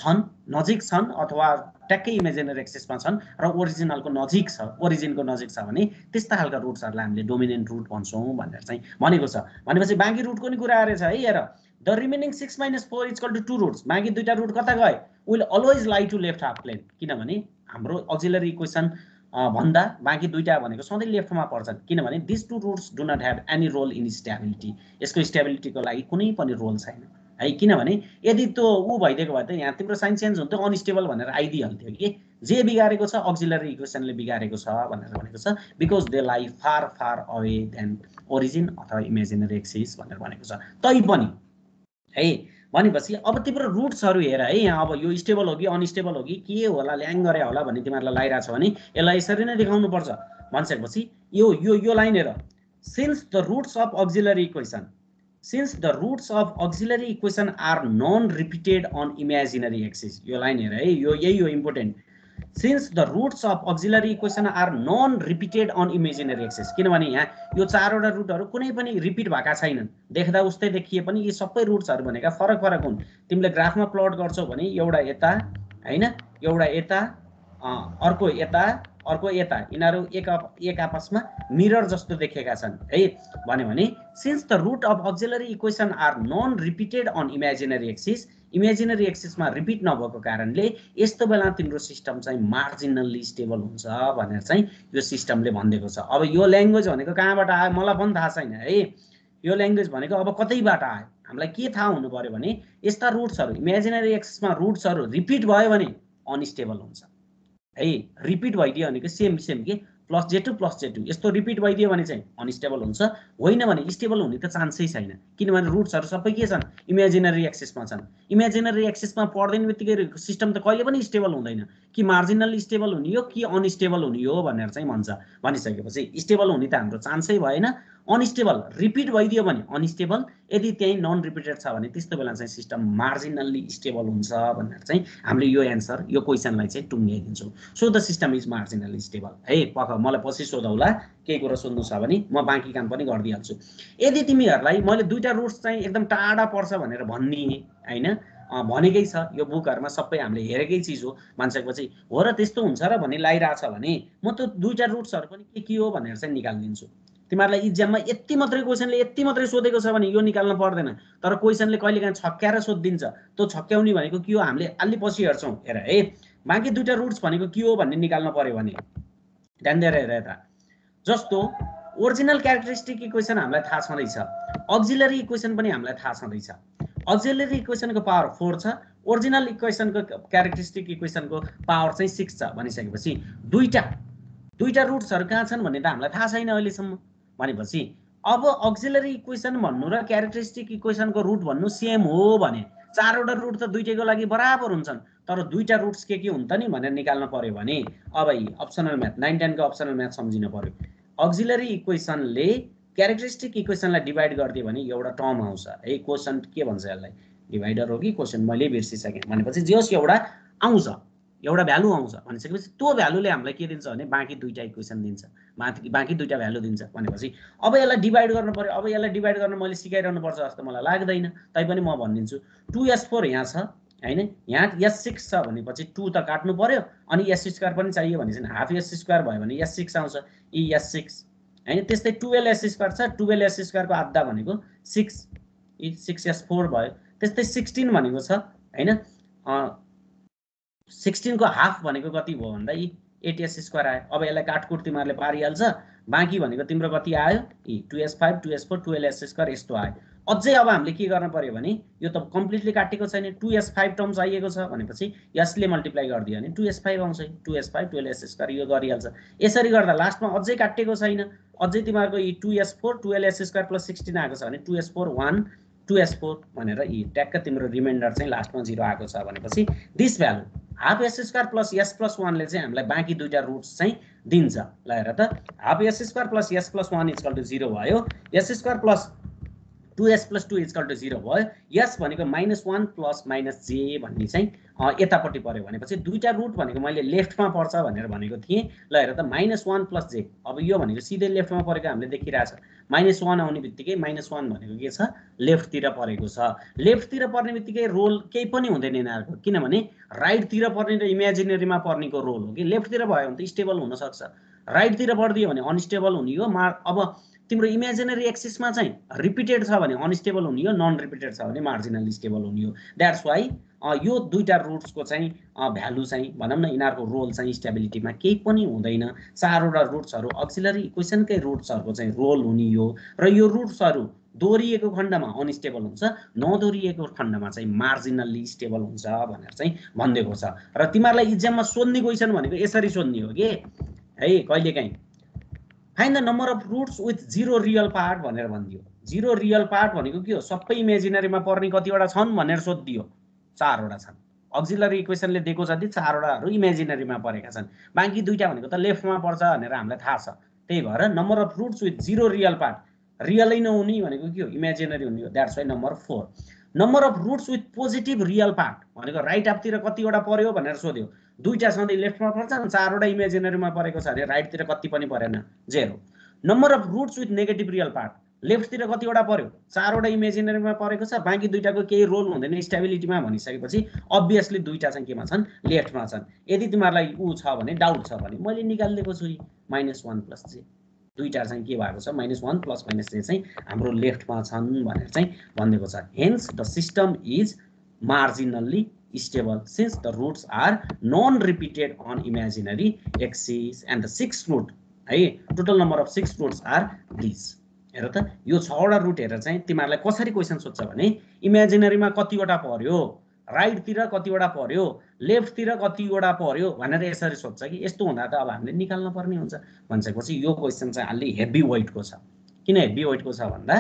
छन् नजिक छन् अथवा ट्याक्कै इमेजिनरी एक्सिसमा छन् र ओरिजिनलको नजिक छ ओरिजिनको नजिक छ भने त्यस्ता खालका रुट्सहरुलाई हामीले डोमिनेन्ट रुट भन्छौं भनेर चाहिँ भनेको छ भनेपछि बाँकी रुटको नि कुरा आरेछ है हेर the remaining 6 - 4 is equal to 2 roots बाँकी दुईटा रुट कता गए will always lie to left half plane किनभने हाम्रो अक्सिलरी इक्वेसन भन्दा बाँकी दुईटा भनेको सधैँ लेफ्टमा पर्छन् किनभने this two roots do not have any role in stability यसको स्टेबिलिटीको लागि कुनै पनि रोल छैन है किनभने यदि त्यो ऊ भइदिएको भए त यहाँ तिम्रो साइन चेन्ज हुन्थ्यो अनस्टेबल भनेर आइदिइहाल्थ्यो कि जे बिगारेको छ अक्सिलरी इक्वेसनले बिगारेको छ भनेर भनेको छ because they lie far far away than origin अथवा इमेजिनरी एक्सिस भनेर भनेको छ तैपनि है भनेपछि अब तिम्रो रुट्सहरू हेर है यहाँ अब यो स्टेबल हो कि अनस्टेबल हो कि के होला ल्याङ गरे होला भन्ने तिमीहरूलाई लागिरहेको छ भने यसलाई यसरी नै देखाउनुपर्छ भनिसकेपछि यो लाइन हेर since the roots of auxiliary equation since the roots of auxiliary equation are non-repeated on imaginary axis यो लाइन हेर है यही हो important since the roots of auxiliary equation are non-repeated on imaginary axis किनभने यहाँ यो चारवटा रुटहरू कुनै पनि रिपिट भएका छैनन् देख्दा उस्तै देखिए पनि यी सबै रुट्सहरू भनेका फरक फरक हुन् तिमीले ग्राफमा प्लट गर्छौ भने एउटा यता हैन एउटा यता अर्को यता यिनीहरू एक आपसमा मिरर जस्तो देखेका छन् है भने since the root of auxiliary equation are non repeated on imaginary एक्सिसमा रिपिट नभएको कारणले यस्तो बेला तिम्रो सिस्टम चाहिँ मार्जिनल्ली स्टेबल हुन्छ भनेर चाहिँ यो सिस्टमले भनिदिएको छ अब यो ल्याङ्ग्वेज भनेको कहाँबाट आयो मलाई पनि थाहा छैन है यो ल्याङ्ग्वेज भनेको अब कतैबाट आयो हामीलाई के थाहा हुनु पर्यो भने यस्ता रुट्सहरू इमेजिनरी एक्सिसमा रुट्सहरू रिपिट भयो भने अनस्टेबल हुन्छ है रिपिट भइदियो भनेको सेम के प्लस J2 यस्तो रिपिट भइदियो भने चाहिँ अनस्टेबल हुन्छ होइन भने स्टेबल हुने त चान्सै छैन किनभने रुट्सहरू सबै के छन् इमेजिनरी एक्सिसमा छन् इमेजिनरी एक्सिसमा पढ्दैन बित्तिकै सिस्टम त कहिले पनि स्टेबल हुँदैन कि मार्जिनल स्टेबल हुने हो कि अनस्टेबल हुने हो भनेर चाहिँ भन्छ भनिसकेपछि स्टेबल हुने त हाम्रो चान्सै भएन अनस्टेबल रिपिट भइदियो भने अनस्टेबल यदि त्यही नन रिपिटेड छ भने त्यस्तो बेला चाहिँ सिस्टम मार्जिनल्ली स्टेबल हुन्छ भनेर चाहिँ हामीले यो एन्सर यो क्वेसनलाई चाहिँ टुङ्ग्याइदिन्छौँ so the system is marginally stable है मलाई पछि सोधौला केही कुरा सोध्नु छ भने म बाँकी काम पनि गरिदिइहाल्छु यदि तिमीहरूलाई मैले दुईटा रुट्स चाहिँ एकदम टाढा पर्छ भनेर भनिदिएँ होइन भनेकै छ यो बुकहरुमा सबै हामीले हेरेकै चिज हो भनिसकेपछि हो र त्यस्तो हुन्छ र भन्ने लागिरहेछ भने म त्यो दुईटा रुट्सहरु पनि के हो भनेर चाहिँ निकाल्दिन्छु तिमीहरूलाई इक्जाममा यति मात्रै क्वेशनले यति मात्रै सोधेको छ भने यो निकाल्न पर्दैन तर क्वेशनले कहिलेकाहीँ छक्क्याएर सोधिदिन्छ त्यो छक्क्याउने भनेको के हो हामीले अलि पछि हेर्छौं हेर है बाँकी दुईटा रुट्स भनेको के हो भन्ने निकाल्न पर्यो भने ध्यान दिएर हेर यता जस्तो ओरिजिनल क्यारेक्टरिस्टिक इक्वेसन हामीलाई थाहा छँदैछ अक्सिलरी इक्वेसन पनि हामीलाई थाहा छँदैछ अक्सिलरी इक्वेसनको पावर 4 छ ओरिजिनल इक्वेसनको क्यारेक्टरिस्टिक इक्वेसनको पावर चाहिँ 6 छ भनिसकेपछि दुईटा रुट्सहरु कहाँ छन् भन्ने त हामीलाई थाहा छैन अहिलेसम्म भनेपछि अब अक्सिलरी इक्वेसन भन्नु र क्यारेक्टरिस्टिक इक्वेसनको रुट भन्नु सेम हो भने चारवटा रुट त दुईटैको लागि बराबर हुन्छन् तर दुईटा रुट्स के हुन् त नि भनेर निकाल्न पर्यो भने अब अप्सनल म्याथ 9 10 को अप्सनल म्याथ सम्झिन पर्यो अक्सिलरी इक्वेसनले क्यारेक्टरिस्टिक इक्वेसनलाई डिवाइड गर्दियो भने एउटा टर्म आउँछ है क्वोशन्ट के भन्छ यसलाई डिवाइडर हो कि क्वोशन्ट मैले बिर्सिसके भनेपछि जस एउटा आउँछ एउटा भ्यालु आउँछ भनिसकेपछि त्यो भ्यालुले हामीलाई के दिन्छ भने बाँकी दुईटा इक्वेसन दिन्छ बाँकी दुईटा भ्यालु दिन्छ भनेपछि अब यसलाई डिवाइड गर्न पर्यो अब यसलाई डिवाइड गर्न मैले सिकाइरहनु पर्छ जस्तो मलाई लाग्दैन तैपनि म भनिदिन्छु 2s4 यहाँ छ हैन यहाँ s6 छ भनेपछि 2 त काट्नु पर्यो अनि s² पनि चाहियो भनेपछि हाफ s² भयो भने s6 आउँछ ई s6 हैन त्यस्तै 12s² छ 12s² को आधा भनेको 6 ई 6s4 भयो त्यस्तै 16 भनेको छ हैन 16 को हाफ भनेको कति भयो भन्दा यी 8s² आयो अब यसलाई काटकुट तिमीहरुले पारिहाल्छ बाँकी भनेको तिम्रो कति आयो यी 2s5 2s4 12s² यस्तो आयो अझै अब हामीले के गर्न पर्यो भने यो त कम्प्लिटली काटेको छैन 2s5 टर्म चाहिएको छ भनेपछि यसले मल्टिप्लाई गरिदियो भने 2s5 आउँछ 2s5 12s² यो गरिहाल्छ यसरी गर्दा लास्टमा अझै काटेको छैन अझै तिमीहरुको यी 2s4 12s² + 16 आएको छ भने 2s4 1 2s4 भनेर यी ट्याक्क तिम्रो रिमाइन्डर चाहिँ लास्टमा 0 आएको छ भनेपछि this value half s² + s + 1 ले चाहिँ हामीलाई बाँकी दुईटा रुट्स चाहिँ दिन्छ ल हेर त हाफ s² + s + 1 = 0 भयो s² + 2s + 2 = 0 भयो s भनेको -1 + -j भन्ने चाहिँ यतापट्टि पर्यो भनेपछि दुईटा रुट भनेको मैले लेफ्टमा पर्छ भनेर भनेको थिएँ ल हेर त -1 + j अब यो भनेको सिधै लेफ्टमा परेको हामीले देखिरहेछ -1 आउने बित्तिकै -1 भनेको के छ लेफ्टतिर परेको छ लेफ्टतिर पर्ने बित्तिकै रोल केही पनि हुँदैन यिनीहरुको किनभने राइटतिर पर्ने र इमेजिनरीमा पर्नेको रोल हो कि लेफ्टतिर भयो भने त स्टेबल हुन सक्छ राइटतिर पर्दियो भने अनस्टेबल हुने हो अब तिम्रो इमेजिनरी एक्सिसमा चाहिँ रिपिटेड छ भने अनस्टेबल हुने हो नन रिपिटेड छ भने मार्जिनली स्टेबल हुने हो दैट्स व्हाई यो दुईटा रुट्सको चाहिँ भ्यालु चाहिँ भनौं न यिनीहरुको रोल चाहिँ स्टेबिलिटीमा केही पनि हुँदैन चारवटा रुट्सहरु अक्सिलरी इक्वेसनकै रुट्सहरुको चाहिँ रोल हुने हो र यो रुट्सहरु दोहोरिएको खण्डमा अनस्टेबल हुन्छ, नदोहोरिएको खण्डमा चाहिँ मार्जिनल्ली स्टेबल हुन्छ भनेर चाहिँ भनिदिएको छ। र तिमीहरूलाई इक्जाममा सोध्ने क्वेसन भनेको यसरी सोध्ने हो कि है, कहिलेकाहीँ find the number of roots with 0 real part भनेर भनिदियो। 0 रियल पार्ट भनेको के हो, सबै इमेजिनरीमा पर्ने कतिवटा छन् भनेर सोधिदियो। 4 वटा छन्। अक्सिलरी इक्वेसनले दिएको जति 4 वटाहरू इमेजिनरीमा परेका छन्, बाँकी 2टा भनेको त लेफ्टमा पर्छ भनेर हामीलाई थाहा छ। त्यही भएर number of roots with 0 real part, रियलै नहुने भनेको के हो, इमेजिनरी हुने हो, that's why number 4। Number of roots with positive real part भनेको राइट हाफतिर कतिवटा पर्यो भनेर सोध्यो। 2टा सधैँ लेफ्टमा पर्छन्, 4 वटा इमेजिनरीमा परेको छ अरे राइटतिर कति पनि परेन, 0। Number of roots with negative real part, लेफ्टतिर कतिवटा पर्यो, 4 वटा इमेजिनरीमा परेको छ, बाँकी 2टाको केही रोल हुँदैन स्टेबिलिटीमा भनिसकेपछि अब्भियसली 2टा चाहिँ केमा छन्, लेफ्टमा छन्। यदि तिमीहरूलाई ऊ छ भने, डाउट छ भने मैले निकालिदिएको छु -1 + j, 2टा चाहिँ के भएको छ, -1 + -j चाहिँ हाम्रो लेफ्टमा छन् भनेर चाहिँ भनिदिएको छ। Hence the system is marginally stable since the roots are non-repeated on imaginary axis and the 6 root है, total number of 6 roots are these। हेर त यो 6 वटा रुट हेरेर चाहिँ तिमीहरूलाई कसरी क्वेसन सोध्छ भने इमेजिनरीमा कतिवटा पर्यो, राइटतिर कतिवटा पर्यो, लेफ्टतिर कतिवटा पर्यो भनेर यसरी सोध्छ कि। यस्तो हुँदा त अब हामीले निकाल्न पर्ने हुन्छ भनिसकेपछि यो क्वेसन चाहिँ अलि हेभी वेटको छ। किन हेभी वेटको छ भन्दा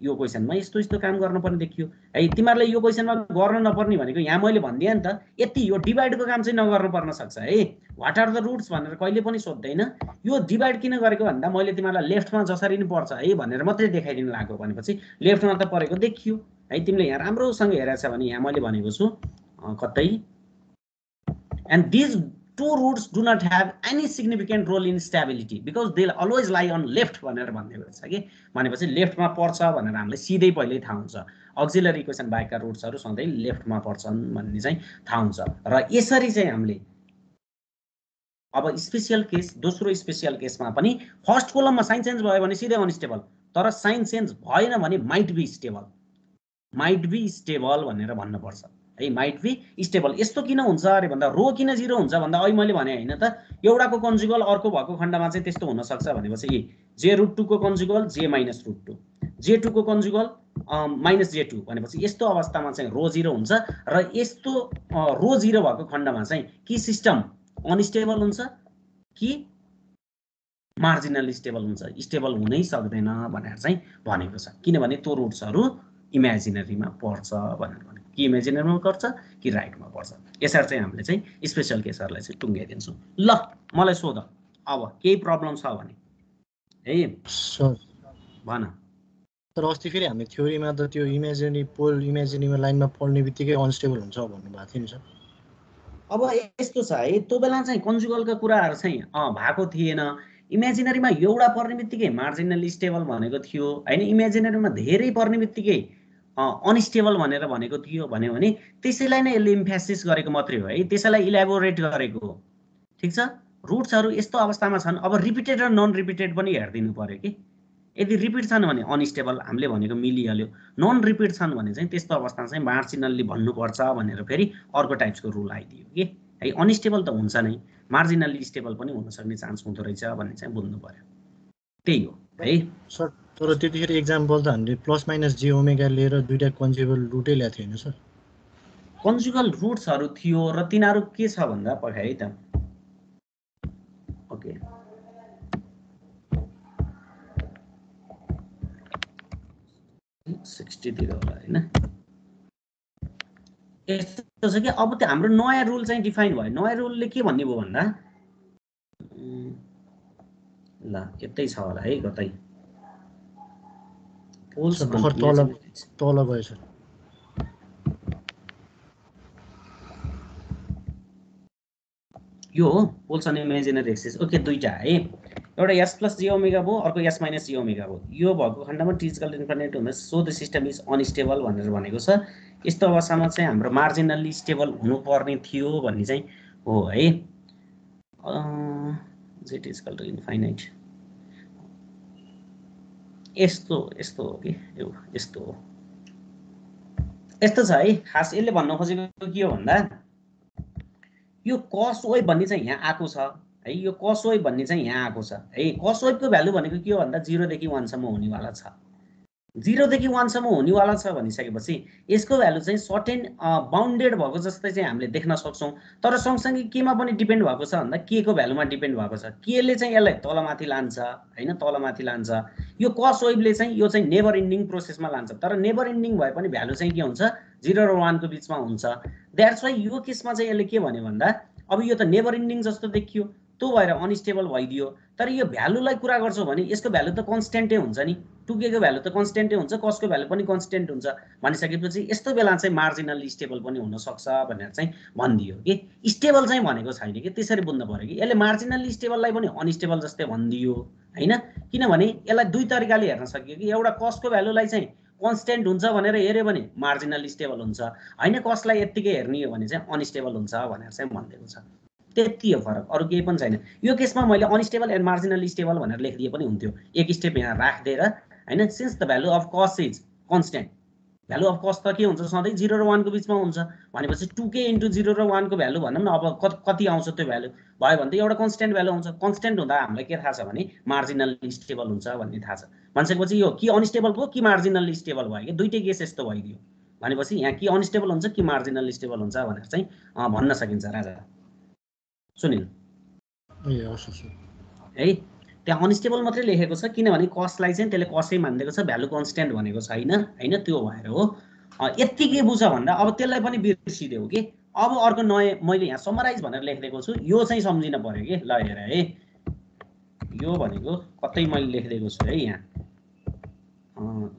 यो क्वेसनमा यस्तो काम गर्नुपर्ने देखियो है। तिमीहरूले यो क्वेसनमा गर्न नपर्ने भनेको यहाँ मैले भनिदिएँ नि त, यति यो डिभाइडको काम चाहिँ नगर्नु पर्न सक्छ है। व्हाट आर द रुट्स भनेर कहिले पनि सोध्दैन। यो डिभाइड किन गरेको भन्दा मैले तिमीहरूलाई लेफ्टमा जसरी नि पर्छ है भनेर मात्रै देखाइदिन लागेको भनेपछि लेफ्टमा त परेको देखियो है। तिमीले यहाँ राम्रोसँग हेरेछ भने यहाँ मैले भनेको छु कतै, and these two roots do not have any significant role in stability because they'll always lie on left भनेर भनिएको छ कि। भनेपछि लेफ्टमा पर्छ भनेर हामीलाई सिधै पहिल्यै थाहा हुन्छ। अक्सिलरी इक्वेसन बाहेकका रुट्सहरू सधैँ लेफ्टमा पर्छन् भन्ने चाहिँ थाहा हुन्छ। र यसरी चाहिँ हामीले अब स्पेशल केस, दोस्रो स्पेशल केसमा पनि फर्स्ट कोलममा साइन चेन्ज भयो भने सिधै अनस्टेबल, तर साइन चेन्ज भएन भने might be stable, might be stable भनेर भन्नुपर्छ है। माइट बी स्टेबल यस्तो किन हुन्छ अरे भन्दा रो किन 0 हुन्छ भन्दा अहिले मैले भने हैन त, एउटाको कन्जुगल अर्को भएको खण्डमा चाहिँ त्यस्तो हुन सक्छ भनेपछि j√2 को कन्जुगल j-√2, j2 को कन्जुगल -j2 भनेपछि यस्तो अवस्थामा चाहिँ रो 0 हुन्छ। र यस्तो रो 0 भएको खण्डमा चाहिँ कि सिस्टम अनस्टेबल हुन्छ कि मार्जिनली स्टेबल हुन्छ, स्टेबल हुनै सक्दैन भनेर चाहिँ भनेको छ। किनभने त्यो रुट्सहरू इमेजिनरीमा पर्छ भनेर भनेको, कि इमेजिनरीमा पर्छ कि राइटमा पर्छ। यसरी चाहिँ हामीले चाहिँ स्पेशल केसहरूलाई चाहिँ टुङ्गाइदिन्छौँ। ल मलाई सोध अब केही प्रब्लम छ भने है सर। भन। तर अस्ति फेरि हामी थ्योरीमा त त्यो इमेजिनरी पोल इमेजिनरीमा लाइनमा पढ्ने बित्तिकै अनस्टेबल हुन्छ भन्नुभएको थियो नि सर। अब यस्तो छ है, त्यो बेला चाहिँ कन्जुगलका कुराहरू चाहिँ भएको थिएन। इमेजिनरीमा एउटा पर्ने बित्तिकै मार्जिनली स्टेबल भनेको थियो हैन, इमेजिनरीमा धेरै पर्ने बित्तिकै अनस्टेबल भनेर भनेको थियो भन्यो भने त्यसैलाई नै यसले इम्फेसिस गरेको मात्रै हो है, त्यसैलाई इलाबोरेट गरेको हो। ठिक छ, रुट्सहरू यस्तो अवस्थामा छन्। अब रिपिटेड र नन रिपिटेड पनि हेरिदिनु पर्यो कि। यदि रिपिट छन् भने अनस्टेबल हामीले भनेको मिलिहाल्यो, नन रिपिट छन् भने चाहिँ त्यस्तो अवस्थामा चाहिँ मार्जिनल्ली भन्नुपर्छ भनेर फेरि अर्को टाइप्सको रुल आइदियो कि है। अनस्टेबल त हुन्छ नै, मार्जिनल्ली स्टेबल पनि हुन सक्ने चान्स हुँदो रहेछ भन्ने चाहिँ बुझ्नु पर्यो। त्यही हो है सर। तर त्यतिखेर एक्जाम्पल त हामीले +-j लिएर दुईटा कन्जुगल रुटै ल्याएको थियो हैन सर। कन्जुगल रुट्सहरू थियो र तिनीहरू के छ भन्दा पखाइ है त, ओके 60 तिर होला हैन। यस्तो छ कि अब त्यो हाम्रो नयाँ रुल चाहिँ डिफाइन भयो। नयाँ रुलले के भन्ने भयो भन्दा ल यतै छ होला है कतै पोल्स तल गयो सर। यो हो poles on imaginary axis. Okay दुईटा है, एउटा s+j भयो, अर्को s-j भयो। यो भएको खण्डमा टिजिकल इन्फिनिट हुँदा so the system is unstable भनेर भनेको छ। यस्तो अवस्थामा चाहिँ हाम्रो मार्जिनल्ली स्टेबल हुनुपर्ने थियो भन्ने चाहिँ हो है। z = इन्फाइनाइट यस्तो हो कि यो यस्तो हो, यस्तो छ है। खास यसले भन्न खोजेको के हो भन्दा यो कस वेभ भन्ने चाहिँ यहाँ आएको छ है, यो कस वेभ भन्ने चाहिँ यहाँ आएको छ है। कस वेभको भ्यालु भनेको के हो भन्दा 0 देखि 1 सम्म हुनेवाला छ 0 देखि 1 सम्म हुनेवाला छ भनिसकेपछि यसको भ्यालु चाहिँ सर्टेन बाउन्डेड भएको जस्तै चाहिँ हामीले देख्न सक्छौं। तर सँगसँगै केमा पनि डिपेन्ड भएको छ भन्दा के को भ्यालुमा डिपेन्ड भएको छ। केले चाहिँ यसलाई तलमाथि लान्छ हैन, तलमाथि लान्छ। यो कस वेभले चाहिँ यो चाहिँ नेभर एन्डिङ प्रोसेसमा लान्छ। तर नेभर एन्डिङ भए पनि भ्यालु चाहिँ के हुन्छ 0 र 1 को बीचमा हुन्छ। द्याट्स वाइ यो केसमा चाहिँ यसले के भन्यो भन्दा अब यो त नेभर एन्डिङ जस्तो देखियो, त्यो भएर अनस्टेबल भइदियो। तर यो भ्यालुलाई कुरा गर्छौ भने यसको भ्यालु त कन्स्ट्यान्टै हुन्छ नि, टुकेको भ्यालु त कन्स्ट्यान्टै हुन्छ, कसको भ्यालु पनि कन्स्ट्यान्ट हुन्छ भनिसकेपछि यस्तो बेला चाहिँ मार्जिनल स्टेबल पनि हुन सक्छ भनेर चाहिँ भनिदियो कि स्टेबल चाहिँ भनेको छैन कि। त्यसरी बुझ्नु पर्यो कि यसले मार्जिनल स्टेबललाई पनि अनस्टेबल जस्तै भनिदियो हैन। किनभने यसलाई दुई तरिकाले हेर्न सकियो कि एउटा कसको भ्यालुलाई चाहिँ कन्स्ट्यान्ट हुन्छ भनेर हेर्यो भने मार्जिनल स्टेबल हुन्छ, हैन कसलाई यतिकै हेर्ने हो भने चाहिँ अनस्टेबल हुन्छ भनेर चाहिँ भनिदिएको छ। त्यति हो फरक, अरु केही पनि छैन। यो केसमा मैले अनस्टेबल एन्ड मार्जिनल स्टेबल भनेर लेखिदिए पनि हुन्थ्यो, एक स्टेप यहाँ राख्दिएर हैन। Since the value of cos is constant, value of cos त के हुन्छ सधैँ 0 र 1 को बीचमा हुन्छ भनेपछि 2k इन्टु 0 र 1 को भ्यालु भनौँ न अब कति आउँछ त्यो भ्यालु भयो भने त एउटा कन्स्ट्यान्ट भ्यालु आउँछ। कन्स्ट्यान्ट हुँदा हामीलाई के थाहा छ भने मार्जिनल स्टेबल हुन्छ भन्ने थाहा छ। भनिसकेपछि यो कि अनस्टेबल भयो कि मार्जिनल स्टेबल भयो कि दुईटै केस यस्तो भइदियो भनेपछि यहाँ कि अनस्टेबल हुन्छ कि मार्जिनल स्टेबल हुन्छ भनेर चाहिँ भन्न सकिन्छ राजा सुनिल। ए हस् है त्यहाँ अनस्टेबल मात्रै लेखेको छ किनभने कसलाई चाहिँ त्यसले कसै मानिदिएको छ, भ्यालु कन्स्ट्यान्ट भनेको छैन हैन, त्यो भएर हो। यतिकै बुझ भन्दा अब त्यसलाई पनि बिर्सिदेऊ कि। अब अर्को नयाँ मैले यहाँ समराइज भनेर लेखिदिएको छु, यो चाहिँ सम्झिन पर्यो कि। ल हेर है, यो भनेको कतै मैले लेखिदिएको छु है यहाँ।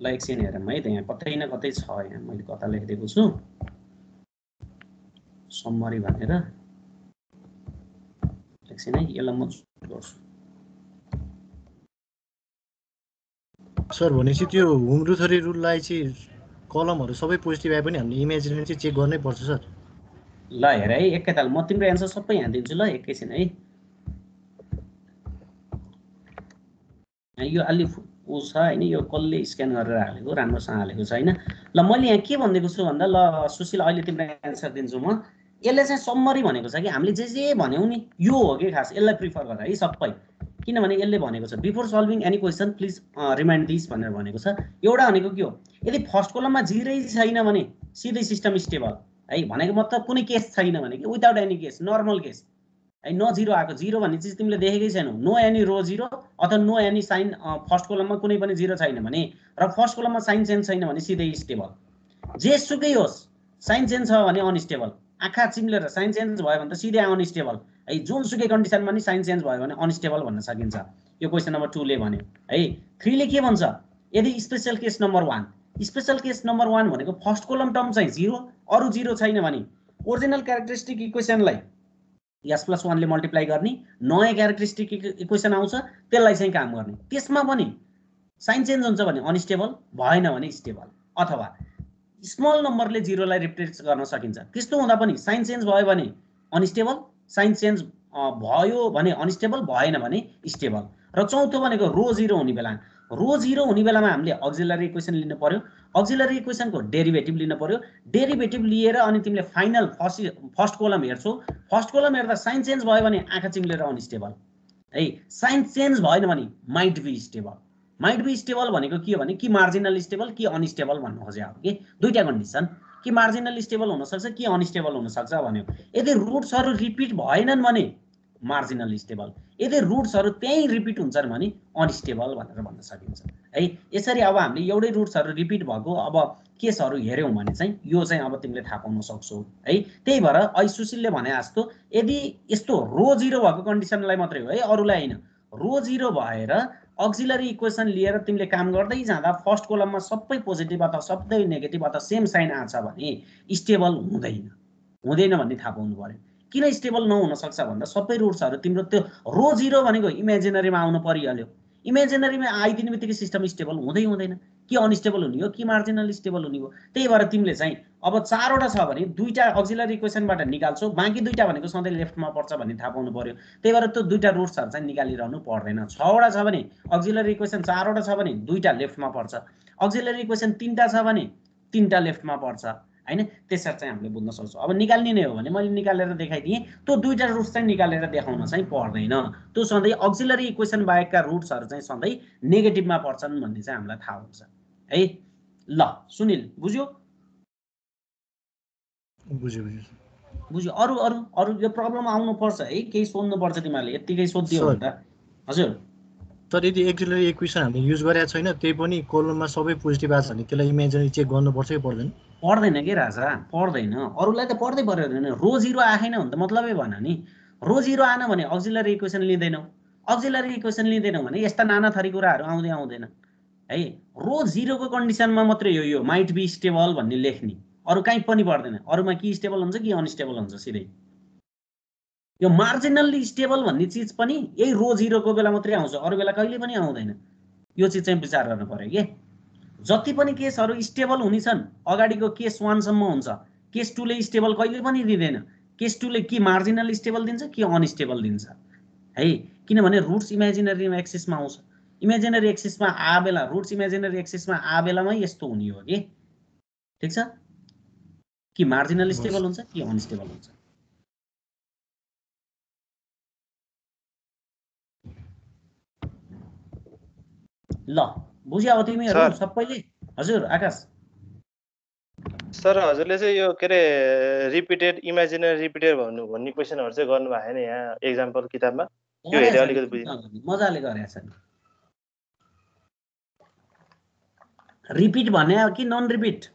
ल एकछिन हेरौँ है, त्यहाँ कतै न कतै छ, यहाँ मैले कता लेखिदिएको छु समरी भनेर। एकछिन है, यसलाई म गर्छु। सर भनेपछि त्यो होम रुथरी रुललाई चाहिँ कलमहरु सबै पोजिटिभ आए पनि हामीले इमेजिनेरी चाहिँ चेक गर्नै पर्छ सर। ल हेर है एकैताल म तिम्रो एन्सर सबै यहाँ दिन्छु। ल एकैछिन है, यो अलि उ छ हैन, यो कसले स्क्यान गरेर हालेको राम्रोसँग हालेको छ हैन। ल मैले यहाँ के भन्देको छु भन्दा ल सुशील अहिले तिम्रो एन्सर दिन्छु म। यसले चाहिँ समरी भनेको छ कि हामीले जे भन्यौ नि यो हो कि खास, यसलाई प्रिफर गर है सबै। किनभने यसले भनेको छ before solving any question please remind this भनेर भनेको छ। एउटा भनेको के हो, यदि फर्स्ट कोलममा जिरै छैन भने सिधै सिस्टम स्टेबल है भनेको मतलब कुनै केस छैन भने कि without any case, normal case है, न जिरो आएको। जिरो भन्ने चिज तिमीले देखेकै छैनौ, नो एनी रो जिरो अथवा नो एनी साइन फर्स्ट कोलममा कुनै पनि जिरो छैन भने र फर्स्ट कोलममा साइन चेन्ज छैन भने सिधै स्टेबल। जेसुकै होस् साइन चेन्ज छ भने अनस्टेबल, आँखा चिम्लेर साइन चेन्ज भयो भने त सिधै अनस्टेबल है। जुनसुकै कन्डिसनमा नि साइन चेन्ज भयो भने अनस्टेबल भन्न सकिन्छ। यो क्वेसन नम्बर 2 ले भन्यो है। 3 ले के भन्छ, यदि special case number 1, special case number 1 भनेको फर्स्ट कोलम टर्म चाहिँ 0 अरु 0 छैन भने ओरिजिनल क्यारेक्टरिस्टिक इक्वेसनलाई s+1 ले मल्टिप्लाई गर्ने, नयाँ क्यारेक्टरिस्टिक इक्वेसन आउँछ त्यसलाई चाहिँ काम गर्ने। त्यसमा पनि साइन चेन्ज हुन्छ भने अनस्टेबल, भएन भने स्टेबल। अथवा स्मल नम्बरले 0 लाई रिप्लेस गर्न सकिन्छ, त्यस्तो हुँदा पनि साइन चेन्ज भयो भने अनस्टेबल, साइन चेन्ज भयो भने अनस्टेबल, भएन भने स्टेबल। र चौथो भनेको रो 0 हुने बेला, रो 0 हुने बेलामा हामीले अक्सिलरी इक्वेसन लिनु पर्यो। अक्सिलरी इक्वेसनको डेरिभेटिभ लिनु पर्यो। डेरिभेटिभ लिएर अनि तिमीले फाइनल फर्स्ट कोलम हेर्छौ। फर्स्ट कोलम हेर्दा साइन चेन्ज भयो भने आँखा चिम्लेर अनस्टेबल है, साइन चेन्ज भएन भने might be stable. Might be stable भनेको के हो भने कि मार्जिनल स्टेबल कि अनस्टेबल भन्नु खोजे हो कि। दुईटा कन्डिसन, कि मार्जिनल स्टेबल हुन सक्छ कि अनस्टेबल हुन सक्छ भन्यो। यदि रुट्सहरु रिपिट भएनन् भने मार्जिनल स्टेबल, यदि रुट्सहरु त्यही रिपिट हुन्छन् भने अनस्टेबल भनेर भन्न सकिन्छ है। यसरी अब हामीले एउटै रुट्सहरु रिपिट भएको अब केसहरु हेर्यौं भने चाहिँ यो चाहिँ अब तिमीले थाहा पाउन सक्छौ है। त्यही भएर अहिले सुशीलले भने जस्तो यदि यस्तो रो 0 भएको कन्डिसनलाई मात्रै हो है, अरुलाई हैन। रो 0 भएर अक्सिलरी इक्वेसन लिएर तिमीले काम गर्दै जाँदा फर्स्ट कोलममा सबै पोजिटिभ अथवा सबै नेगेटिभ अथवा सेम साइन आछ भने स्टेबल हुँदैन, हुँदैन भन्ने थाहा पाउनु पर्यो। किन स्टेबल नहुन सक्छ भन्दा सबै रुट्सहरु तिम्रो त्यो रो 0 भनेको इमेजिनरीमा आउनु परिहाल्यो। इमेजिनरीमा आइदिने बित्तिकै सिस्टम स्टेबल हुँदैन, कि अनस्टेबल हुने हो कि मार्जिनल स्टेबल हुने हो। त्यही भएर तिमीले चाहिँ अब 4 वटा छ भने दुईटा अक्सिलरी इक्वेसनबाट निकाल्छौ, बाँकी दुईटा भनेको सधैँ लेफ्टमा पर्छ भन्ने थाहा पाउनु पर्यो। त्यही भएर त्यो दुईटा रुट्सहरु चाहिँ निकालिरहनु पर्दैन। 6 वटा छ भने अक्सिलरी इक्वेसन 4 वटा छ भने दुईटा लेफ्टमा पर्छ, अक्सिलरी इक्वेसन 3टा छ भने 3टा लेफ्टमा पर्छ हैन। त्यसरी चाहिँ हामीले बुझ्न सक्छौं। अब निकाल्ने नै हो भने मैले निकालेर देखाइदिएँ, त्यो दुईटा रुट्स चाहिँ निकालेर देखाउन चाहिँ पर्दैन। त्यो सधैँ अक्सिलरी इक्वेसन बाहेकका रुट्सहरु चाहिँ सधैँ नेगेटिभमा पर्छन् भन्ने चाहिँ हामीलाई थाहा हुन्छ है। ल सुनिल बुझ्यो बुझ्यो अरू अरू अरू यो प्रब्लम आउनु पर्छ है, केही सोध्नु पर्छ तिमीहरूले, यत्तिकै सोधिदियो भने त। हजुर तर यदि एक्जिलरी इक्वेसन हामीले युज गरेका छैन त्यही पनि कोलममा सबै पोजिटिभ आएको छ भने त्यसलाई इमेजिनरी चेक गर्नुपर्छ कि पर्दैन? पर्दैन के राजा, पर्दैन। अरूलाई त पर्दै पर्यो नि, रो 0 आएन भने त मतलबै भएन नि। रो 0 आएन भने अक्जिलरी इक्वेसन लिँदैनौ, अक्जिलरी इक्वेसन लिँदैनौ भने यस्ता नाना थरी कुराहरू आउँदैन है। रो 0 को कन्डिसनमा मात्रै यो माइट बी स्टेबल भन्ने लेख्ने, अरू कहीँ पनि पर्दैन। अरूमा कि स्टेबल हुन्छ कि अनस्टेबल हुन्छ सिधै। यो मार्जिनल्ली स्टेबल भन्ने चिज पनि यही रो 0 को बेला मात्रै आउँछ, अरू बेला कहिले पनि आउँदैन। यो चिज चाहिँ विचार गर्नु पर्यो के। जति पनि केसहरू स्टेबल हुने छन् अगाडिको केस 1 सम्म हुन्छ, केस 2 ले स्टेबल कहिले पनि दिँदैन। केस 2 ले कि मार्जिनल स्टेबल दिन्छ कि अनस्टेबल दिन्छ है, किनभने रुट्स इमेजिनरी एक्सिसमा आउँछ। इमेजिनरी एक्सिसमा आ बेला, रुट्स इमेजिनरी एक्सिसमा आ बेलामै यस्तो हुने हो कि, ठिक छ, कि मार्जिनल स्टेबल हुन्छ कि अनस्टेबल हुन्छ। ल बुझ्या हो तिमीहरू सबैले? हजुर आकाश सर हजुरले चाहिँ यो के अरे रिपिटेड इमेजिनरी रिपिटेड भन्ने क्वेसनहरु चाहिँ गर्नु भएन यहाँ एक्जाम्पल किताबमा? यो हेरे अलिकति बुझिन। मजाले गरेछ नि। रिपिट भने कि नन रिपिट?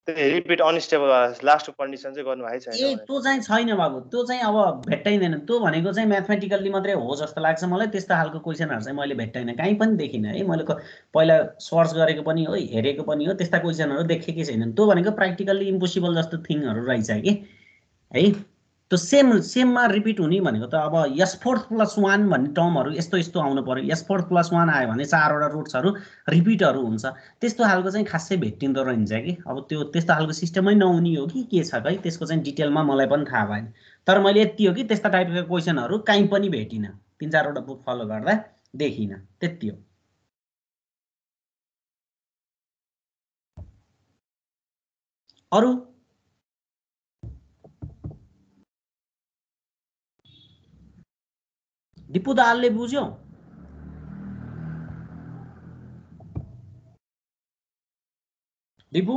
रिपिट अनस्टेबल लास्टको कन्डिसन चाहिँ गर्नु भएछ छैन? ए त्यो चाहिँ छैन बाबु, त्यो चाहिँ अब भेट्टाइदैन। त्यो भनेको चाहिँ म्याथमेटिकल्ली मात्रै हो जस्तो लाग्छ मलाई। त्यस्तो खालको क्वेसनहरु चाहिँ मैले भेट्टाइनँ, कहीँ पनि देखिनँ है। मैले पहिला सर्च गरेको पनि हो, हेरेको पनि हो, त्यस्ता क्वेसनहरु देखेकै छैनन्। त्यो भनेको प्र्याक्टिकल्ली इम्पोसिबल जस्तो थिङहरु रहेछ कि है। त्यो सेममा रिपिट हुने भनेको त अब S4+1 भन्ने टर्महरु यस्तो यस्तो आउनु पर्यो। S4+1 आयो भने 4 वटा रुट्सहरु रिपिटहरु हुन्छ। त्यस्तो खालको चाहिँ खासै भेट्टिँदो रहन्छ कि। अब त्यो त्यस्तो खालको सिस्टमै नहुने हो कि के छ है, त्यसको चाहिँ डिटेलमा मलाई पनि थाहा भएन। तर मैले यति हो कि त्यस्ता टाइपका क्वेसनहरु कहीँ पनि भेटिन, 3-4 वटा बुक फलो गर्दा देखिन, त्यति हो। अरु दिपु दालले बुझ्यो? दिपु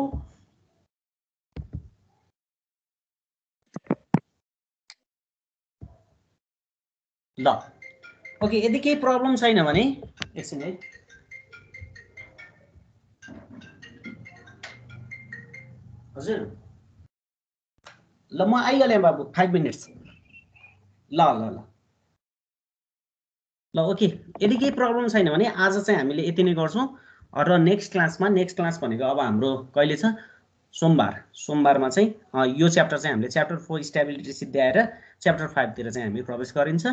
ल ओके, यदि केही प्रब्लम छैन भने एकछिन है। हजुर ल म आइहालेँ बाबु, 5 मिनट्स। ल ल ल ल ओके, यदि केही प्रब्लम छैन भने आज चाहिँ हामीले यति नै गर्छौं। र नेक्स्ट क्लास भनेको अब हाम्रो कहिले छ? सोमबारमा चाहिँ यो च्याप्टर चाहिँ हामीले च्याप्टर 4 स्टेबिलिटी सिद्ध्याएर च्याप्टर 5 तिर चाहिँ हामी प्रवेश गरिन्छ।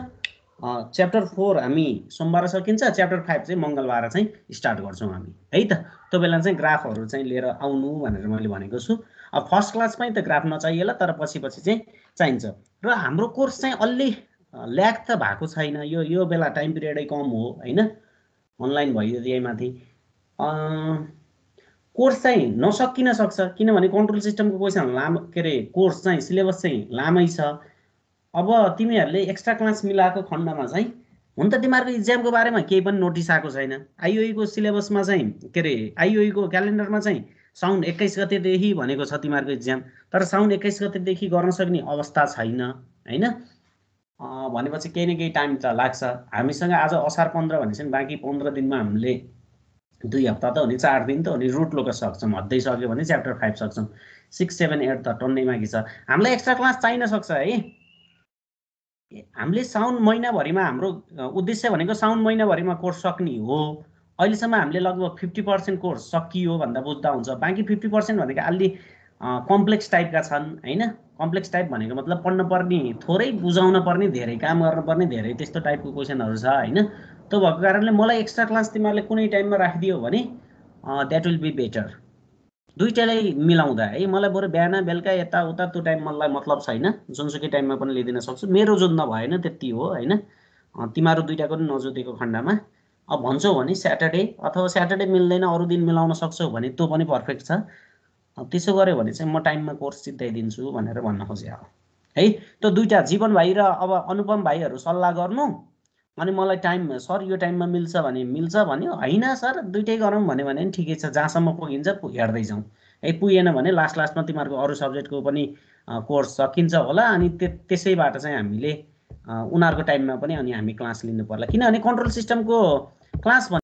च्याप्टर 4 हामी सोमबार सकिन्छ, च्याप्टर 5 चाहिँ मंगलबार चाहिँ स्टार्ट गर्छौं हामी है त। त्यो बेला चाहिँ ग्राफहरु चाहिँ लिएर आउनु भनेर मैले भनेको छु। अब फर्स्ट क्लासमै त ग्राफ नचाहिएला, तर पछि चाहिँ चाहिन्छ। र हाम्रो कोर्स चाहिँ अलि ल्याग त भएको छैन, यो बेला टाइम पिरियडै कम हो हैन, अनलाइन भयो यही माथि। कोर्स चाहिँ नसकिन सक्छ, किनभने कन्ट्रोल सिस्टमको क्वेसन लामो के अरे कोर्स चाहिँ सिलेबस चाहिँ लामै छ। अब तिमीहरूले एक्स्ट्रा क्लास मिलाएको खण्डमा चाहिँ हुन त तिमीहरूको इक्जामको बारेमा केही पनि नोटिस आएको छैन। आइओई को सिलेबसमा चाहिँ के अरे आइओई को क्यालेन्डरमा चाहिँ साउन 21 गतेदेखि भनेको छ तिमीहरूको इक्जाम, तर साउन 21 गतेदेखि गर्न सक्ने अवस्था छैन हैन। भनेपछि केही न केही टाइम त लाग्छ। हामीसँग आज असार 15 भनेपछि बाँकी 15 दिनमा हामीले 2 हप्ता त हो नि, 4 दिन त हो नि, रुट लोकस सक्छौं। हद्दै सक्यो भने च्याप्टर 5 सक्छौं। 6, 7, 8 त टन्नै बाँकी छ। हामीलाई एक्स्ट्रा क्लास चाहिन सक्छ है। हामीले साउन महिनाभरिमा हाम्रो उद्देश्य भनेको साउन महिनाभरिमा कोर्स सक्ने हो। अहिलेसम्म हामीले लगभग 50% कोर्स सकियो भन्दा बुझ्दा हुन्छ। बाँकी 50% भनेको अलि कम्प्लेक्स टाइपका छन् हैन। कम्प्लेक्स टाइप भनेको मतलब पढ्न पर्ने थोरै, बुझाउन पर्ने धेरै, काम गर्न पर्ने धेरै, त्यस्तो टाइपको क्वेसनहरु छ हैन। त्यो भएको कारणले मलाई एक्स्ट्रा क्लास तिमीहरूले कुनै टाइममा राखिदियो भने द्याट विल बी बेटर। दुईटैलाई मिलाउँदा है। मलाई बरु बिहान बेलुका यताउता त्यो टाइम मलाई मतलब छैन, जुनसुकै टाइममा पनि लिदिन सक्छु। मेरो जोड्न भएन त्यति हो हैन। तिमीहरू दुईटाको पनि नजोडेको खण्डमा अब भन्छौ भने स्याटरडे अथवा स्याटरडे मिल्दैन अरु दिन मिलाउन सक्छौ भने त्यो पनि पर्फेक्ट छ। त्यसो गर्यो भने चाहिँ म टाइममा कोर्स सिद्धाइदिन्छु भनेर भन्न खोजे हो है। त्यो दुईटा जीवन भाइ र अब अनुपम भाइहरु सल्लाह गर्नु, अनि मलाई टाइम सर यो टाइममा मिल्छ भने मिल्छ भन्यो, होइन सर दुइटै गरौँ भन्यो भने ठिकै छ, जहाँसम्म पुगिन्छ हेर्दै जाउँ। पुगेन भने लास्टमा तिमीहरूको अरू सब्जेक्टको पनि कोर्स सकिन्छ होला, अनि त्यसैबाट चाहिँ हामीले उनीहरूको टाइममा पनि अनि हामी क्लास लिनु पर्ला, किनभने कन्ट्रोल सिस्टमको क्लास